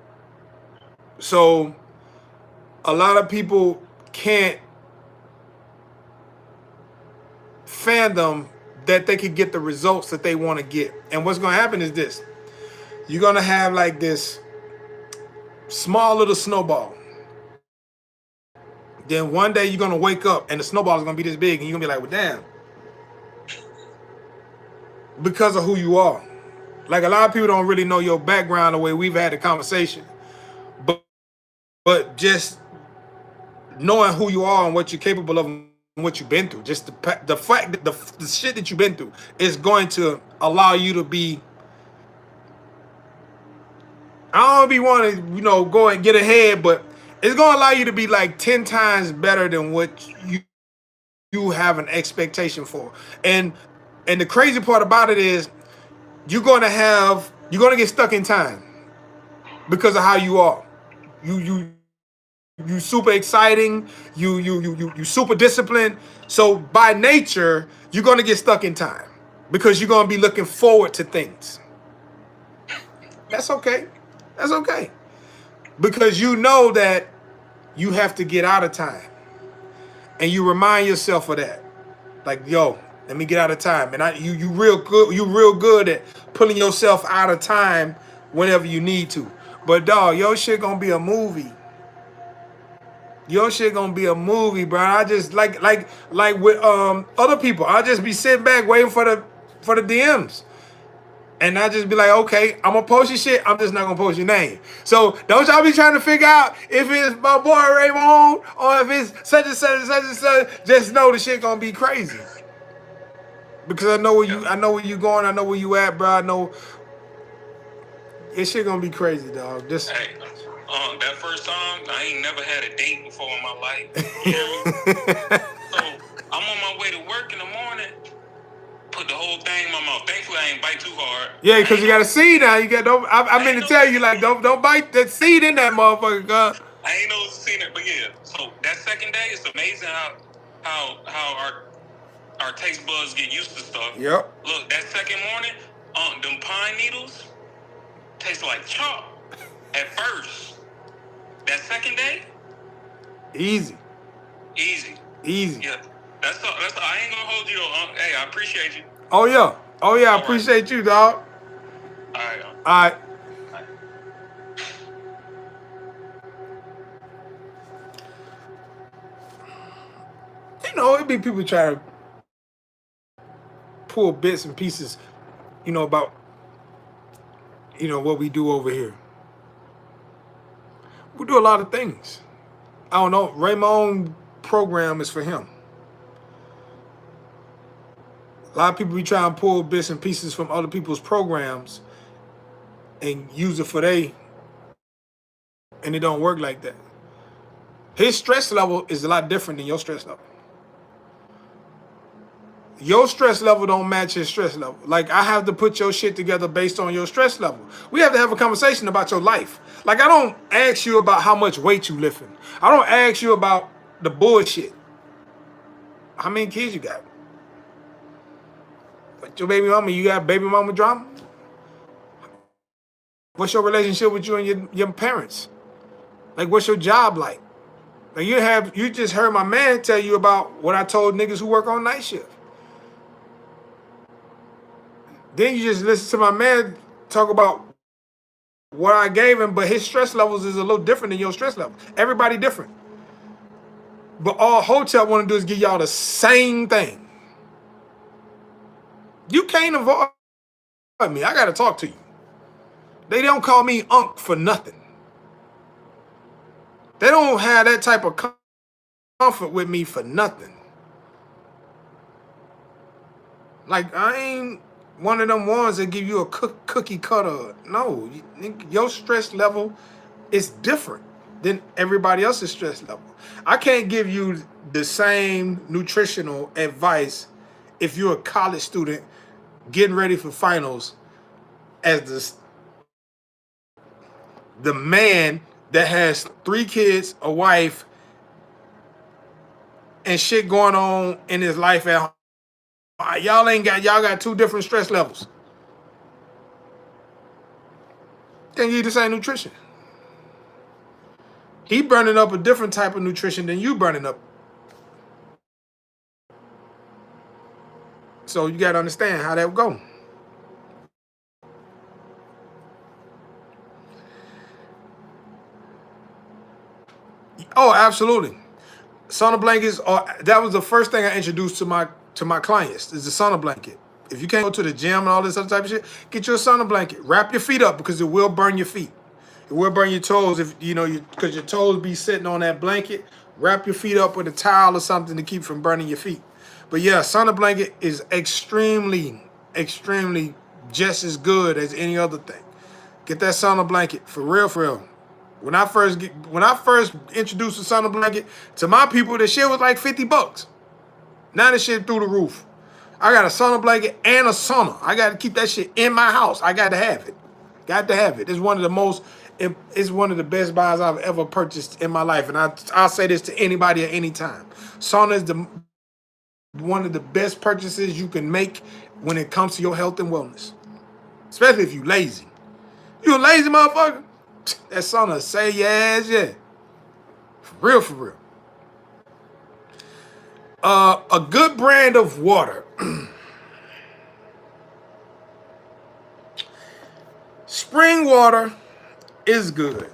So a lot of people can't fathom that they could get the results that they want to get. And what's going to happen is this. You're going to have like this small little snowball. Then one day you're going to wake up and the snowball is going to be this big and you're going to be like, well, damn. Because of who you are. Like a lot of people don't really know your background the way we've had the conversation. But just knowing who you are and what you're capable of and what you've been through, just the fact that the shit that you've been through is going to allow you to be, I don't be wanting to, go and get ahead, but it's going to allow you to be like 10 times better than what you have an expectation for. And the crazy part about it is you're going to get stuck in time because of how you are. You super exciting, you super disciplined. So by nature, you're going to get stuck in time because you're going to be looking forward to things. That's okay. That's okay. Because you know that you have to get out of time. And you remind yourself of that. Like, yo, let me get out of time. And you real good at pulling yourself out of time whenever you need to. But dog, your shit gonna be a movie. Your shit gonna be a movie, bro. I just like with other people, I'll just be sitting back waiting for the DMs. And I just be like, okay, I'm gonna post your shit. I'm just not gonna post your name. So don't y'all be trying to figure out if it's my boy Raymond or if it's such and such and such and such. Just know the shit gonna be crazy. Because I know where you going. I know where you at, bro. I know this shit gonna be crazy, dog. Just hey, that first time, I ain't never had a date before in my life. You know? So I'm on my way to work in the morning. Put the whole thing in my mouth. Thankfully, I ain't bite too hard. Yeah, because you got a seed now. I meant to tell you, like, don't bite that seed in that motherfucker, God. I ain't know seen it, but yeah. So that second day, it's amazing how our taste buds get used to stuff. Yep. Look, that second morning, them pine needles taste like chalk at first. That second day, easy. Yeah. That's all. I ain't gonna hold you. Hey, I appreciate you. Oh yeah. I appreciate you, dog. All right. All right. It'd be people trying to pull bits and pieces, about, what we do over here. We do a lot of things. I don't know. Raymond program is for him. A lot of people be trying to pull bits and pieces from other people's programs and use it for and it don't work like that. His stress level is a lot different than your stress level. Your stress level don't match his stress level. Like, I have to put your shit together based on your stress level. We have to have a conversation about your life. Like, I don't ask you about how much weight you lifting. I don't ask you about the bullshit. How many kids you got? What your baby mama? You got baby mama drama? What's your relationship with you and your parents? Like, what's your job like? Like, you just heard my man tell you about what I told niggas who work on night shift. Then you just listen to my man talk about what I gave him, but his stress levels is a little different than your stress level. Everybody different. But all hotel want to do is give y'all the same thing. You can't avoid me. I got to talk to you. They don't call me Unc for nothing. They don't have that type of comfort with me for nothing. Like, I ain't one of them ones that give you a cookie cutter. No, your stress level is different than everybody else's stress level. I can't give you the same nutritional advice if you're a college student getting ready for finals as the man that has 3 kids, a wife, and shit going on in his life at home. Y'all got 2 different stress levels. Can't eat the same nutrition. He burning up a different type of nutrition than you burning up. So you got to understand how that would go. Oh, absolutely. Sauna blankets that was the first thing I introduced to my clients is the sauna blanket. If you can't go to the gym and all this other type of shit, get you a sauna blanket. Wrap your feet up because it will burn your feet. It will burn your toes if you know because your toes be sitting on that blanket. Wrap your feet up with a towel or something to keep from burning your feet. But yeah, sauna blanket is extremely, extremely just as good as any other thing. Get that sauna blanket for real, for real. When I first introduced the sauna blanket to my people, the shit was like $50. Now the shit through the roof. I got a sauna blanket and a sauna. I got to keep that shit in my house. I got to have it. Got to have it. It's one of the best buys I've ever purchased in my life, and I'll say this to anybody at any time. Sauna is one of the best purchases you can make when it comes to your health and wellness, especially if you lazy. You a lazy motherfucker? That sauna say yes, yeah. For real, for real. A good brand of water. Spring water is good.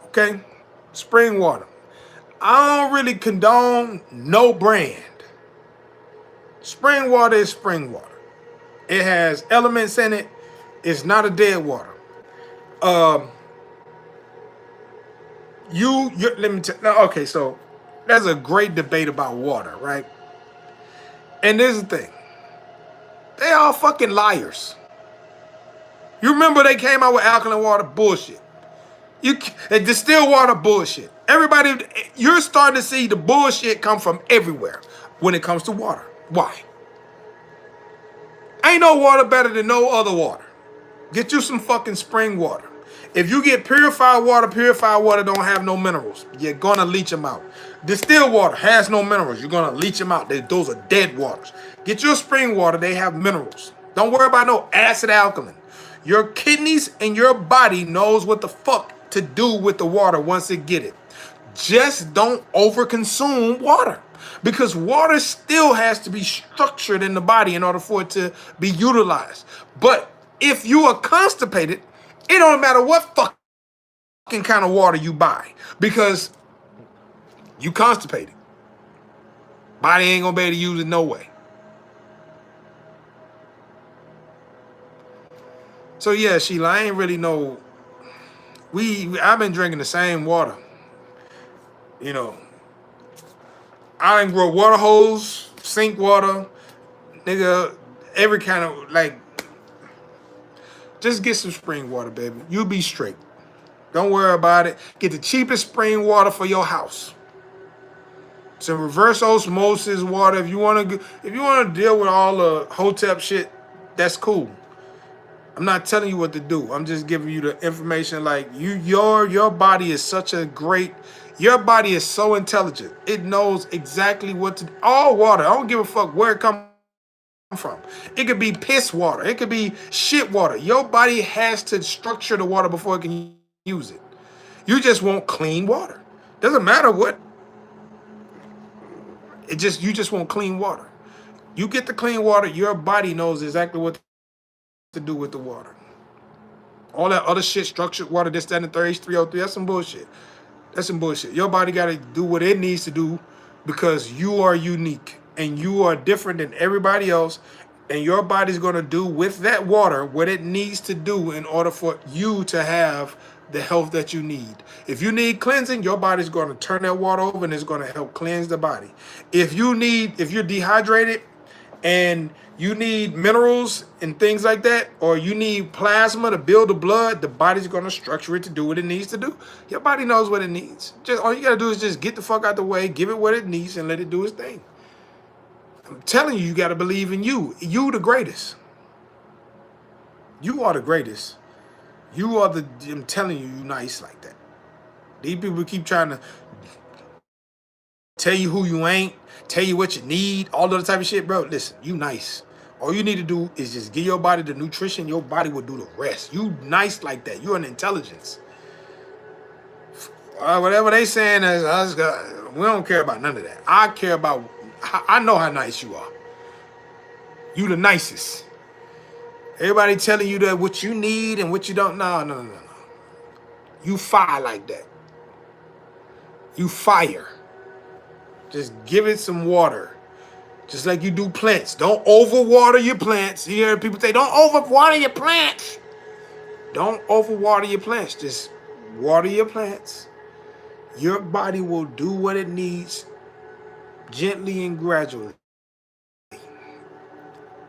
Okay? Spring water. I don't really condone no brand. Spring water is spring water. It has elements in it. It's not a dead water. Let me tell. Okay, so there's a great debate about water, right? And there's the thing. They all fucking liars. You remember they came out with alkaline water? Bullshit. They distill water? Bullshit. Everybody, you're starting to see the bullshit come from everywhere when it comes to water. Why? Ain't no water better than no other water. Get you some fucking spring water. If you get purified water don't have no minerals. You're gonna leach them out. Distilled water has no minerals. You're gonna leach them out. Those are dead waters. Get your spring water, they have minerals. Don't worry about no acid alkaline. Your kidneys and your body knows what the fuck to do with the water once it get it. Just don't overconsume water. Because water still has to be structured in the body in order for it to be utilized. But if you are constipated, it don't matter what fucking kind of water you buy because you constipated. Body ain't gonna be able to use it no way. So yeah, Sheila, I ain't really know. I've been drinking the same water. You know, I done grow water holes, sink water, nigga, every kind of like. Just get some spring water, baby. You'll be straight. Don't worry about it. Get the cheapest spring water for your house. Some reverse osmosis water. If you want to deal with all the hotep shit, that's cool. I'm not telling you what to do. I'm just giving you the information. Like your body is your body is so intelligent. It knows exactly what to. All water. I don't give a fuck where it comes from. It could be piss water. It could be shit water. Your body has to structure the water before it can use it. You just want clean water. Doesn't matter what. You just want clean water. You get the clean water, your body knows exactly what to do with the water. All that other shit, structured water, this, that, and the third, H3O3, that's some bullshit. That's some bullshit. Your body got to do what it needs to do because you are unique and you are different than everybody else. And your body's going to do with that water what it needs to do in order for you to have the health that you need. If you need cleansing, your body's going to turn that water over and it's going to help cleanse the body. If you're dehydrated and you need minerals and things like that, or you need plasma to build the blood, the body's going to structure it to do what it needs to do. Your body knows what it needs. Just all you got to do is just get the fuck out the way, give it what it needs, and let it do its thing. I'm telling you, you got to believe in you. You the greatest. You are the greatest. You are the, I'm telling you, you nice like that. These people keep trying to tell you who you ain't, tell you what you need, all of the type of shit, bro. Listen, you nice. All you need to do is just give your body the nutrition. Your body will do the rest. You nice like that. You're an intelligence. Whatever they saying is us. We don't care about none of that. I care about. I know how nice you are. You the nicest. Everybody telling you that what you need and what you don't. No. You fire like that. You fire. Just give it some water. Just like you do plants. Don't overwater your plants. You hear people say, don't overwater your plants. Don't overwater your plants. Just water your plants. Your body will do what it needs gently and gradually.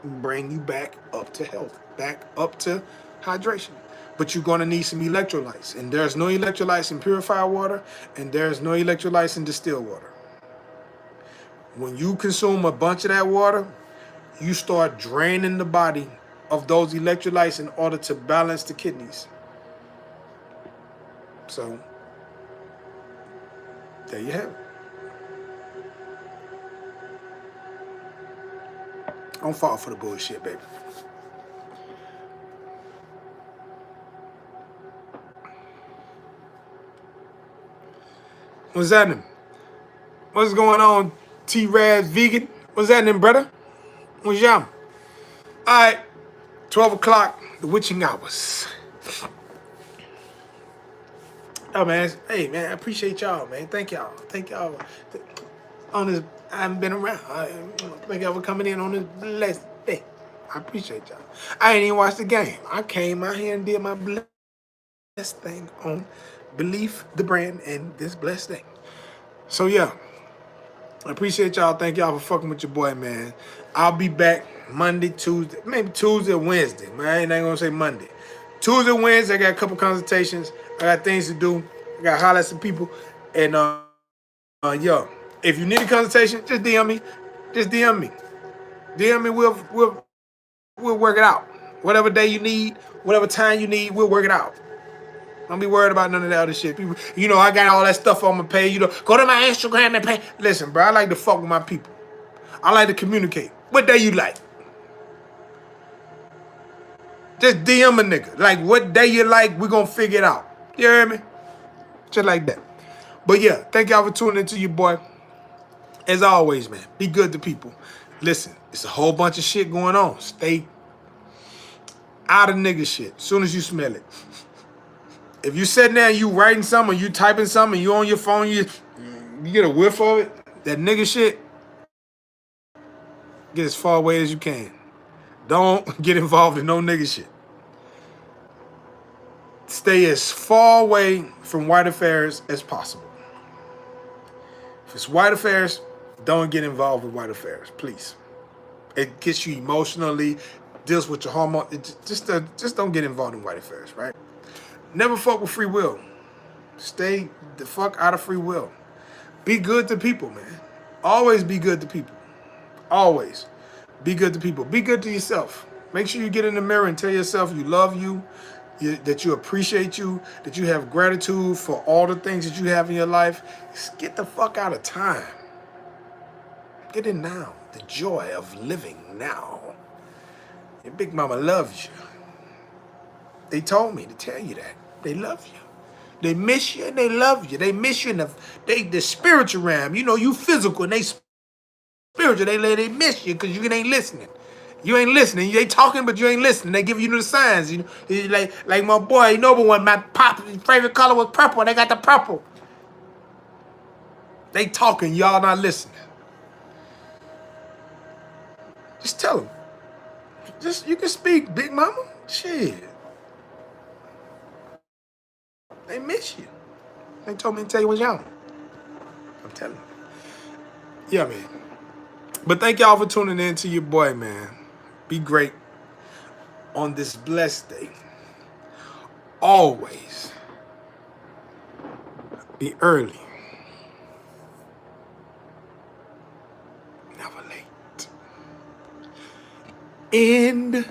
Bring you back up to health, back up to hydration. But you're going to need some electrolytes. And there's no electrolytes in purified water, and there's no electrolytes in distilled water. When you consume a bunch of that water, you start draining the body of those electrolytes in order to balance the kidneys. So, there you have it. Don't fall for the bullshit, baby. What's happening? What's going on, T-Raz Vegan? What's happening, brother? What's y'all? All right, 12 o'clock, the witching hours. Oh, man. Hey, man, I appreciate y'all, man. Thank y'all. Thank y'all. On this, I haven't been around. Thank y'all for coming in on this blessed day. I appreciate y'all. I ain't even watched the game. I came out here and did my blessed thing on Belief, the brand, and this blessed thing. So, yeah. I appreciate y'all. Thank y'all for fucking with your boy, man. I'll be back Monday, Tuesday, maybe Tuesday or Wednesday. Man, I ain't gonna say Monday. Tuesday, Wednesday, I got a couple consultations. I got things to do. I got to holler at some people. And, yo, if you need a consultation, just DM me. Just DM me. DM me. We'll work it out. Whatever day you need, whatever time you need, we'll work it out. Don't be worried about none of that other shit. People, you know, I got all that stuff on my page. You know, go to my Instagram and pay. Listen, bro, I like to fuck with my people. I like to communicate. What day you like? Just DM a nigga. Like, what day you like, we gonna figure it out. You hear me? Just like that. But yeah, thank y'all for tuning into your boy. As always, man, be good to people. Listen, it's a whole bunch of shit going on. Stay out of nigga shit as soon as you smell it. If you sitting there and you writing something, or you typing something, and you on your phone, you get a whiff of it, that nigga shit, get as far away as you can. Don't get involved in no nigga shit. Stay as far away from white affairs as possible. If it's white affairs, don't get involved with white affairs, please. It gets you emotionally, deals with your hormone. Just don't get involved in white affairs, right? Never fuck with free will. Stay the fuck out of free will. Be good to people, man. Always be good to people. Always be good to people. Be good to yourself. Make sure you get in the mirror and tell yourself you love you, that you appreciate you, that you have gratitude for all the things that you have in your life. Just get the fuck out of time. Get in now. The joy of living now. Your big mama loves you. They told me to tell you that. They love you. They miss you and they love you. They miss you in the spiritual realm. You know, you physical and they spiritual. They miss you because you ain't listening. You ain't listening. They talking, but you ain't listening. They give you the signs. You know, like my boy, you know, but when my pop favorite color was purple, they got the purple. They talking, y'all not listening. Just tell them. Just you can speak, big mama. Shit. They miss you. They told me to tell you what's young. I'm telling you. Yeah, man. But thank y'all for tuning in to your boy, man. Be great on this blessed day. Always be early. Never late. End.